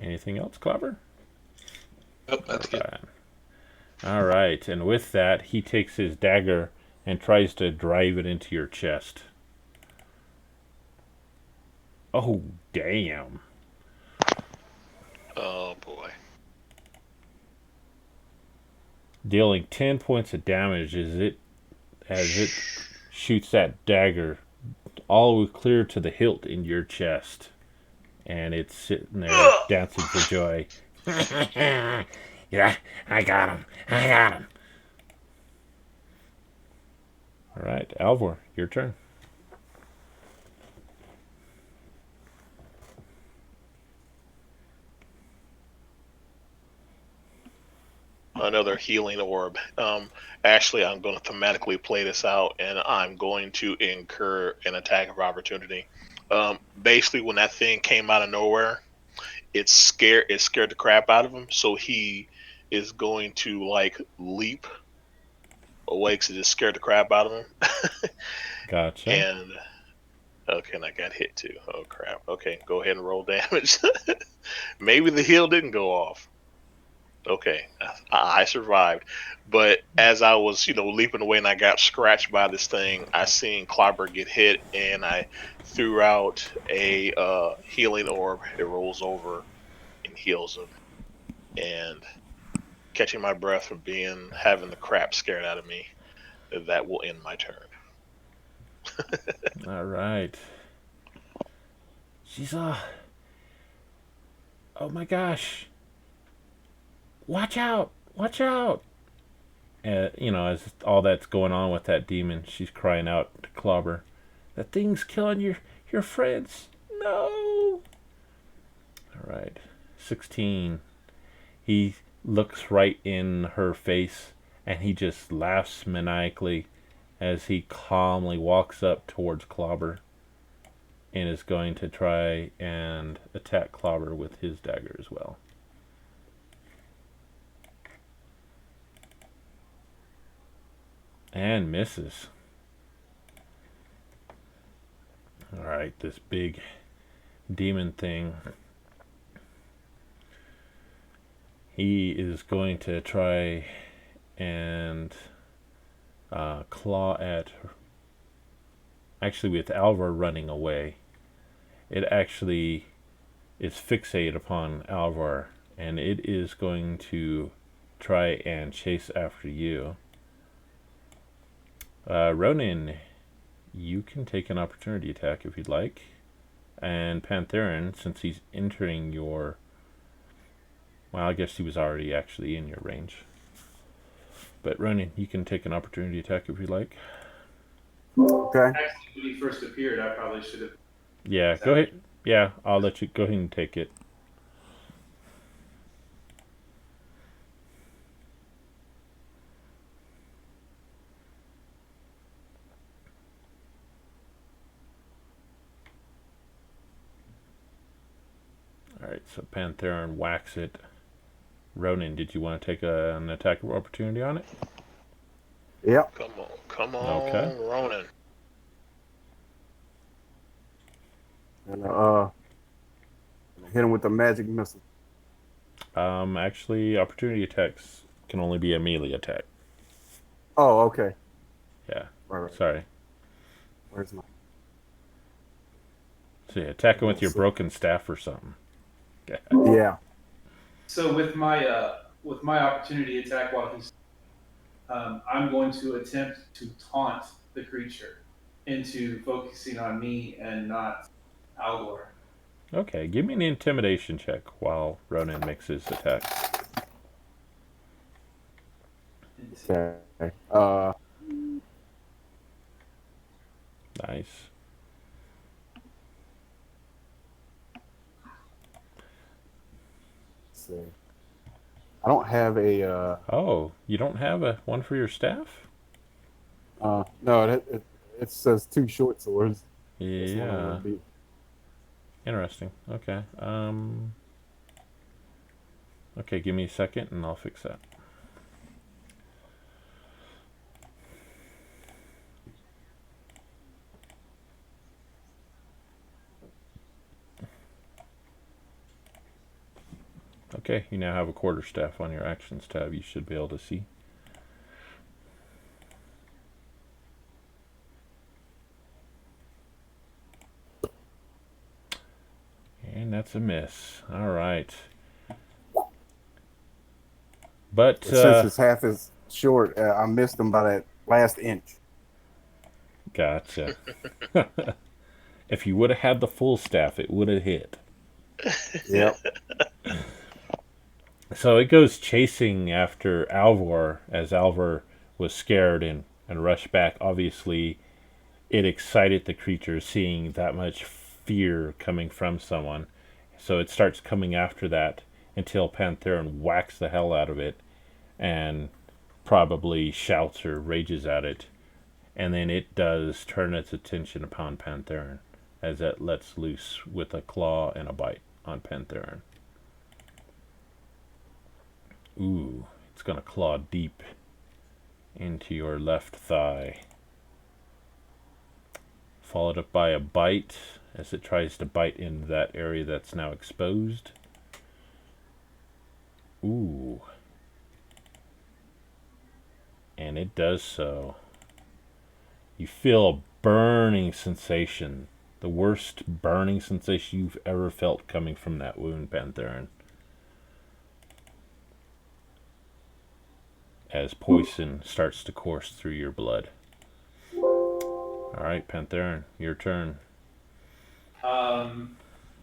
Anything else, Clobber? Oh, that's good. All right, and with that, he takes his dagger and tries to drive it into your chest. Oh, damn. Oh boy. Dealing 10 points of damage as it shoots that dagger all the way clear to the hilt in your chest. And it's sitting there dancing for joy. Yeah, I got him. I got him. All right, Alvor, your turn. Another healing orb. Actually, I'm going to thematically play this out, and I'm going to incur an attack of opportunity. Basically, when that thing came out of nowhere, it scared the crap out of him. So he is going to like leap away because it just scared the crap out of him. Gotcha. And okay, and I got hit too. Oh crap. Okay, go ahead and roll damage. Maybe the heal didn't go off. Okay, I survived. But as I was, leaping away and I got scratched by this thing, I seen Clobber get hit and I threw out a healing orb. It rolls over and heals him. And catching my breath from having the crap scared out of me, that will end my turn. All right. She's oh my gosh. Watch out! Watch out! As all that's going on with that demon, she's crying out to Clobber, "That thing's killing your friends! No!" All right, 16. He looks right in her face, and he just laughs maniacally as he calmly walks up towards Clobber, and is going to try and attack Clobber with his dagger as well. And misses. Alright, this big demon thing. He is going to try and claw at her. Actually, with Alvar running away, it actually is fixated upon Alvar, and it is going to try and chase after you. Ronan, you can take an opportunity attack if you'd like. And Pantherin, since he's entering your... Well, I guess he was already actually in your range. But Ronan, you can take an opportunity attack if you'd like. Okay. Actually, when he first appeared, I probably should have. Yeah, go ahead. Yeah, I'll let you go ahead and take it. Alright, so Pantherin whacks it. Ronan, did you want to take an attack of opportunity on it? Yep. Come on, Okay. Ronan. And hit him with the magic missile. Actually, opportunity attacks can only be a melee attack. Oh, okay. Yeah, Right. sorry. Where's my? So yeah, attack him with your broken staff or something. Yeah. So with my opportunity attack while he's, I'm going to attempt to taunt the creature into focusing on me and not Algor. Okay, give me an intimidation check while Ronan makes his attack. Okay. Nice. Let's see. I don't have a. Oh, you don't have a one for your staff? No, it says 2 short swords. This one Yeah. would be- Interesting. Okay. Okay, give me a second and I'll fix that. Okay, you now have a quarterstaff on your actions tab. You should be able to see. And that's a miss. All right. But Since it's half as short, I missed him by that last inch. gotcha. If you would have had the full staff, it would have hit. Yep. So it goes chasing after Alvar as Alvar was scared and rushed back. Obviously, it excited the creature seeing that much fear coming from someone. So it starts coming after that until Pantherin whacks the hell out of it and probably shouts or rages at it. And then it does turn its attention upon Pantherin as it lets loose with a claw and a bite on Pantherin. Ooh, it's going to claw deep into your left thigh. Followed up by a bite as it tries to bite into that area that's now exposed. Ooh. And it does so. You feel a burning sensation. The worst burning sensation you've ever felt coming from that wound, Pantherin. As poison starts to course through your blood. Alright, Pantherin, your turn.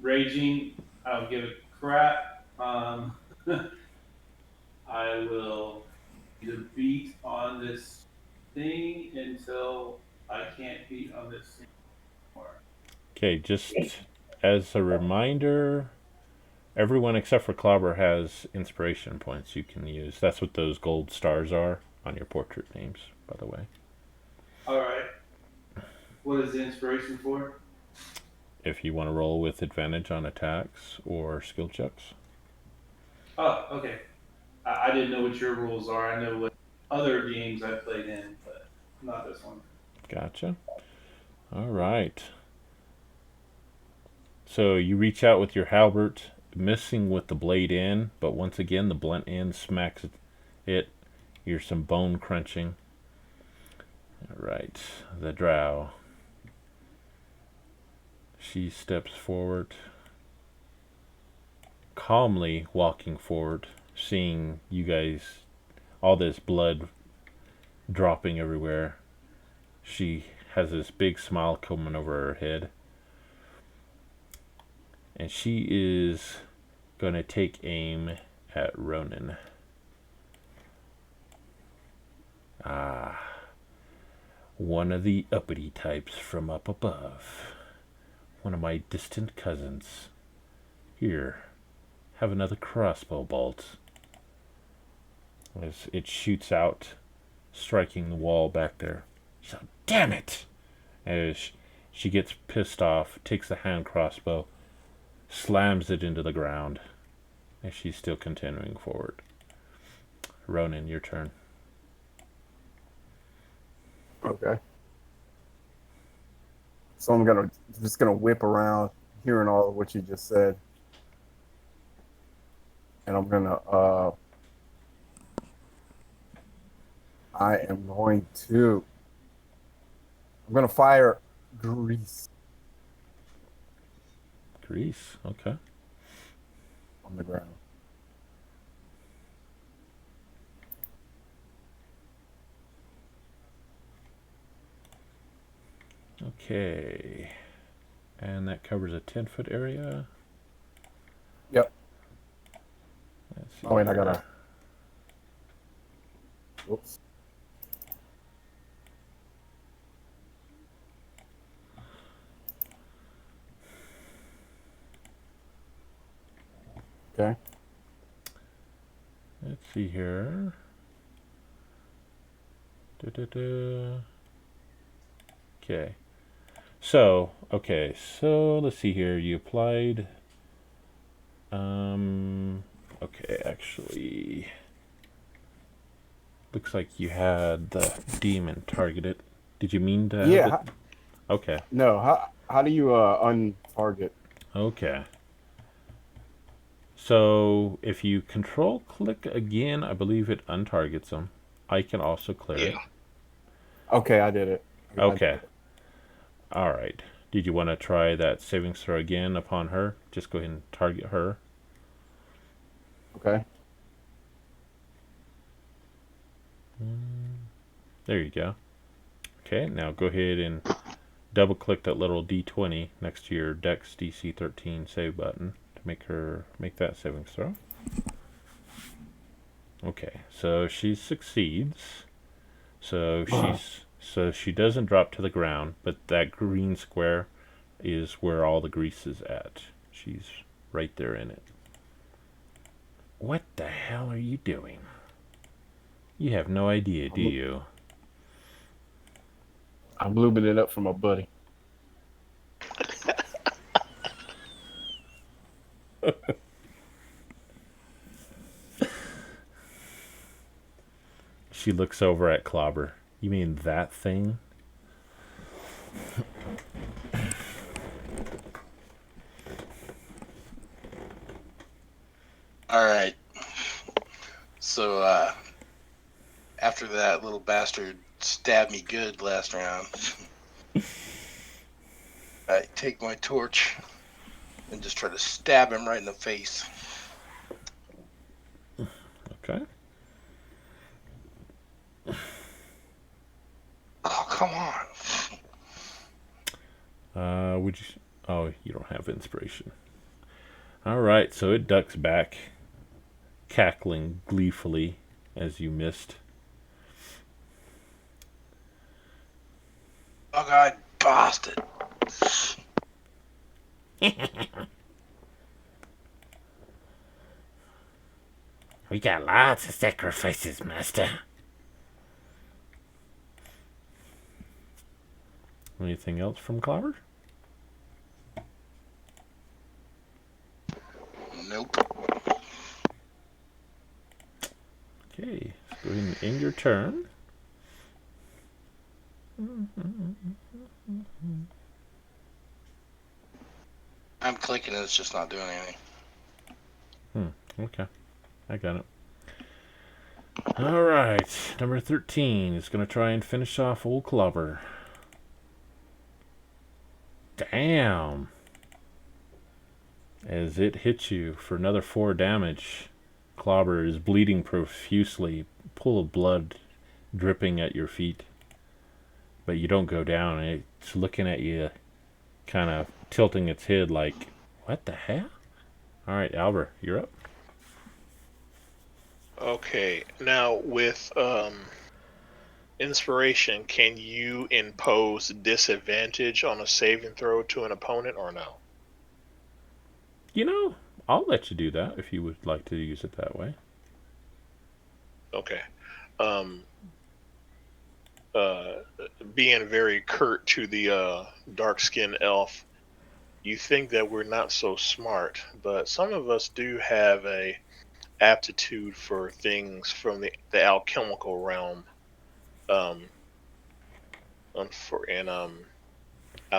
Raging, I'll give it crap. I will either beat on this thing until I can't beat on this thing anymore. Okay, just as a reminder, everyone except for Clobber has inspiration points you can use. That's what those gold stars are on your portrait names, by the way. Alright. What is the inspiration for? If you want to roll with advantage on attacks or skill checks. Oh, okay. I didn't know what your rules are. I know what other games I played in, but not this one. Gotcha. Alright. So you reach out with your halberd, missing with the blade in, but once again the blunt end smacks it. Here's some bone crunching. Alright, the drow. She steps forward, calmly walking forward, seeing you guys, all this blood dropping everywhere. She has this big smile coming over her head. And she is going to take aim at Ronan. Ah, one of the uppity types from up above. One of my distant cousins. Here, have another crossbow bolt. As it shoots out, striking the wall back there. So, damn it! As she gets pissed off, takes the hand crossbow, slams it into the ground, as she's still continuing forward. Ronan, your turn. Okay. So I'm just gonna whip around, hearing all of what you just said, and I'm gonna fire grease Grease, okay. on the ground. Okay. And that covers a 10-foot area. Yep. Let's see Oh, and I here. gotta. Whoops. Okay. Let's see here. Okay. So let's see here. You applied. Okay, actually. Looks like you had the demon targeted. Did you mean to? Yeah. Okay. No. How do you untarget? Okay. So if you control click again, I believe it untargets them. I can also clear it. Okay, I did it. Okay. All right. Did you want to try that saving throw again upon her? Just go ahead and target her. Okay. There you go. Okay, now go ahead and double click that little D20 next to your Dex DC 13 save button to make that saving throw. Okay, so she succeeds. So she doesn't drop to the ground, but that green square is where all the grease is at. She's right there in it. What the hell are you doing? You have no idea, do you? I'm lubing it up for my buddy. She looks over at Clobber. You mean that thing? All right. So after that little bastard stabbed me good last round, I take my torch and just try to stab him right in the face. Okay. Oh, come on. Would you? Oh, you don't have inspiration. All right, so it ducks back, cackling gleefully as you missed. Oh, God, bastard. We got lots of sacrifices, Master. Anything else from Clobber? Nope. Okay, let's go ahead and end your turn. I'm clicking and it's just not doing anything. Okay, I got it. All right, number 13 is going to try and finish off old Clobber. Damn. As it hits you for another 4 damage, Clobber is bleeding profusely, pool of blood dripping at your feet. But you don't go down. It's looking at you, kind of tilting its head like, what the hell? All right, Albert, you're up. Okay, now with inspiration, can you impose disadvantage on a saving throw to an opponent or no? You know, I'll let you do that if you would like to use it that way. Okay. Being very curt to the dark-skinned elf, you think that we're not so smart, but some of us do have a aptitude for things from the alchemical realm. I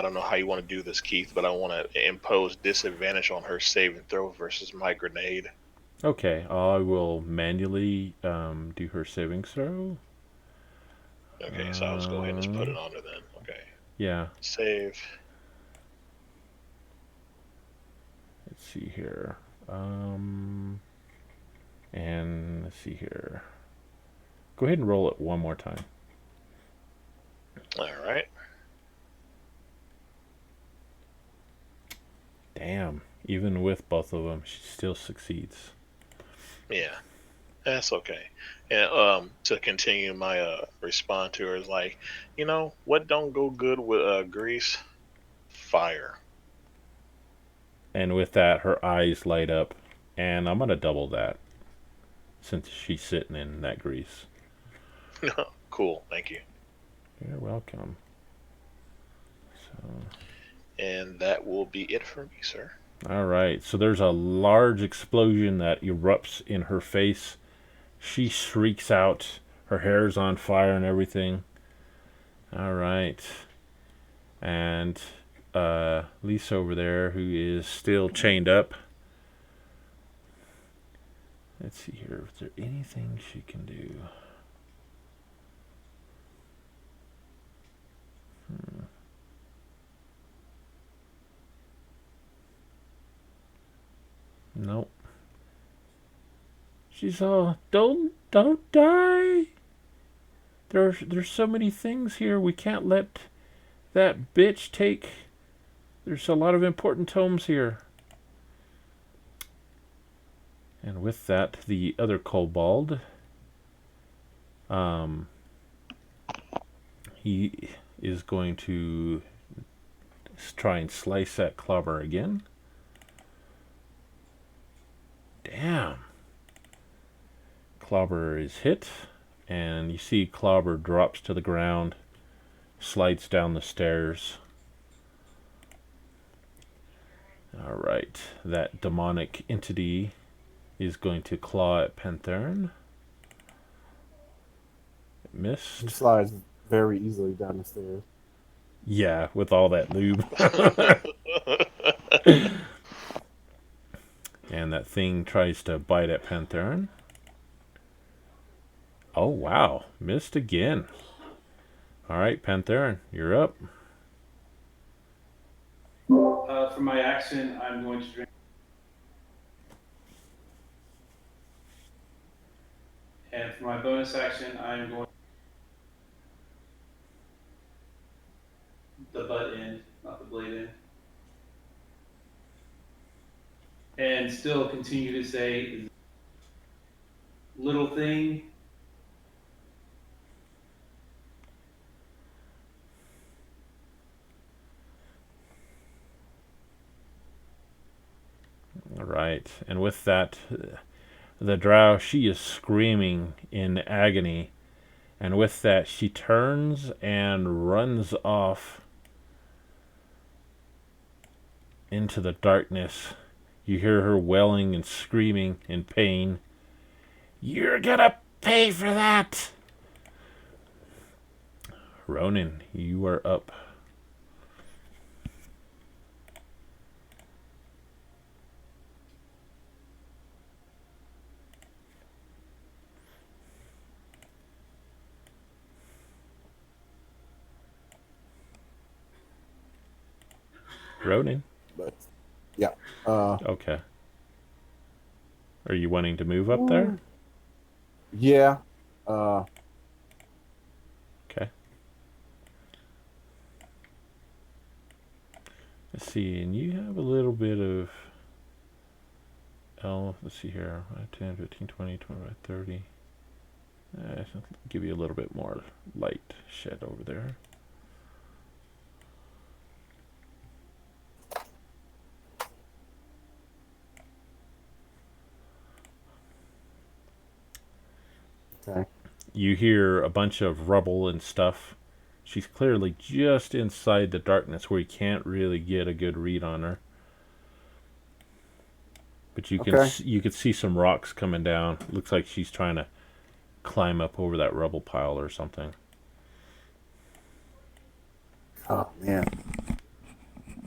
don't know how you want to do this, Keith, but I want to impose disadvantage on her saving throw versus my grenade. Okay, I will manually do her saving throw. Okay, so I'll just go ahead and just put it on her then. Okay. Yeah, Save. let's see here. And let's see here. Go ahead and roll it one more time. All right. Damn, even with both of them, she still succeeds. Yeah, that's okay. And to continue my response to her is like, you know what don't go good with grease? Fire. And with that, her eyes light up, and I'm gonna double that since she's sitting in that grease. Cool, thank you. You're welcome. So, And that will be it for me, sir. all right. So there's a large explosion that erupts in her face. She shrieks out. Her hair's on fire and everything. All right. And Lisa over there, who is still chained up. Let's see here. Is there anything she can do? Nope. She's all, don't die. There's so many things here. We can't let that bitch take. There's a lot of important tomes here. And with that, the other kobold, he is going to try and slice that Clobber again. Damn. Clobber is hit, and you see Clobber drops to the ground, slides down the stairs. Alright, that demonic entity is going to claw at Pantherin. He missed. slides very easily down the stairs. Yeah, with all that lube. And that thing tries to bite at Pantheron. Oh, wow. Missed again. All right, Pantheron, you're up. For my action, I'm going to drink. And for my bonus action, I'm going the butt end, not the blade end. And still continue to say, little thing. All right. And with that, the drow, she is screaming in agony. And with that, she turns and runs off into the darkness. You hear her wailing and screaming in pain. You're gonna pay for that! Ronan, you are up. Ronan? But yeah, Okay. Are you wanting to move up there? yeah. Okay. Let's see, and you have a little bit of... let's see here. 10, 15, 20, 25, 30. Give you a little bit more light shed over there. Okay. You hear a bunch of rubble and stuff. She's clearly just inside the darkness where you can't really get a good read on her. But you can Okay. you can see some rocks coming down. Looks like she's trying to climb up over that rubble pile or something. Oh man,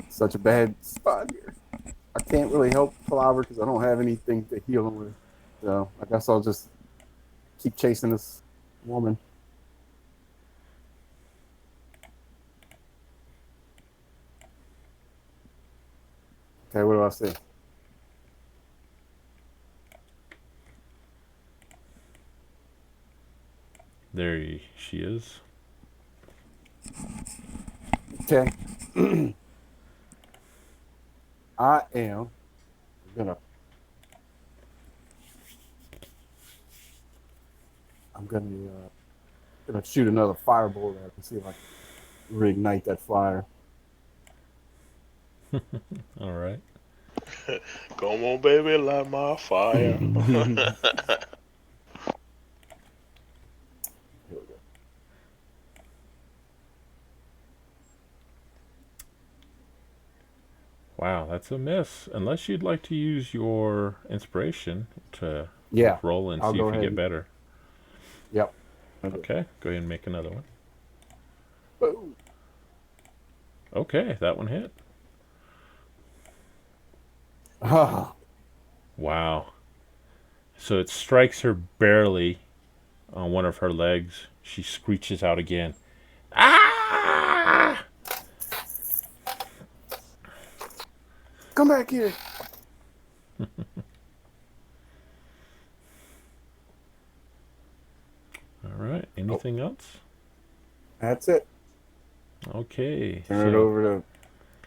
such a bad spot here. I can't really help Palaver because I don't have anything to heal him with. So I guess I'll just keep chasing this woman. Okay, what do I see? There she is. Okay. I am gonna. I'm gonna shoot another firebolt at her and see if I can reignite that fire. All right. Come on, baby, light my fire. Here we go. Wow, that's a miss. Unless you'd like to use your inspiration to Yeah, roll and I'll see go if you ahead get and- better. Yep. Okay, go ahead and make another one. Boom. Okay, that one hit. Ah, Wow. So it strikes her barely on one of her legs. She screeches out again. Ah! come back here. All right. Anything else? That's it. Okay. Turn it over to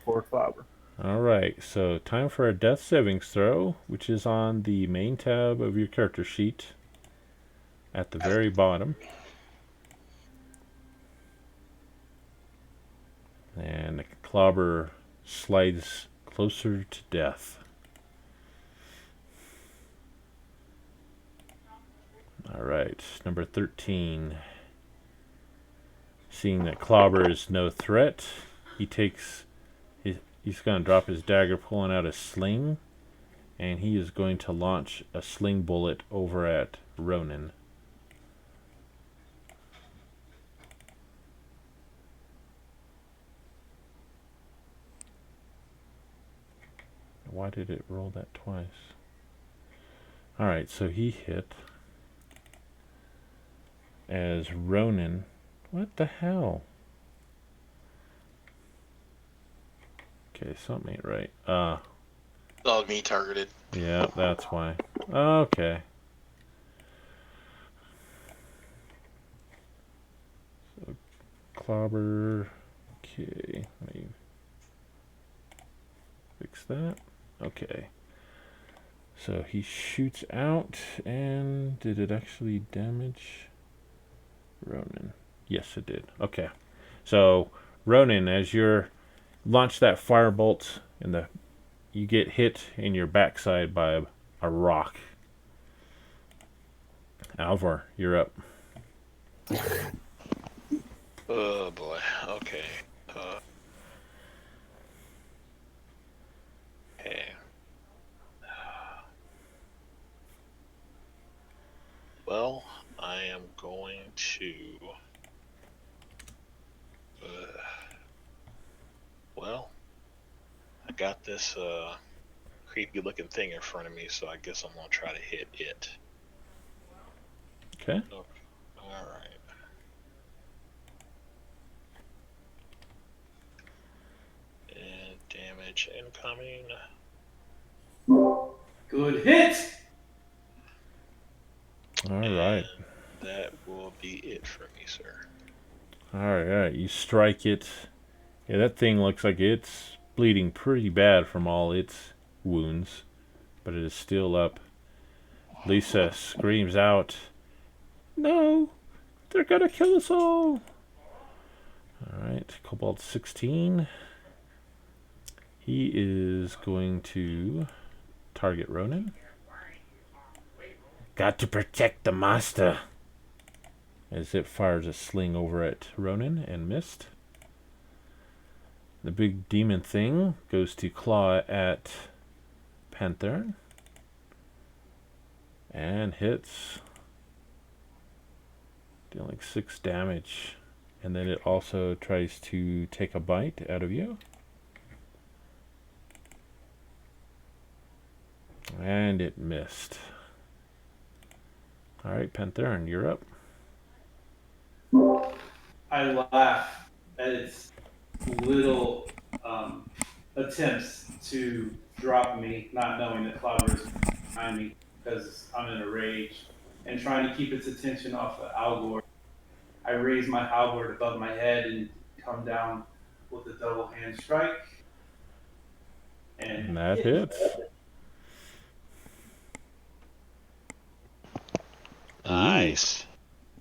poor Clobber. All right. So time for a death savings throw, which is on the main tab of your character sheet at the very bottom. And the Clobber slides closer to death. All right, number 13. Seeing that Clobber is no threat, he's going to drop his dagger, pulling out a sling, and he is going to launch a sling bullet over at Ronan. did it roll that twice? Alright, so he hit. As Ronan. What the hell? Okay, something ain't right. Dog me targeted. Yeah, that's why. Okay. So, clobber. Okay, let me fix that. Okay. So he shoots out, and did it actually damage Ronan? Yes, it did. Okay. So, Ronan, as you're launch that firebolt in the you get hit in your backside by a rock. Alvar, you're up. Oh boy. Okay. Okay. Well, I am going to. Well, I got this creepy looking thing in front of me, so I guess I'm gonna try to hit it. Okay. Alright. And damage incoming. Good hit. All right. That will be it for me, sir. All right. You strike it. Yeah, that thing looks like it's bleeding pretty bad from all its wounds, but it is still up. Lisa screams out, "No! They're gonna kill us all!" Alright, Cobalt 16. He is going to target Ronan. Got to protect the master. As it fires a sling over at Ronan and missed. The big demon thing goes to claw at Panther. And hits. Dealing 6 damage. And then it also tries to take a bite out of you. And it missed. Alright, Panther, you're up. I laugh at its little attempts to drop me, not knowing that Clobber is behind me because I'm in a rage, and trying to keep its attention off of Algor. I raise my halberd above my head and come down with a double hand strike. And that hits. Nice.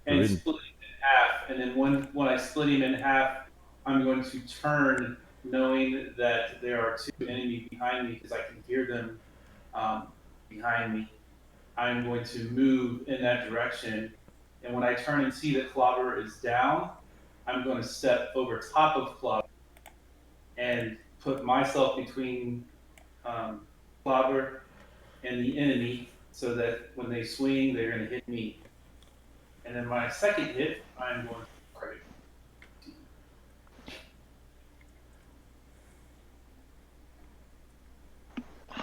And Good. split him in half. And then when I split him in half, I'm going to turn, knowing that there are 2 enemies behind me because I can hear them behind me. I'm going to move in that direction. And when I turn and see that Clobber is down, I'm going to step over top of Clobber and put myself between Clobber and the enemy so that when they swing, they're going to hit me. And then my second hit, I'm going to target.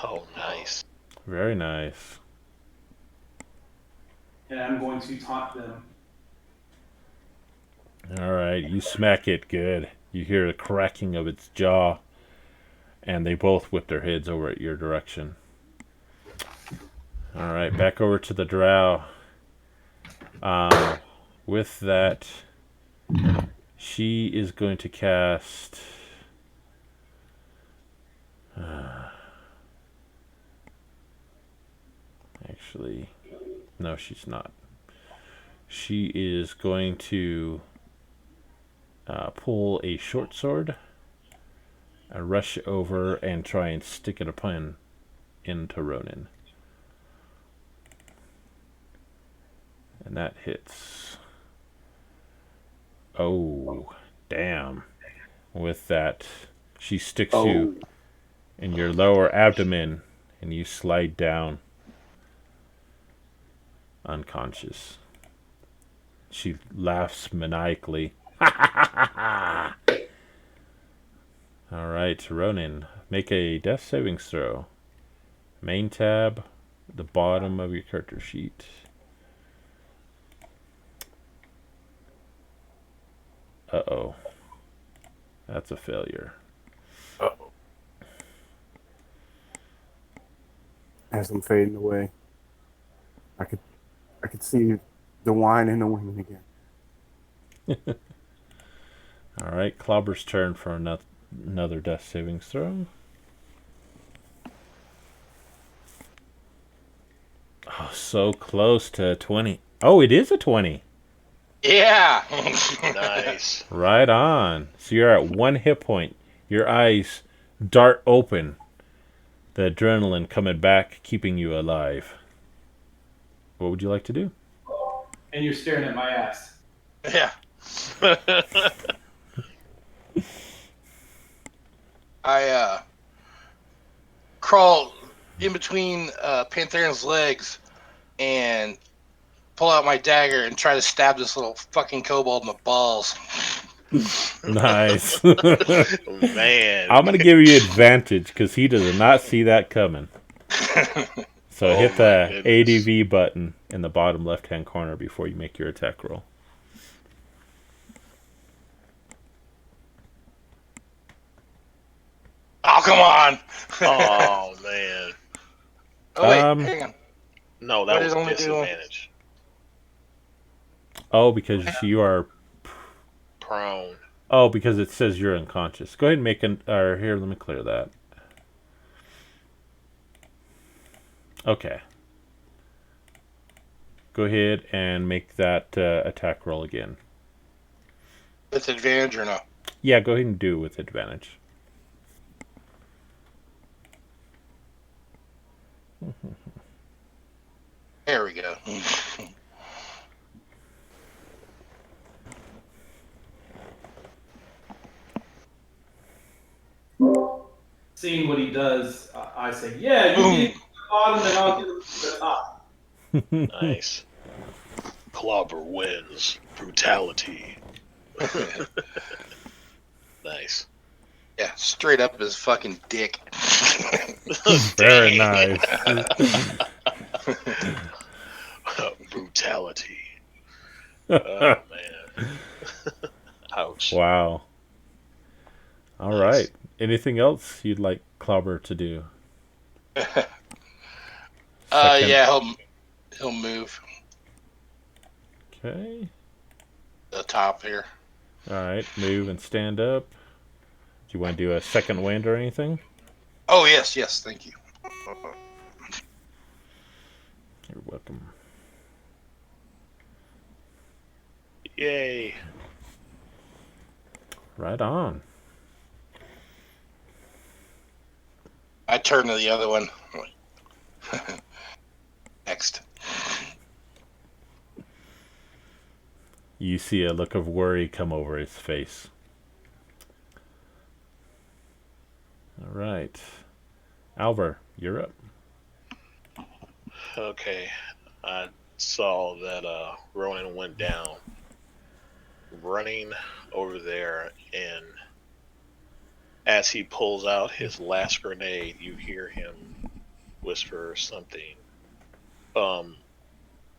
Oh, nice. Very nice. And I'm going to taunt them. Alright, you smack it good. You hear the cracking of its jaw. And they both whip their heads over at your direction. Alright, back over to the drow. With that, she is going to cast... actually, no, she's not. She is going to pull a short sword, rush over, and try and stick it upon into Ronan. And that hits. Oh, damn. With that, she sticks you in your lower abdomen, and you slide down unconscious. She laughs maniacally. Alright, Ronan, make a death savings throw. Main tab, the bottom of your character sheet. Uh-oh. That's a failure. As I'm fading away, I could see the wine and the women again. All right, Clobber's turn for another death savings throw. Oh, so close to 20. Oh, it is a 20. Yeah. Nice. Right on. So you're at 1 hit point. Your eyes dart open. The adrenaline coming back, keeping you alive. What would you like to do? And you're staring at my ass. Yeah. I crawl in between Pantheron's legs and pull out my dagger and try to stab this little fucking kobold in the balls. Nice. Man. I'm going to give you advantage because he does not see that coming. So hit the ADV button in the bottom left-hand corner before you make your attack roll. Oh, come on. Oh, man. Oh, wait, hang on. No, What that is was a only doing- disadvantage. Oh, because you are... Prone. Oh, because it says you're unconscious. Go ahead and make an... Or here, let me clear that. Okay. Go ahead and make that attack roll again. With advantage or no? Yeah, go ahead and do it with advantage. There we go. Seeing what he does, I say, yeah, you get to the bottom and I'll get to the top. Nice. Clobber wins. Brutality. Nice. Yeah, straight up his fucking dick. Very nice. Brutality. Oh, man. Ouch. Wow. All Nice. right. Anything else you'd like Clobber to do? Second. Yeah, he'll move Okay. the top here. All right. Move and stand up. Do you want to do a second wind or anything? Oh, yes, thank you. You're welcome. Yay. Right on. I turn to the other one. Next. You see a look of worry come over his face. All right. Alvar, you're up. Okay. I saw that Ronan went down. Running over there, and as he pulls out his last grenade, you hear him whisper something.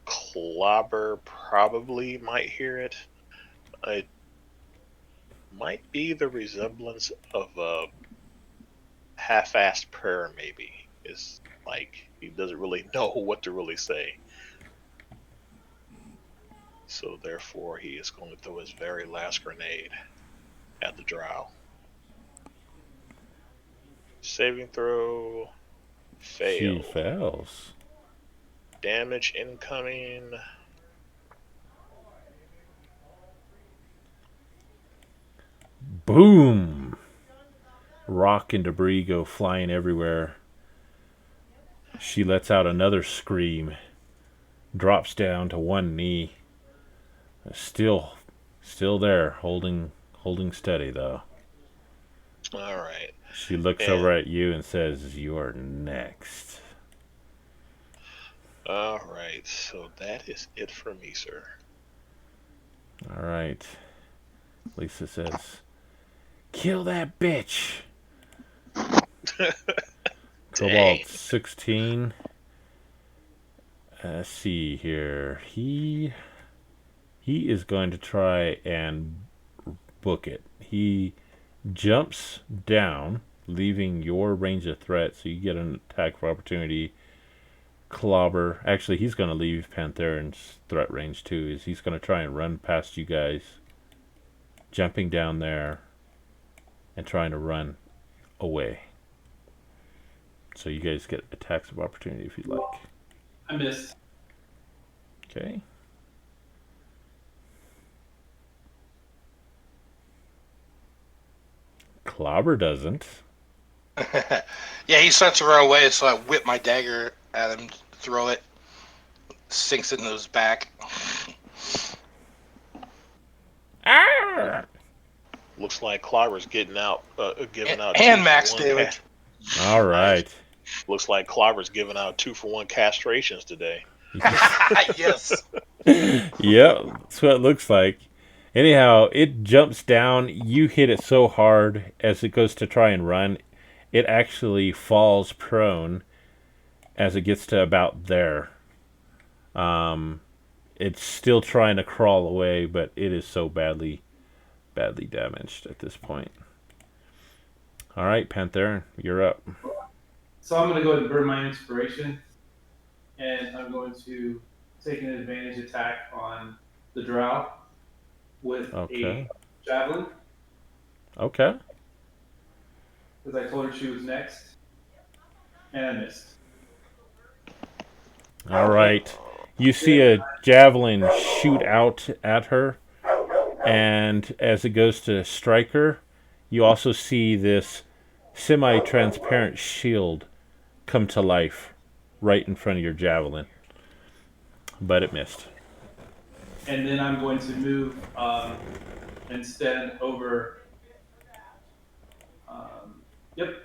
Clobber probably might hear it. It might be the resemblance of a half-assed prayer, maybe. It's like he doesn't really know what to really say. So therefore, he is going to throw his very last grenade at the drow. Saving throw. Fail. She fails. Damage incoming. Boom! Rock and debris go flying everywhere. She lets out another scream. Drops down to one knee. Still there, holding steady though. All right. She looks And- over at you and says, "You're next." All right. So that is it for me, sir. All right. Lisa says, "Kill that bitch." Dang. Cobalt 16. Let's see here. He is going to try and book it. He jumps down, leaving your range of threat, so you get an attack of opportunity. Clobber. Actually, he's going to leave Pantherin's threat range too. He's going to try and run past you guys, jumping down there and trying to run away. So you guys get attacks of opportunity if you'd like. I missed. Okay. Clobber doesn't. Yeah, he starts to run away, so I whip my dagger at him, throw it, sinks into his back. Ah! Looks like Clobber's giving out And max 2-for-1 damage. All right. Looks like Clobber's giving out 2-for-1 castrations today. Yes. Yep, that's what it looks like. Anyhow, it jumps down. You hit it so hard as it goes to try and run, it actually falls prone as it gets to about there. It's still trying to crawl away, but it is so badly damaged at this point. All right, Panther, you're up. So I'm going to go ahead and burn my inspiration, and I'm going to take an advantage attack on the drow with Okay. a javelin, Okay. because I told her she was next, and I missed. All right. You see a javelin shoot out at her, and as it goes to strike her, you also see this semi-transparent shield come to life right in front of your javelin. But it missed. And then I'm going to move and stand over. Yep.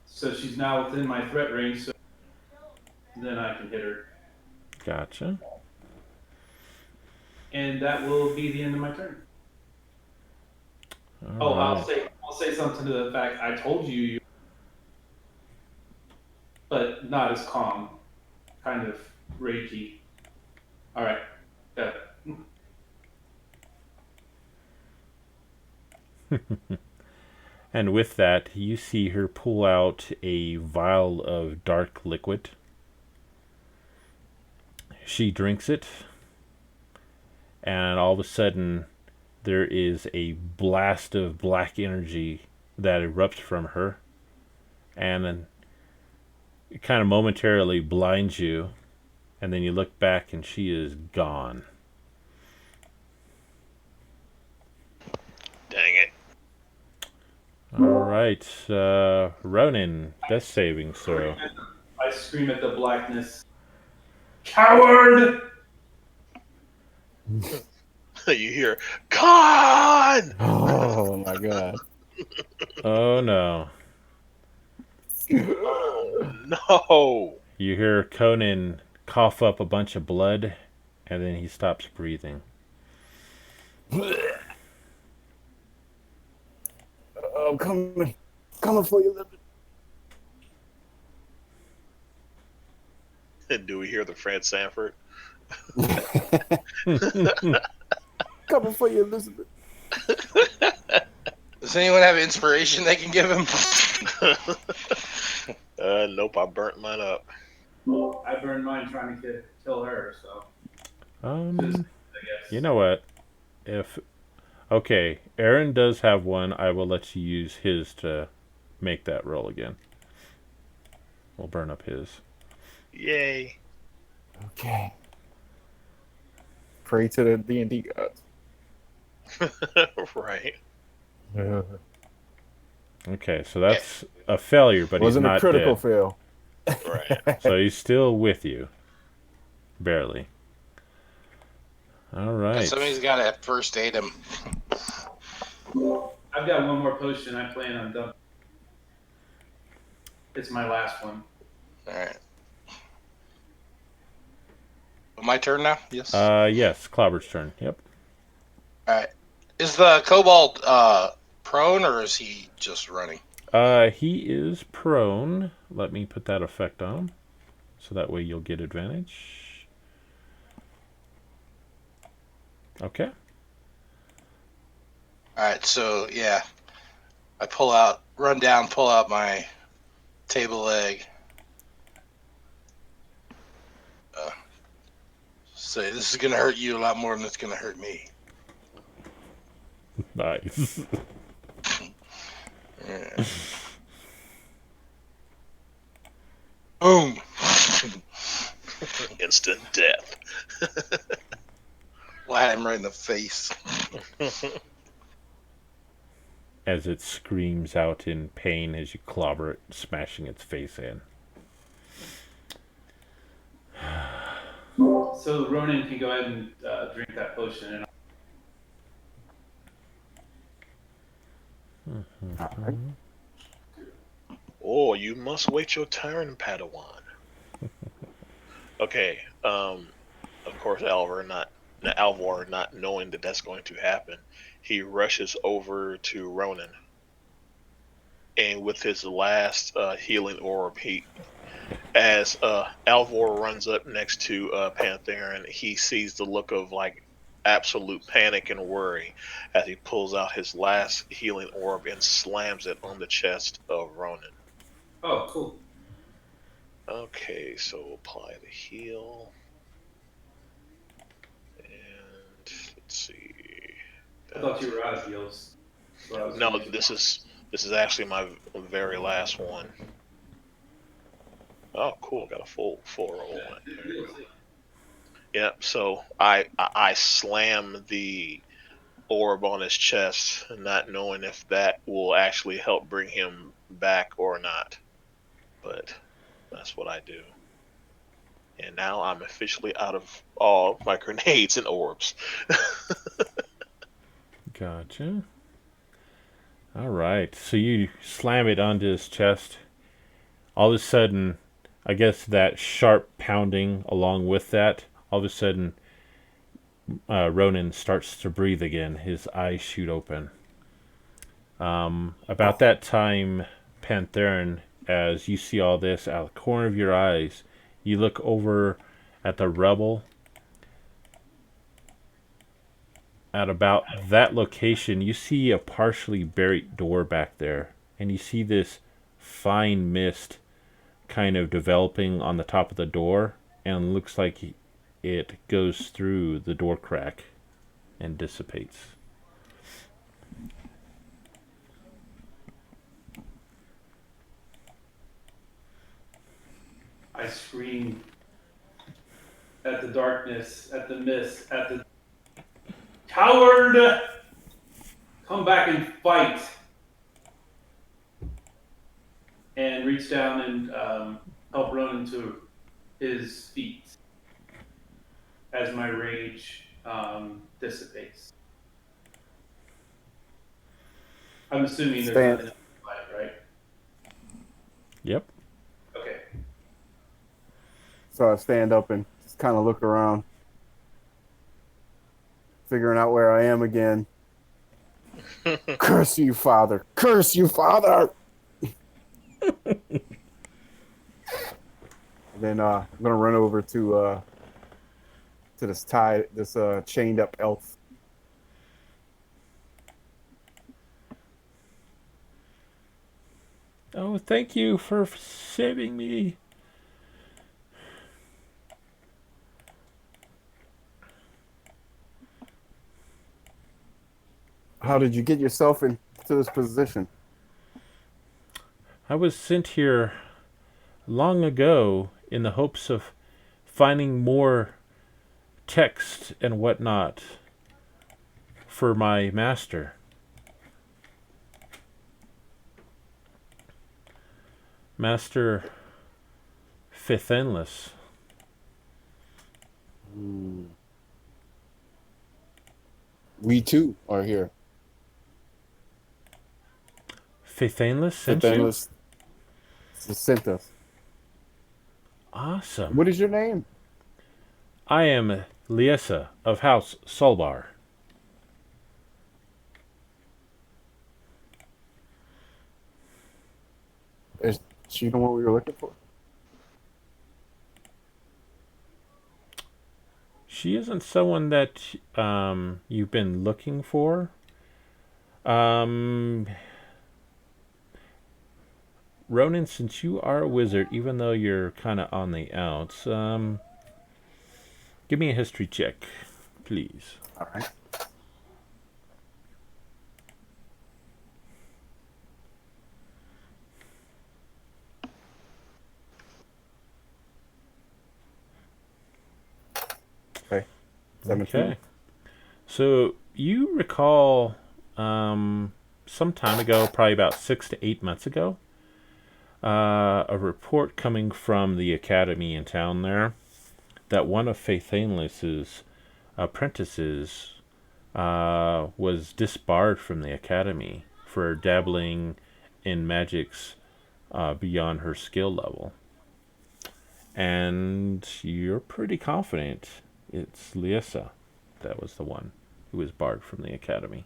So she's now within my threat range, so then I can hit her. Gotcha. And that will be the end of my turn. All I'll right. say something to the fact I told you, but not as calm, kind of ragey. All right, got it. And with that, you see her pull out a vial of dark liquid. She drinks it, and all of a sudden, there is a blast of black energy that erupts from her, and then it kind of momentarily blinds you, and then you look back and she is gone. Dang it. All right, Ronan, death saving throw. I scream at the blackness. Coward! You hear, Khan! Oh my god. Oh no. No. You hear Conan cough up a bunch of blood, and then he stops breathing. I'm coming for you, And do we hear the Fred Sanford? coming for you, Elizabeth. Does anyone have inspiration they can give him? Nope, I burnt mine up. Well, I burned mine trying to kill her, so I guess. You know what? Okay, Aaron does have one. I will let you use his to make that roll again. We'll burn up his. Yay. Okay. Pray to the D&D gods. Right. Okay, so that's a failure, but Wasn't he's not a critical dead. fail. Right. So he's still with you. Barely. All right. Somebody's got to first aid him. I've got one more potion I plan on dumping. It's my last one. All right. My turn now? Yes. Yes, Clobber's turn. Yep. All right. Is the kobold prone or is he just running? He is prone. Let me put that effect on him, so that way you'll get advantage. Okay. Alright, so yeah. I run down, pull out my table leg. Say, this is going to hurt you a lot more than it's going to hurt me. Nice. Yeah. Boom. Instant death. Flat him right in the face. As it screams out in pain as you clobber it, smashing its face in. So Ronan can go ahead and drink that potion. And All right. Oh, you must wait your turn, Padawan. Okay. Of course, Alvor not knowing that that's going to happen, he rushes over to Ronan, and with his last healing orb, as Alvor runs up next to Pantheron, he sees the look of like absolute panic and worry as he pulls out his last healing orb and slams it on the chest of Ronan. oh, cool. Okay, so apply the heal. And let's see. I thought you were out of heals. No, this is actually my very last one. Oh, cool! Got a full roll. Yeah. So I slam the orb on his chest, not knowing if that will actually help bring him back or not. But that's what I do. And now I'm officially out of all my grenades and orbs. Gotcha. All right. So you slam it onto his chest. All of a sudden, I guess that sharp pounding along with that, all of a sudden, Ronan starts to breathe again. His eyes shoot open. About that time, Pantheron, as you see all this out of the corner of your eyes, you look over at the rubble. At about that location, you see a partially buried door back there, and you see this fine mist kind of developing on the top of the door, and looks like it goes through the door crack and dissipates. I scream at the darkness, at the mist, at the coward! Come back and fight! And reach down and help Ronan to his feet as my rage dissipates. I'm assuming there's Stand- nothing else to fight, right? Yep. Okay. So I stand up and just kind of look around, figuring out where I am again. Curse you, Father! Curse you, Father! Then I'm gonna run over to this chained up elf. Oh, thank you for saving me. How did you get yourself into this position? I was sent here long ago in the hopes of finding more text and whatnot for my master. Master Fithenless. We too are here. Fithenless sent you? Fithenless sent us. Awesome. What is your name? I am Liesa of House Solbar. Is she the one we were looking for? She isn't someone that you've been looking for. Um, Ronan, since you are a wizard, even though you're kind of on the outs, give me a history check, please. All right. Okay. 17. Okay. So you recall some time ago, probably about 6 to 8 months ago, a report coming from the academy in town there that one of Faith Aimless's apprentices was disbarred from the academy for dabbling in magics beyond her skill level. And you're pretty confident it's Liesa that was the one who was barred from the academy.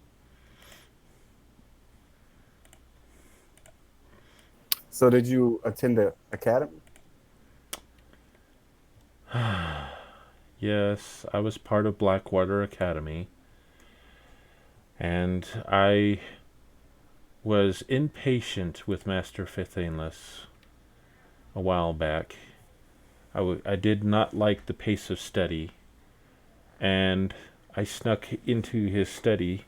So did you attend the academy? Yes, I was part of Blackwater Academy, and I was impatient with Master Fithainless a while back. I did not like the pace of study, and I snuck into his study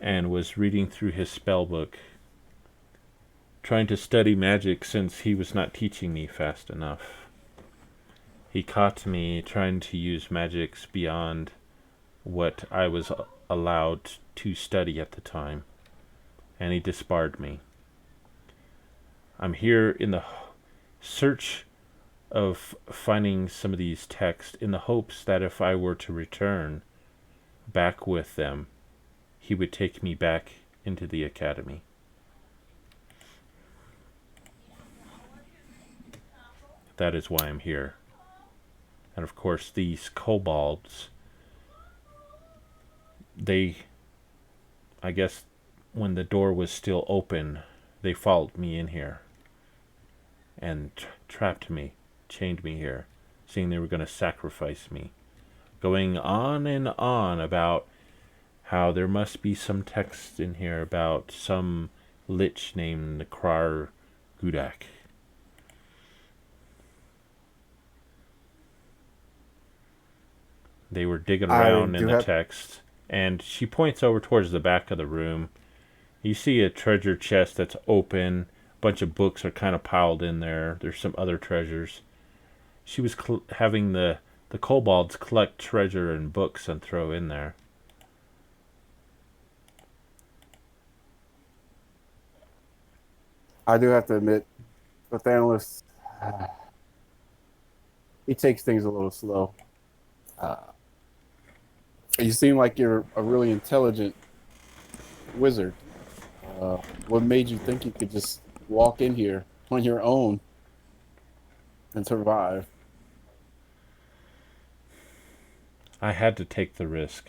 and was reading through his spell book, trying to study magic since he was not teaching me fast enough. He caught me trying to use magics beyond what I was allowed to study at the time, and he disbarred me. I'm here in the search of finding some of these texts in the hopes that if I were to return back with them, he would take me back into the academy. That is why I'm here. And of course, these kobolds, I guess when the door was still open, they followed me in here and trapped me, chained me here, saying they were going to sacrifice me. Going on and on about how there must be some text in here about some lich named Krar Gudak. They were digging around in the text, and she points over towards the back of the room. You see a treasure chest that's open. A bunch of books are kind of piled in there. There's some other treasures. She was having the kobolds collect treasure and books and throw in there. I do have to admit, with analysts, he takes things a little slow. You seem like you're a really intelligent wizard. What made you think you could just walk in here on your own and survive? I had to take the risk.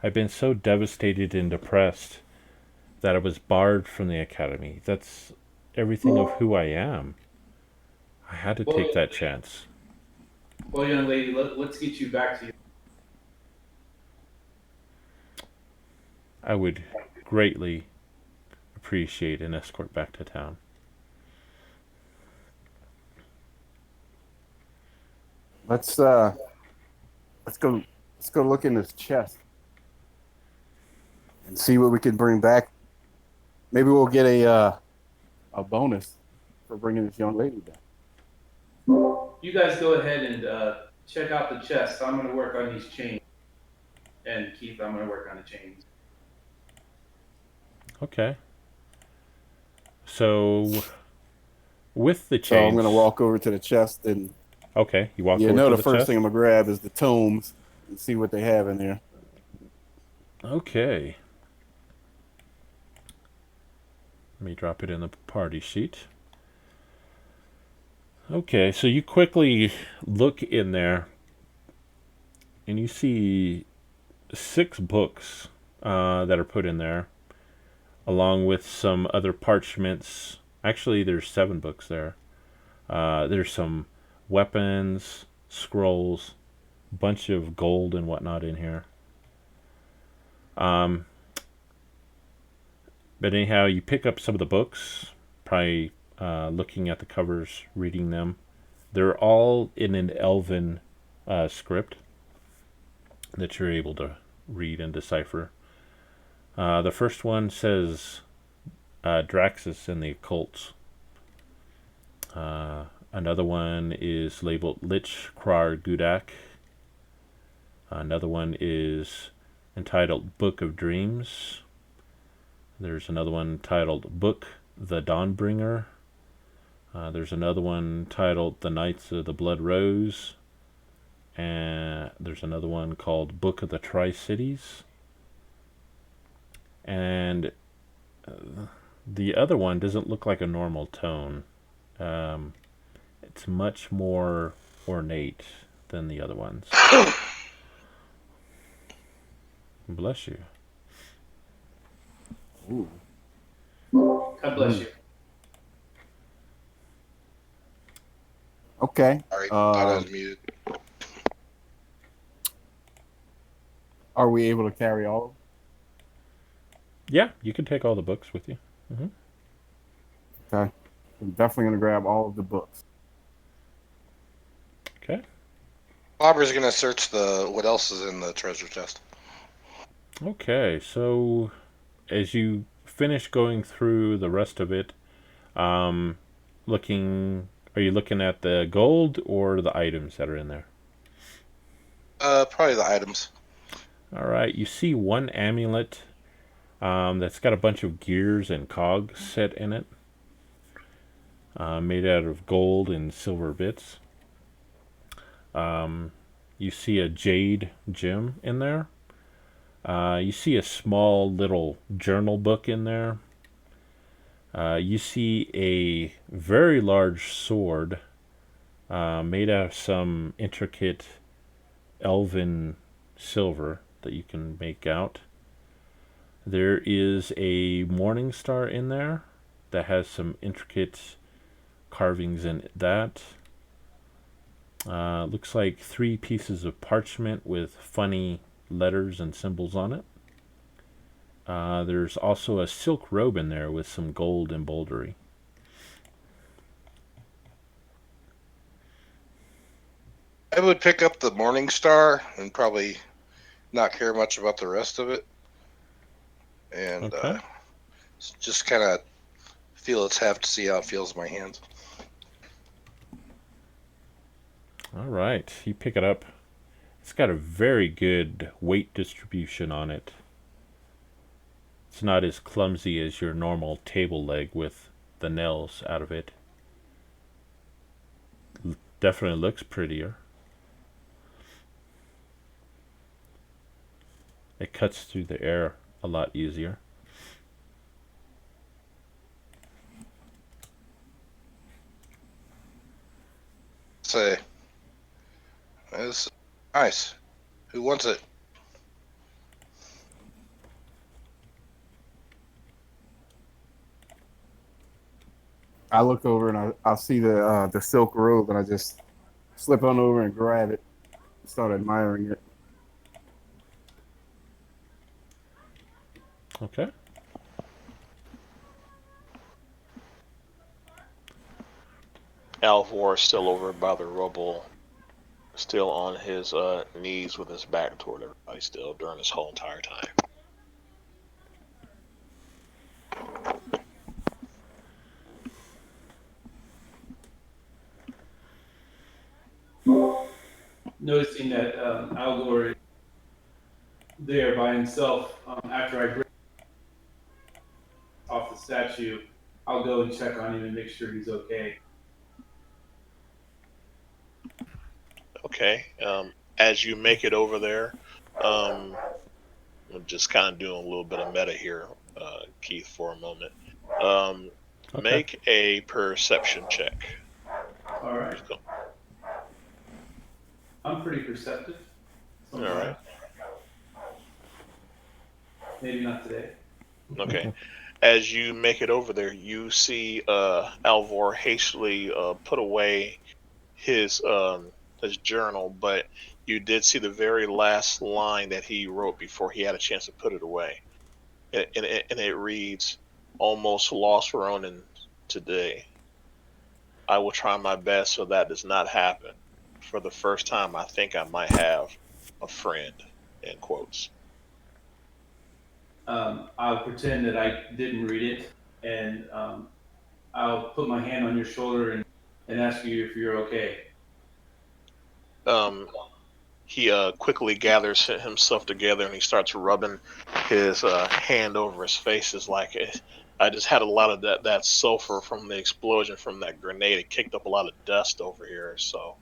I've been so devastated and depressed that I was barred from the academy. That's everything of who I am. I had to take that chance. Well, young lady, let's get you back to you. I would greatly appreciate an escort back to town. Let's go look in this chest and see what we can bring back. Maybe we'll get a bonus for bringing this young lady back. You guys go ahead and check out the chest. I'm going to work on these chains. And Keith, I'm going to work on the chains. Okay. So, with the chains... So I'm going to walk over to the chest and... Okay, you walk over to the chest? the first thing I'm going to grab is the tomes and see what they have in there. Okay. Let me drop it in the party sheet. Okay, so you quickly look in there, and you see 6 books that are put in there, along with some other parchments Actually, there's 7 books there. There's some weapons, scrolls, bunch of gold and whatnot in here. Um, but anyhow, you pick up some of the books, probably looking at the covers, reading them. They're all in an Elven script that you're able to read and decipher. The first one says Draxus and the Occults. Another one is labeled Lich Krar Gudak. Another one is entitled Book of Dreams. There's another one titled Book the Dawnbringer. There's another one titled The Knights of the Blood Rose. And there's another one called Book of the Tri-Cities. And the other one doesn't look like a normal tome. It's much more ornate than the other ones. Bless you. Ooh. God bless you. Okay. Sorry, thought I was muted. Are we able to carry all of them? Yeah, you can take all the books with you. Okay. I'm definitely going to grab all of the books. Okay. Barbara's gonna search what else is in the treasure chest. Okay, so as you finish going through the rest of it, are you looking at the gold or the items that are in there? Probably the items. All right, you see one amulet that's got a bunch of gears and cogs set in it, made out of gold and silver bits. You see a jade gem in there. You see a small little journal book in there. You see a very large sword made out of some intricate elven silver that you can make out. There is a morning star in there that has some intricate carvings in that. Looks like 3 pieces of parchment with funny letters and symbols on it. There's also a silk robe in there with some gold embroidery. I would pick up the Morning Star and probably not care much about the rest of it. And Okay. just kind of feel its heft to see how it feels in my hands. All right, you pick it up. It's got a very good weight distribution on it. It's not as clumsy as your normal table leg with the nails out of it. Definitely looks prettier. It cuts through the air a lot easier. Say, it's nice. Who wants it? I look over and I see the silk robe, and I just slip on over and grab it, start admiring it. Okay. Alvor is still over by the rubble, still on his knees with his back toward everybody still during this whole entire time. Noticing that Algor is there by himself, after I break off the statue, I'll go and check on him and make sure he's okay. Okay. As you make it over there, I'm just kind of doing a little bit of meta here, Keith, for a moment. Okay. Make a perception check. All right. Just go. I'm pretty perceptive. All right. Maybe not today. Okay. as you make it over there, you see Alvor hastily put away his journal, but you did see the very last line that he wrote before he had a chance to put it away, and it reads, "Almost lost Ronan today. I will try my best so that does not happen. For the first time, I think I might have a friend." End quotes. I'll pretend that I didn't read it, and I'll put my hand on your shoulder and ask you if you're okay. Um, he quickly gathers himself together and he starts rubbing his hand over his face. Is like, I just had a lot of that sulfur from the explosion from that grenade. It kicked up a lot of dust over here, so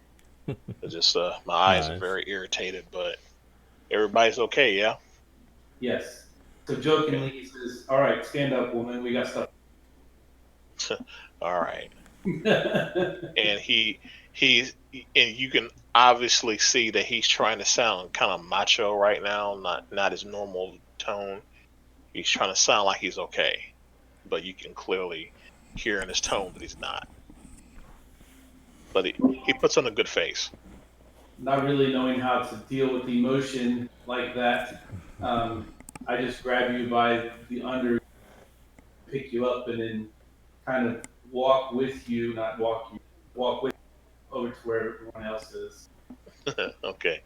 it just my eyes are Nice. very irritated. But everybody's okay, yeah. Yes. So jokingly, he says, "All right, stand up, woman. We got stuff." All right. And he and you can obviously see that he's trying to sound kind of macho right now, not his normal tone. He's trying to sound like he's okay, but you can clearly hear in his tone that he's not. But he puts on a good face. Not really knowing how to deal with emotion like that, I just grab you by the under, pick you up, and then kind of walk with you, not walk you, walk with you over to where everyone else is. Okay,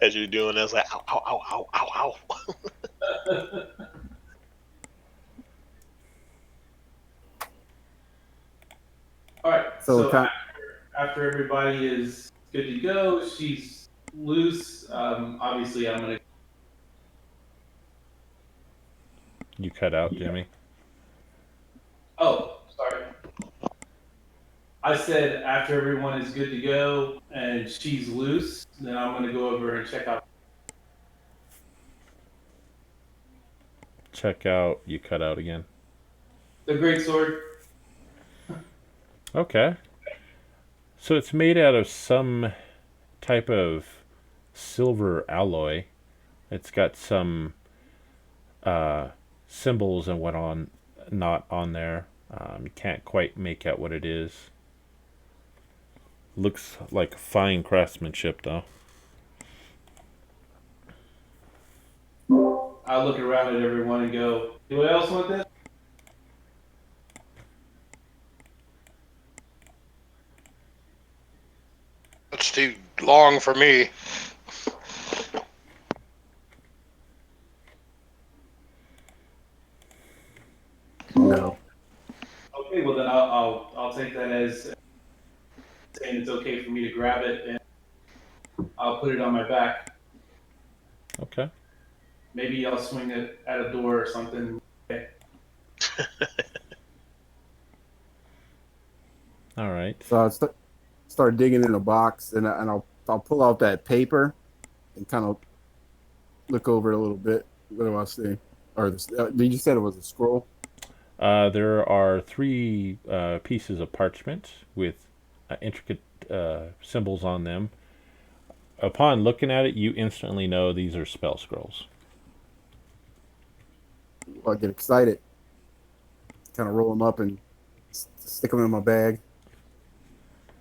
as you're doing this, like ow ow ow ow ow ow. All right. So, So after everybody is good to go, she's loose. Obviously, I'm gonna. You cut out, Jimmy. Oh, sorry. I said after everyone is good to go and she's loose, then I'm gonna go over and check out. Check out. You cut out again. The great sword. Okay. So it's made out of some type of silver alloy. It's got some symbols and what on not on there. You can't quite make out what it is. Looks like fine craftsmanship though. I look around at everyone and go, anyone else want this? That's too long for me. no. Okay, well then I'll take that as saying it's okay for me to grab it and I'll put it on my back. Okay. Maybe I'll swing it at a door or something. Okay. All right. So I start digging in a box, and I'll pull out that paper and kind of look over it a little bit. What do I see? Or you said it was a scroll? There are three pieces of parchment with intricate symbols on them. Upon looking at it, you instantly know these are spell scrolls. I get excited, kind of roll them up and stick them in my bag,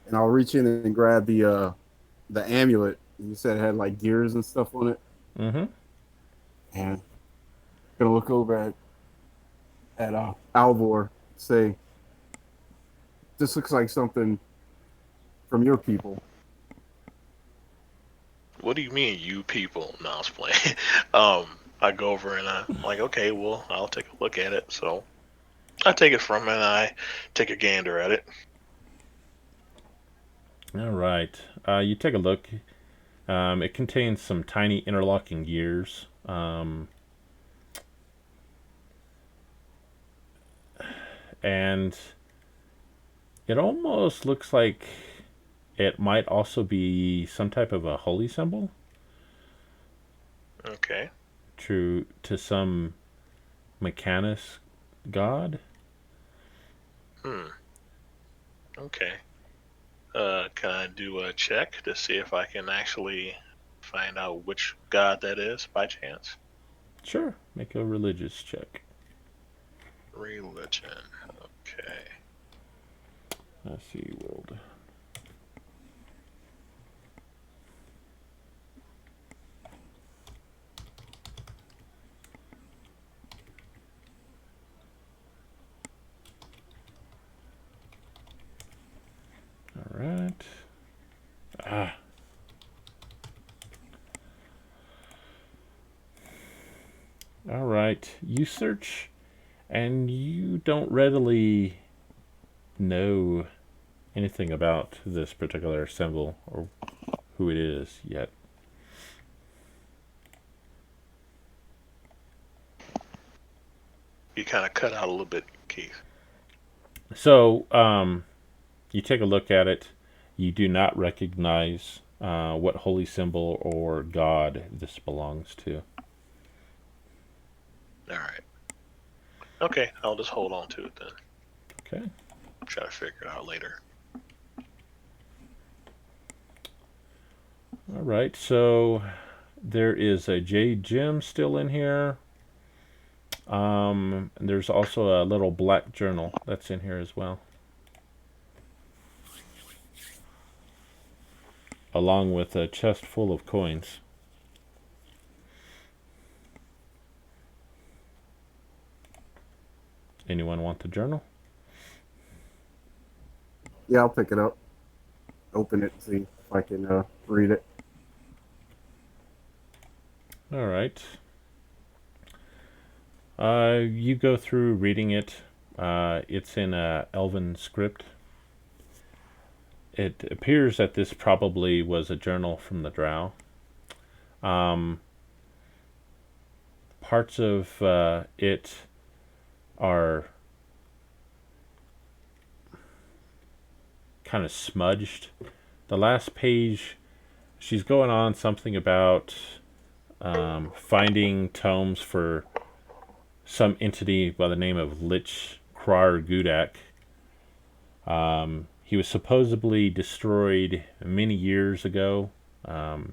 and I'll reach in and grab the amulet. You said it had like gears and stuff on it, Mm-hmm. and gonna look over at Alvor, say, "This looks like something from your people." What do you mean, you people? No, I was playing. I go over and I'm like, okay, well, I'll take a look at it. So I take it from him and I take a gander at it. All right. You take a look. It contains some tiny interlocking gears. And it almost looks like it might also be some type of a holy symbol Okay. to some Mechanus god. Okay. Can I do a check to see if I can actually find out which god that is by chance? Sure. Make a religious check. Religion. Okay. Let's see, world. All right. Ah. All right. You search, and you don't readily know anything about this particular symbol or who it is yet. You kind of cut out a little bit, Keith. So, you take a look at it. You do not recognize what holy symbol or god this belongs to. All right. Okay, I'll just hold on to it then. Okay. Try to figure it out later. All right. So there is a jade gem still in here. And there's also a little black journal that's in here as well, along with a chest full of coins. Anyone want the journal? Yeah, I'll pick it up, open it, see if I can read it. All right. You go through reading it. It's in Elven script. It appears that this probably was a journal from the Drow. Parts of it are kind of smudged. The last page, she's going on something about finding tomes for some entity by the name of Lich Krar Gudak. He was supposedly destroyed many years ago,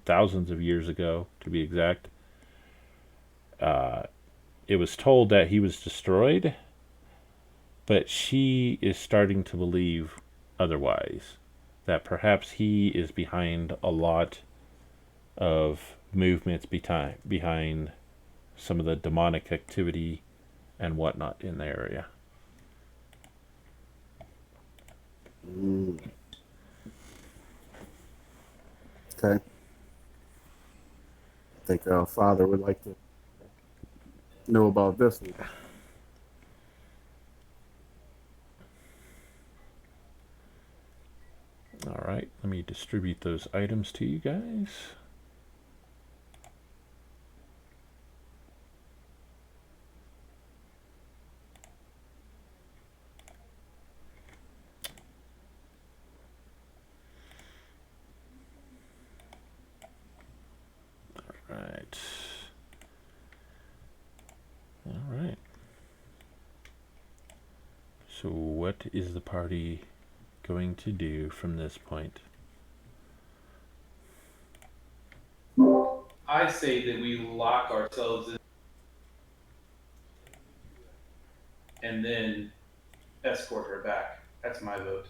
thousands of years ago to be exact. It was told that he was destroyed, but she is starting to believe otherwise. That perhaps he is behind a lot of movements behind some of the demonic activity and whatnot in the area. Okay. I think Father would like to know about this one. All right, let me distribute those items to you guys. Right. All right. So what is the party going to do from this point? I say that we lock ourselves in and then escort her back. That's my vote.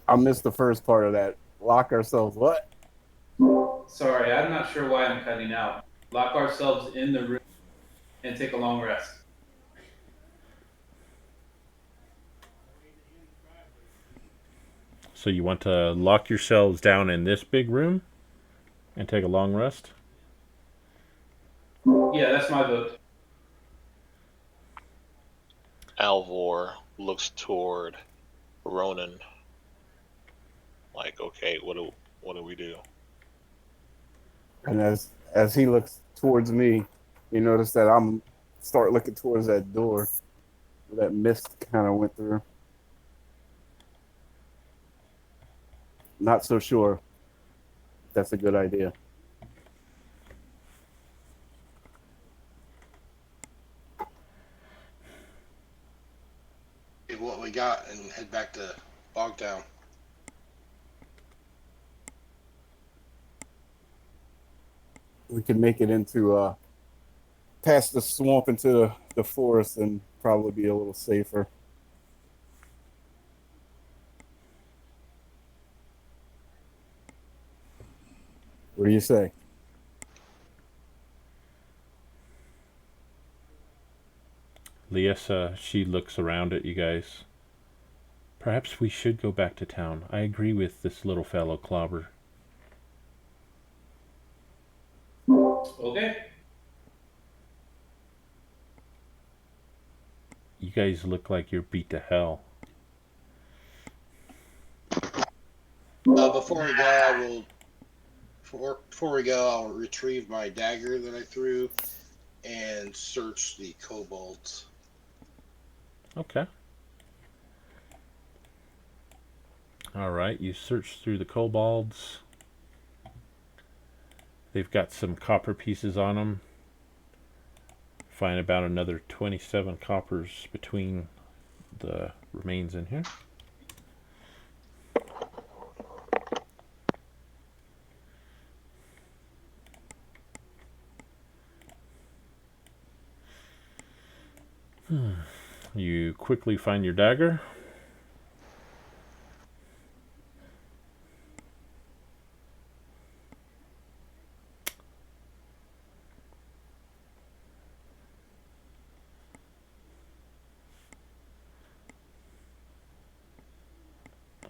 I missed the first part of that. Lock ourselves what? Sorry, I'm not sure why I'm cutting out. Lock ourselves in the room and take a long rest. So you want to lock yourselves down in this big room and take a long rest? Yeah, that's my vote. Alvor looks toward Ronan. Like, okay, what do we do? And as he looks towards me, you notice that I'm start looking towards that door where that mist kind of went through. Not so sure that's a good idea. Take what we got and head back to Bogtown. we can make it into past the swamp into the forest and probably be a little safer. What do you say? Liesa, she looks around at you guys. Perhaps we should go back to town. I agree with this little fellow, Clobber. Okay. You guys look like you're beat to hell. Before we go, I will. Before we go, I'll retrieve my dagger that I threw and search the kobolds. Okay. Alright, you search through the kobolds. They've got some copper pieces on them. Find about another 27 coppers between the remains in here. You quickly find your dagger.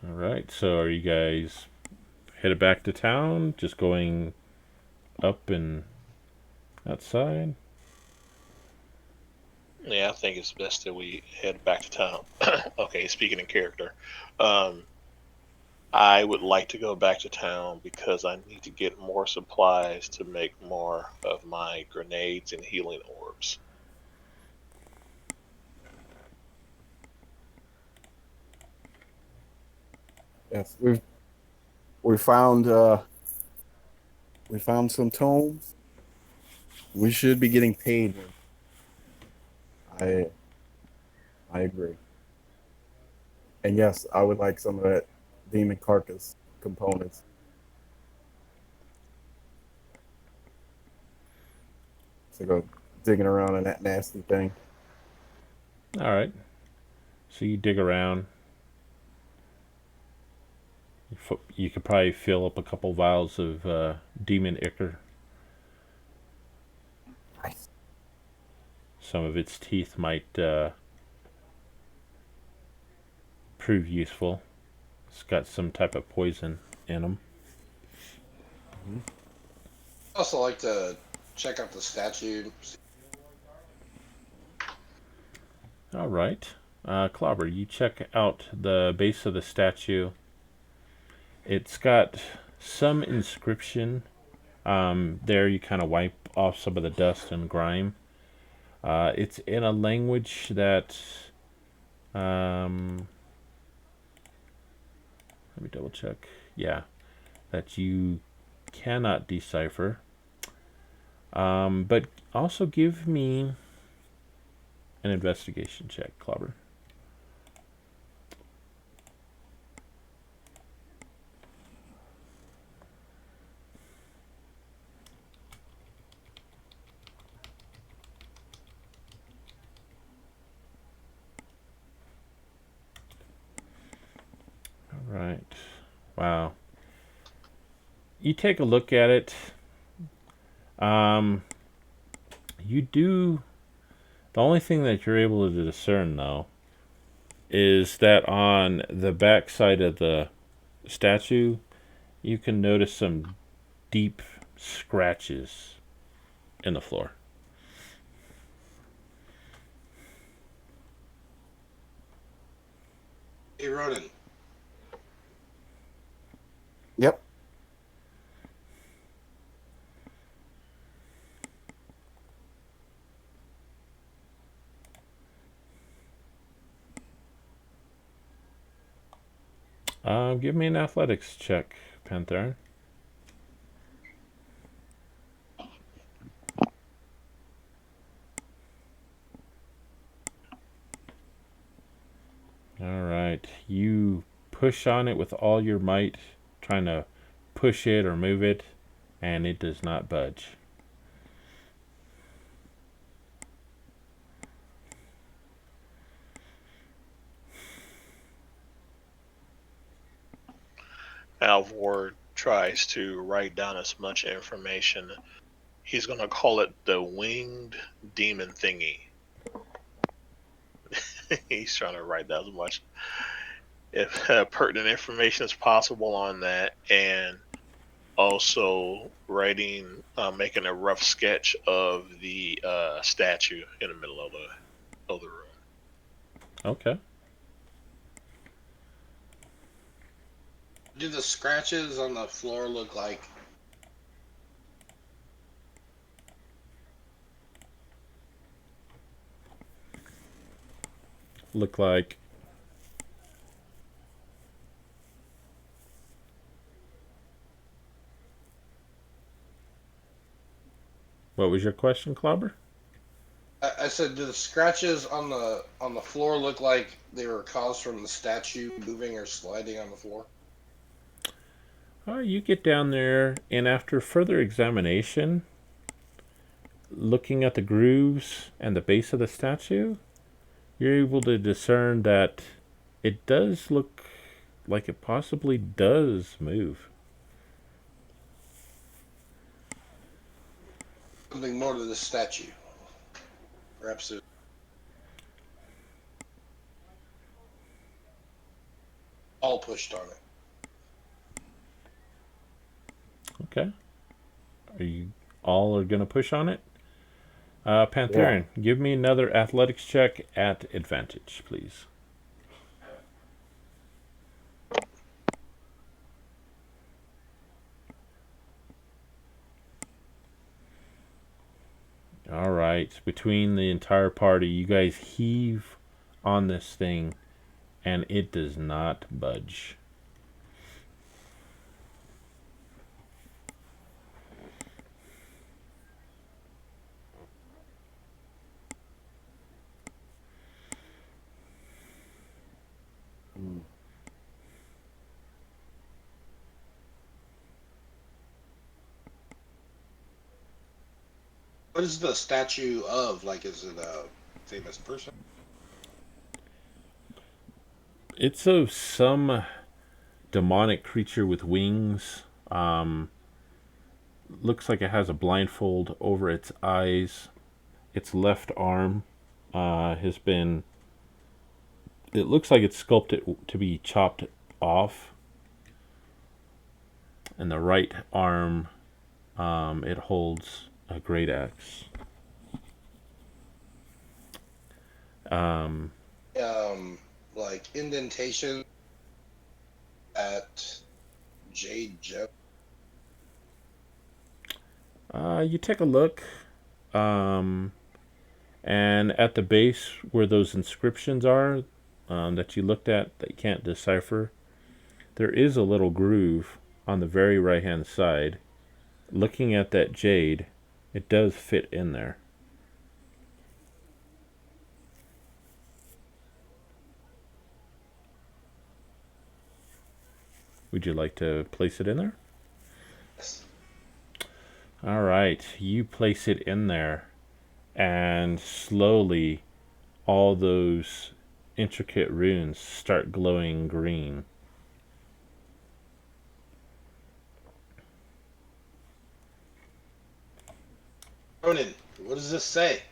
Alright, so are you guys headed back to town? Just going up and outside? Yeah, I think it's best that we head back to town. Okay, speaking in character, I would like to go back to town because I need to get more supplies to make more of my grenades and healing orbs. Yes, we found some tomes. We should be getting paid. I agree. And yes, I would like some of that demon carcass components. So go digging around in that nasty thing. Alright. So you dig around. You could probably fill up a couple vials of demon ichor. Nice. Some of its teeth might prove useful. It's got some type of poison in them. I also like to check out the statue. All right. Clobber, you check out the base of the statue. It's got some inscription. There you kind of wipe off some of the dust and grime. It's in a language that... let me double check. Yeah. That you cannot decipher. But also give me an investigation check, Clobber. All right. Wow. You take a look at it. You do. The only thing that you're able to discern, though, is that on the back side of the statue, you can notice some deep scratches in the floor. Hey, Ronan. Yep. Give me an athletics check, Panther. All right. You push on it with all your might, trying to push it or move it, and it does not budge. Halvor tries to write down as much information, he's gonna call it the winged demon thingy. He's trying to write down as much if pertinent information as possible on that, and also making a rough sketch of the statue in the middle of the room. Okay. Do the scratches on the floor look like? Look like. What was your question, Clobber? I said, do the scratches on the floor look like they were caused from the statue moving or sliding on the floor? You get down there, and after further examination, looking at the grooves and the base of the statue, you're able to discern that it does look like it possibly does move. Something more to the statue. Perhaps it. All pushed on it. Okay. Are you all are going to push on it? Pantherian, give me another athletics check at advantage, please. All right. Between the entire party, you guys heave on this thing, and it does not budge. What is the statue of? Like, is it a famous person? It's of some demonic creature with wings. Looks like it has a blindfold over its eyes. Its left arm has been. It looks like it's sculpted to be chopped off. And the right arm, it holds a great axe. Like indentation at Jade Gem. You take a look, and at the base where those inscriptions are that you looked at that you can't decipher, there is a little groove on the very right hand side. Looking at that jade, it does fit in there. Would you like to place it in there? Yes. All right, you place it in there, and slowly all those intricate runes start glowing green. Ronan, what does this say?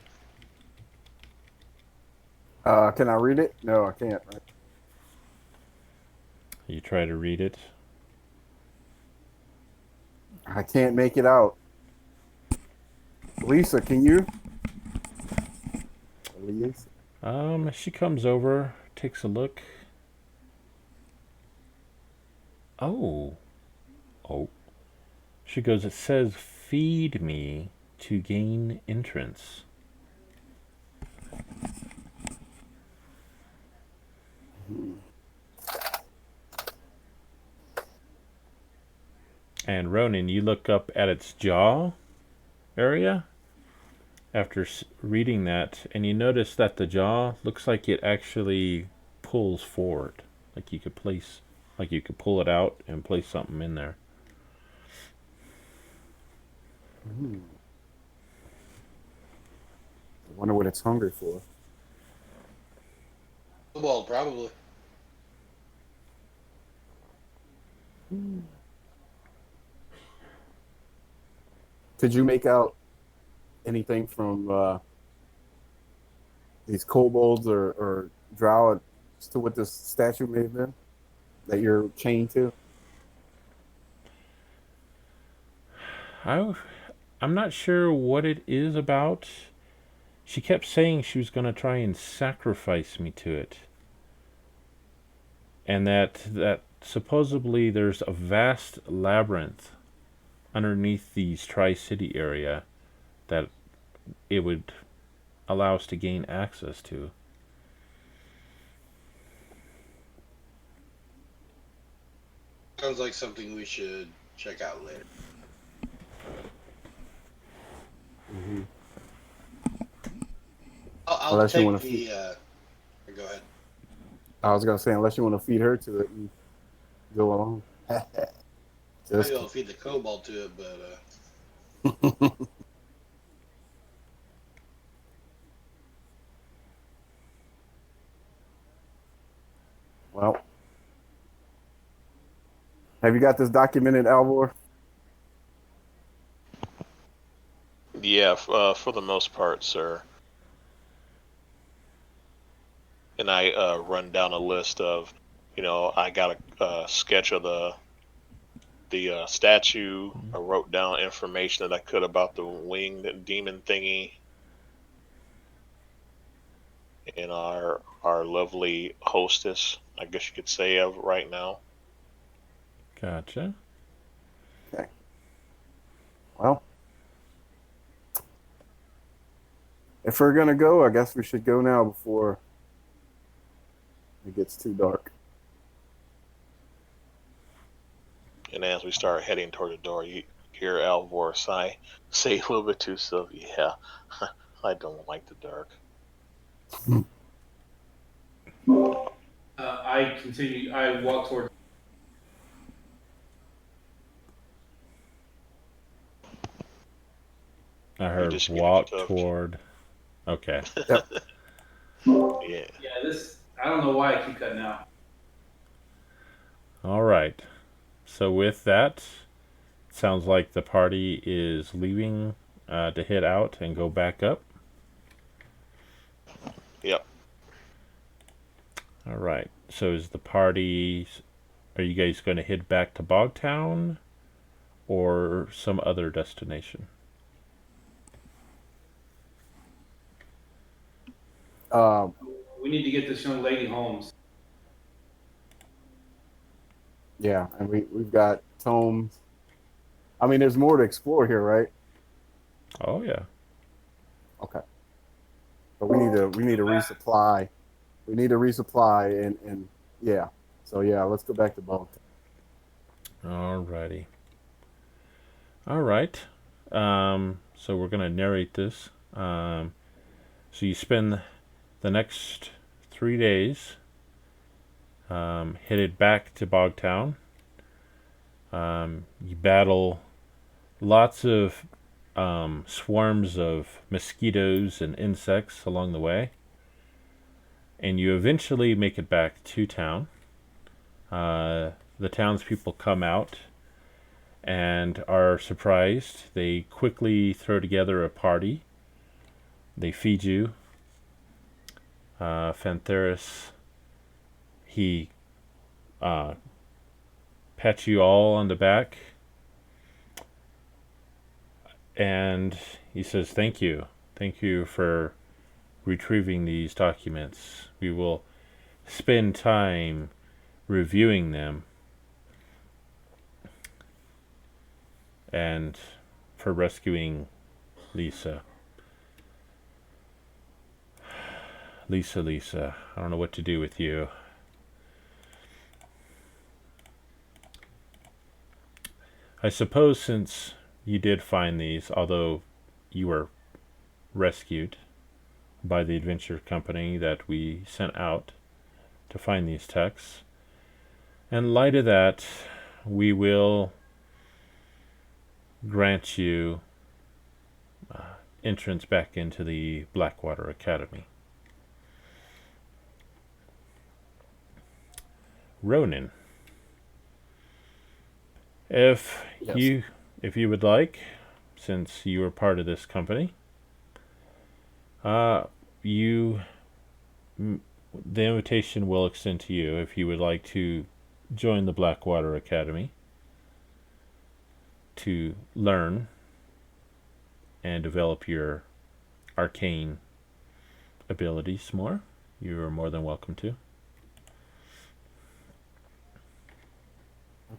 Can I read it? No, I can't. Right? You try to read it. I can't make it out. Lisa, can you? Lisa. She comes over, takes a look. Oh. She goes, it says, feed me to gain entrance. And Ronan, you look up at its jaw area after reading that, and you notice that the jaw looks like it actually pulls forward. Like you could pull it out and place something in there. I wonder what it's hungry for. Well, probably. Could you make out anything from these kobolds or drow as to what this statue may have been that you're chained to? I'm not sure what it is about. She kept saying she was going to try and sacrifice me to it. And that supposedly there's a vast labyrinth underneath the Tri-City area that it would allow us to gain access to. Sounds like something we should check out later. Mm-hmm. I'll Unless you take wanna the. Go ahead. I was gonna say, unless you want to feed her to it and go along. Just Maybe I'll feed the kobold to it, but well, have you got this documented, Alvor? Yeah, for the most part, sir. And I run down a list of, I got a sketch of the statue. I wrote down information that I could about the winged demon thingy, and our lovely hostess, I guess you could say, of right now. Gotcha. Okay. Well, if we're gonna go, I guess we should go now before it gets too dark. And as we start heading toward the door, you hear Alvor say a little bit to Sylvia, "Yeah, I don't like the dark." I walk toward. I heard just get walk stuffed. toward. Okay. Yeah. Yeah, I don't know why I keep cutting out. All right. So with that, it sounds like the party is leaving to head out and go back up. Yep. All right. So is the party? Are you guys going to head back to Bogtown, or some other destination? We need to get this young lady home. Yeah, and we've got tomes. I mean, there's more to explore here, right? Oh yeah. Okay. But we need to resupply. We need to resupply and yeah. So yeah, let's go back to Bogtown. Alrighty. All right. So we're gonna narrate this. So you spend the next 3 days headed back to Bogtown. You battle lots of swarms of mosquitoes and insects along the way, and you eventually make it back to town. The townspeople come out and are surprised. They quickly throw together a party. They feed you. Fantheris, he pats you all on the back, and he says, "Thank you. Thank you for retrieving these documents. We will spend time reviewing them, and for rescuing Lisa. Lisa, I don't know what to do with you. I suppose since you did find these, although you were rescued by the adventure company that we sent out to find these texts, in light of that, we will grant you entrance back into the Blackwater Academy." Ronan, if Yes. you would like, since you are part of this company. You, the invitation will extend to you if you would like to join the Blackwater Academy to learn and develop your arcane abilities more. You are more than welcome to.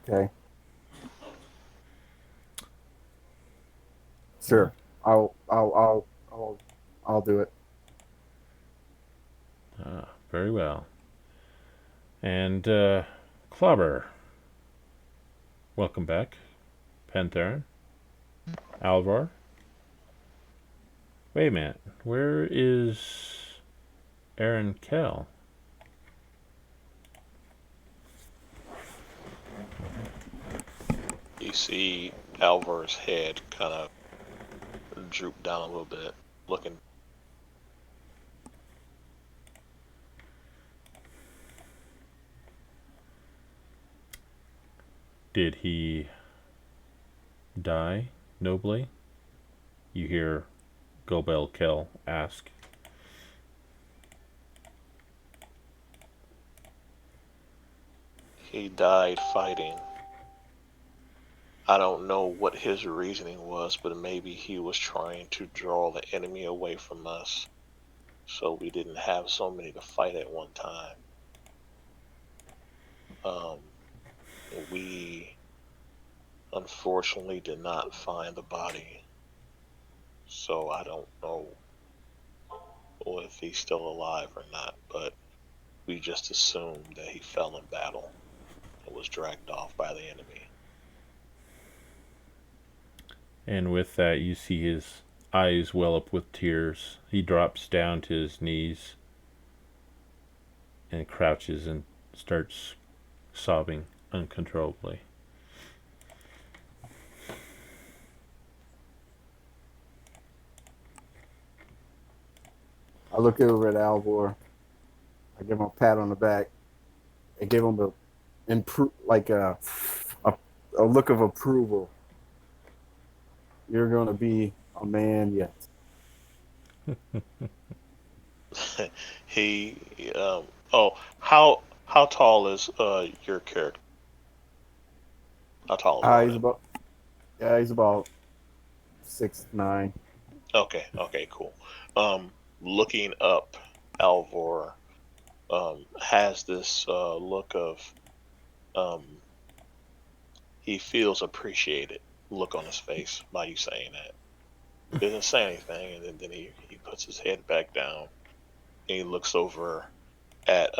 Okay. Sure. I'll do it. Very well. And Clobber, welcome back. Pantherin, Alvar. Wait a minute. Where is Aaron Kell? You see Alvar's head kind of droop down a little bit, looking. Did he die nobly? You hear Gobel Kell ask. He died fighting. I don't know what his reasoning was, but maybe he was trying to draw the enemy away from us, so we didn't have so many to fight at one time. We unfortunately did not find the body, so I don't know if he's still alive or not, but we just assumed that he fell in battle and was dragged off by the enemy. And with that, you see his eyes well up with tears. He drops down to his knees and crouches and starts sobbing uncontrollably. I look over at Alvor. I give him a pat on the back. I give him a look of approval. You're going to be a man yet. He, how tall is your character? How tall is He's about 6'9". Okay, cool. Looking up, Alvor has this look of he feels appreciated look on his face by you saying that. He doesn't say anything, and then he puts his head back down and he looks over at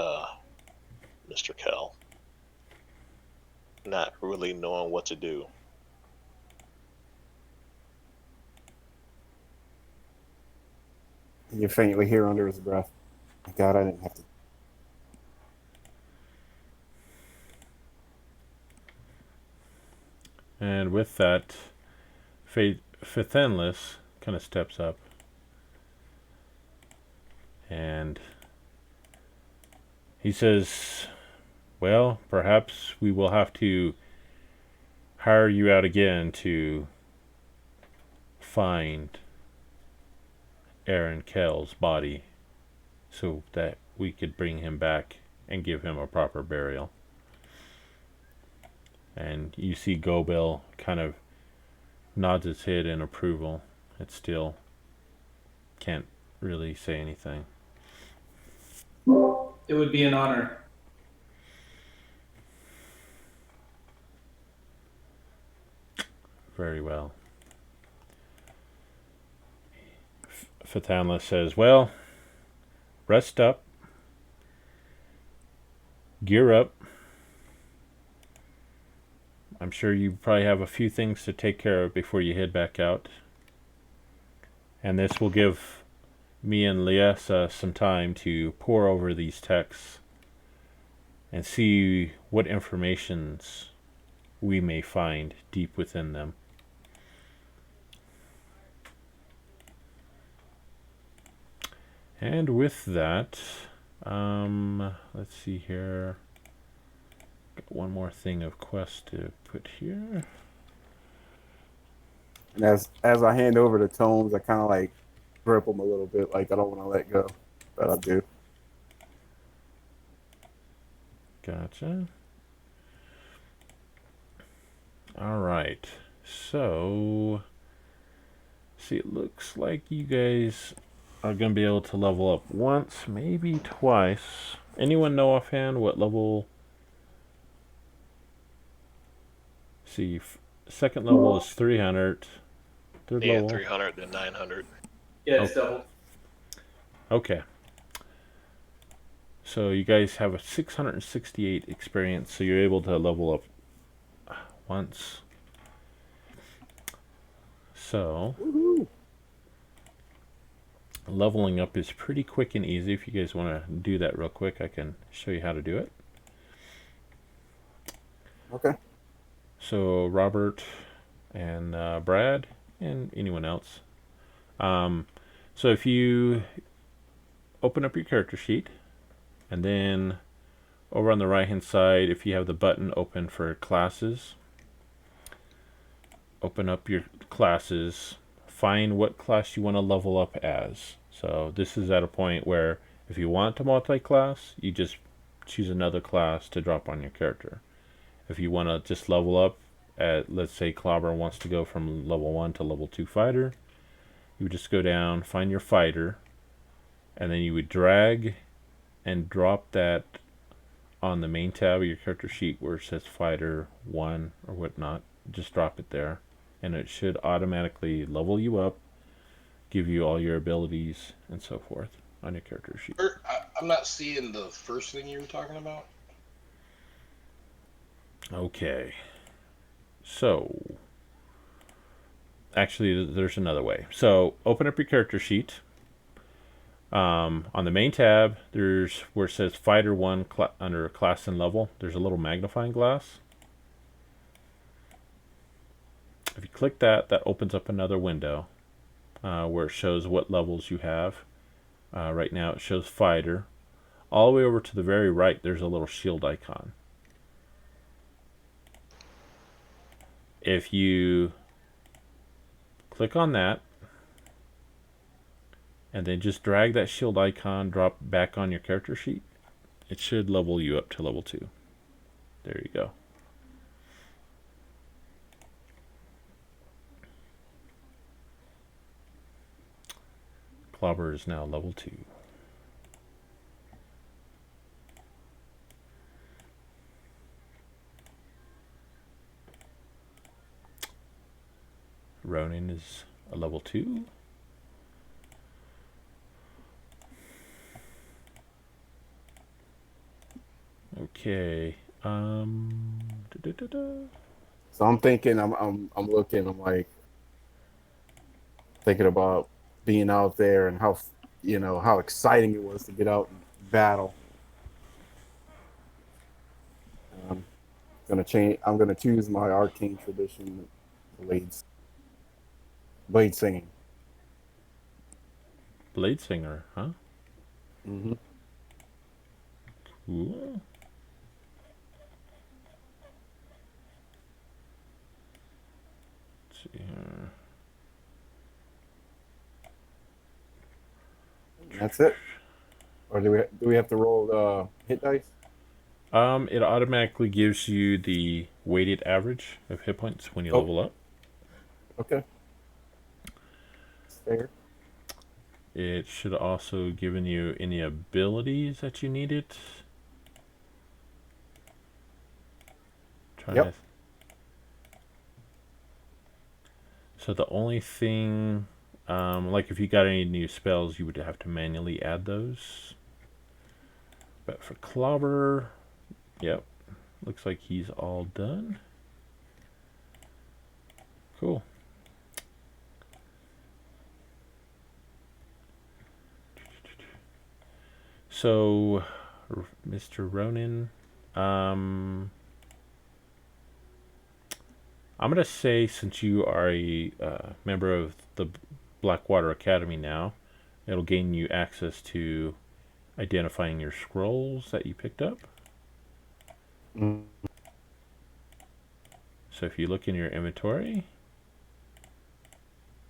Mr. Kell, not really knowing what to do. You faintly hear under his breath, "My God, I didn't have to." And with that, Fithenless kind of steps up and he says, well, perhaps we will have to hire you out again to find Aaron Kell's body so that we could bring him back and give him a proper burial. And you see Gobel kind of nods his head in approval. It still can't really say anything. It would be an honor. Very well. Fatanla says, well, rest up, gear up. I'm sure you probably have a few things to take care of before you head back out. And this will give me and Liesa some time to pore over these texts and see what informations we may find deep within them. And with that, let's see here. Got one more thing of quest to put here. And as I hand over the tomes, I kind of like grip them a little bit, like I don't want to let go, but I do. Gotcha. All right. So, see, it looks like you guys are going to be able to level up once, maybe twice. Anyone know offhand what level? See, second level is 300. Third Yeah, level. 300 then 900. Yeah, it's double. Okay. So you guys have a 668 experience, so you're able to level up once. So, Woohoo! leveling up is pretty quick and easy. If you guys want to do that real quick, I can show you how to do it. Okay. So, Robert and Brad and anyone else. So if you open up your character sheet, and then over on the right hand side, if you have the button open for classes, open up your classes, find what class you want to level up as. So this is at a point where if you want to multi-class, you just choose another class to drop on your character. If you want to just level up at, let's say Clobber wants to go from level 1 to level 2 fighter, you would just go down, find your fighter, and then you would drag and drop that on the main tab of your character sheet where it says fighter 1 or whatnot. Just drop it there, and it should automatically level you up, give you all your abilities and so forth on your character sheet. I'm not seeing the first thing you were talking about. Okay. So, actually, there's another way. So, open up your character sheet. On the main tab, there's where it says Fighter 1 under class and level. There's a little magnifying glass. If you click that, that opens up another window where it shows what levels you have. Right now, it shows Fighter. All the way over to the very right, there's a little shield icon. If you click on that, and then just drag that shield icon, drop back on your character sheet, it should level you up to level 2. There you go. Clobber is now level 2. Ronin is a level 2. Okay. So I'm thinking, I'm looking, I'm like thinking about being out there and how, how exciting it was to get out and battle. I'm gonna choose my arcane tradition, blade singing. Blade Singer, huh? Mm-hmm. Cool. Let's see here. That's it. Or do we have to roll hit dice? It automatically gives you the weighted average of hit points when you level up. Okay. Fair. It should also given you any abilities that you needed. Yep. So the only thing, like if you got any new spells, you would have to manually add those. But for Clobber, yep, looks like he's all done. Cool. So, Mr. Ronin, I'm going to say, since you are a member of the Blackwater Academy now, it'll gain you access to identifying your scrolls that you picked up. Mm. So if you look in your inventory,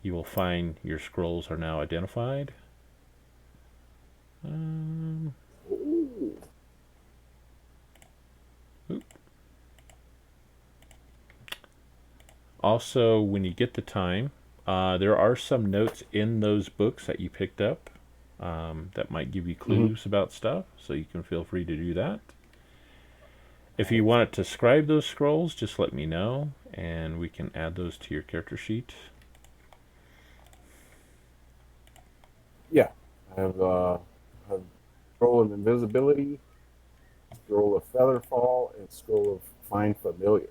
you will find your scrolls are now identified. Ooh. Also, when you get the time, there are some notes in those books that you picked up that might give you clues about stuff, so you can feel free to do that. If you want to scribe those scrolls, just let me know, and we can add those to your character sheet. Yeah. I have scroll of invisibility, scroll of featherfall, and scroll of find familiar.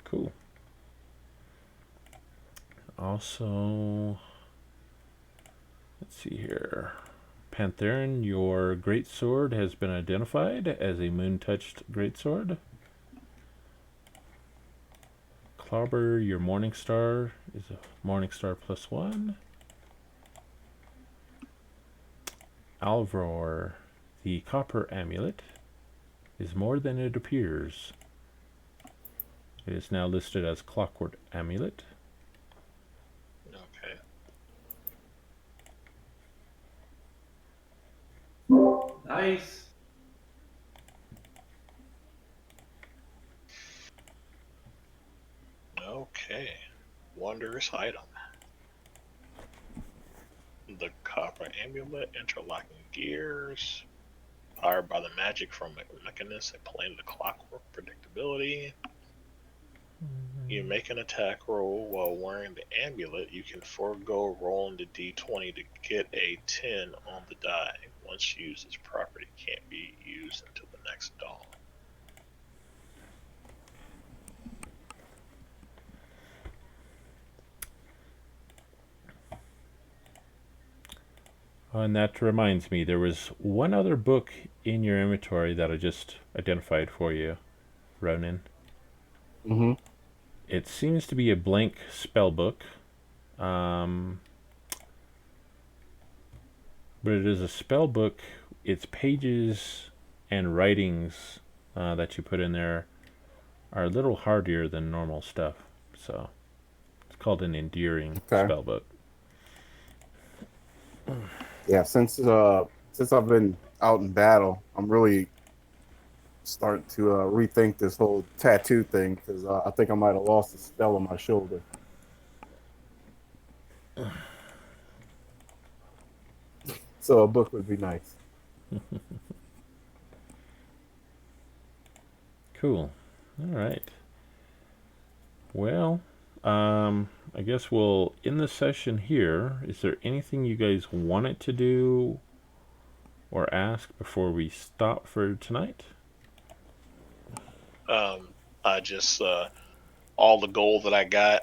Cool. Also, let's see here. Pantheron, your greatsword has been identified as a moon-touched greatsword. Clobber, your Morningstar is a Morningstar +1. Alvror, the copper amulet, is more than it appears. It is now listed as Clockwork Amulet. Okay. Nice. Okay. Wondrous item. The copper amulet, interlocking gears, powered by the magic from Mechanist and plane of clockwork predictability. You make an attack roll while wearing the amulet. You can forego rolling the d20 to get a 10 on the die. Once used, this property can't be used until the next dawn. And that reminds me, there was one other book in your inventory that I just identified for you, Ronan. Mm-hmm. It seems to be a blank spell book. But it is a spell book. Its pages and writings that you put in there are a little hardier than normal stuff. So it's called an endearing spell book. Yeah, since I've been out in battle, I'm really starting to rethink this whole tattoo thing because I think I might have lost a spell on my shoulder. So a book would be nice. Cool. All right. Well, I guess we'll end the session here. Is there anything you guys wanted to do or ask before we stop for tonight? I just all the gold that I got.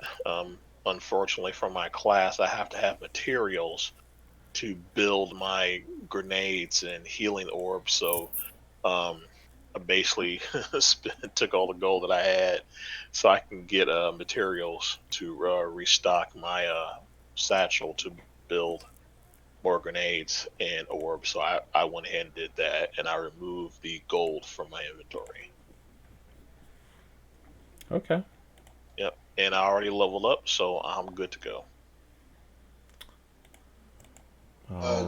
Unfortunately, for my class, I have to have materials to build my grenades and healing orbs. So I basically took all the gold that I had so I can get materials to restock my satchel to build more grenades and orbs. So I went ahead and did that, and I removed the gold from my inventory. Okay. Yep, and I already leveled up, so I'm good to go.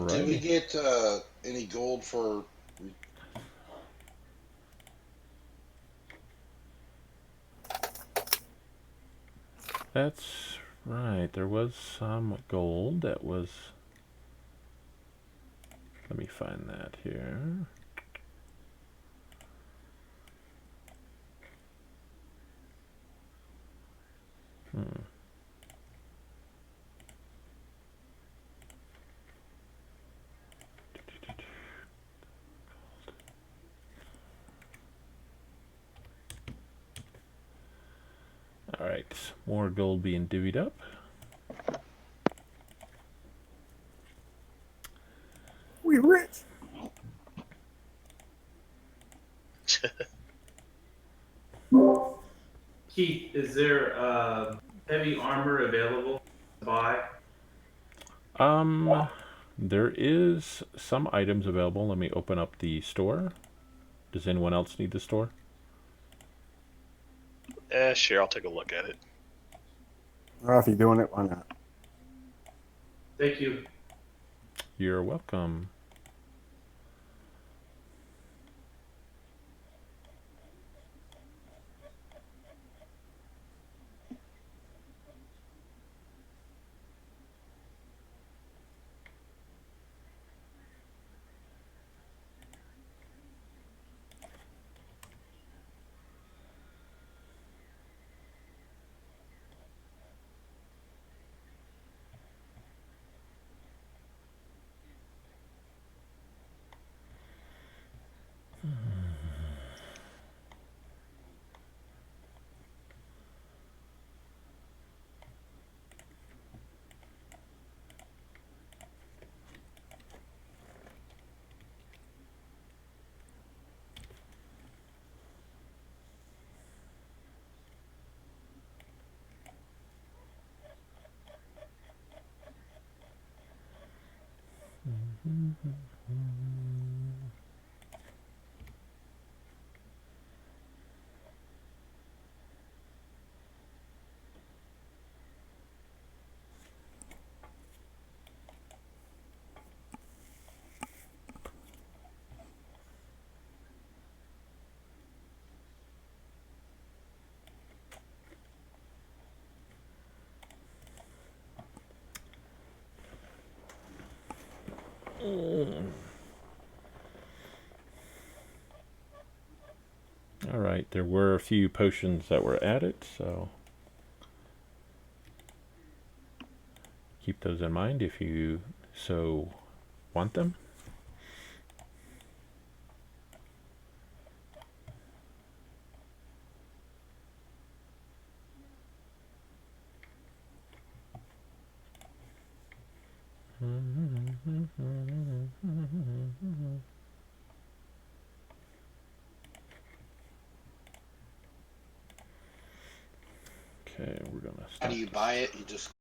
Did we get any gold for? That's right. There was some gold that was... Let me find that here. All right, more gold being divvied up. We rich. Keith, is there heavy armor available to buy? There is some items available. Let me open up the store. Does anyone else need the store? Sure, I'll take a look at it. Well, if you're doing it, why not? Thank you. You're welcome. All right, there were a few potions that were added, so keep those in mind if you so want them. Okay, we're gonna How stop do you this. buy it? You just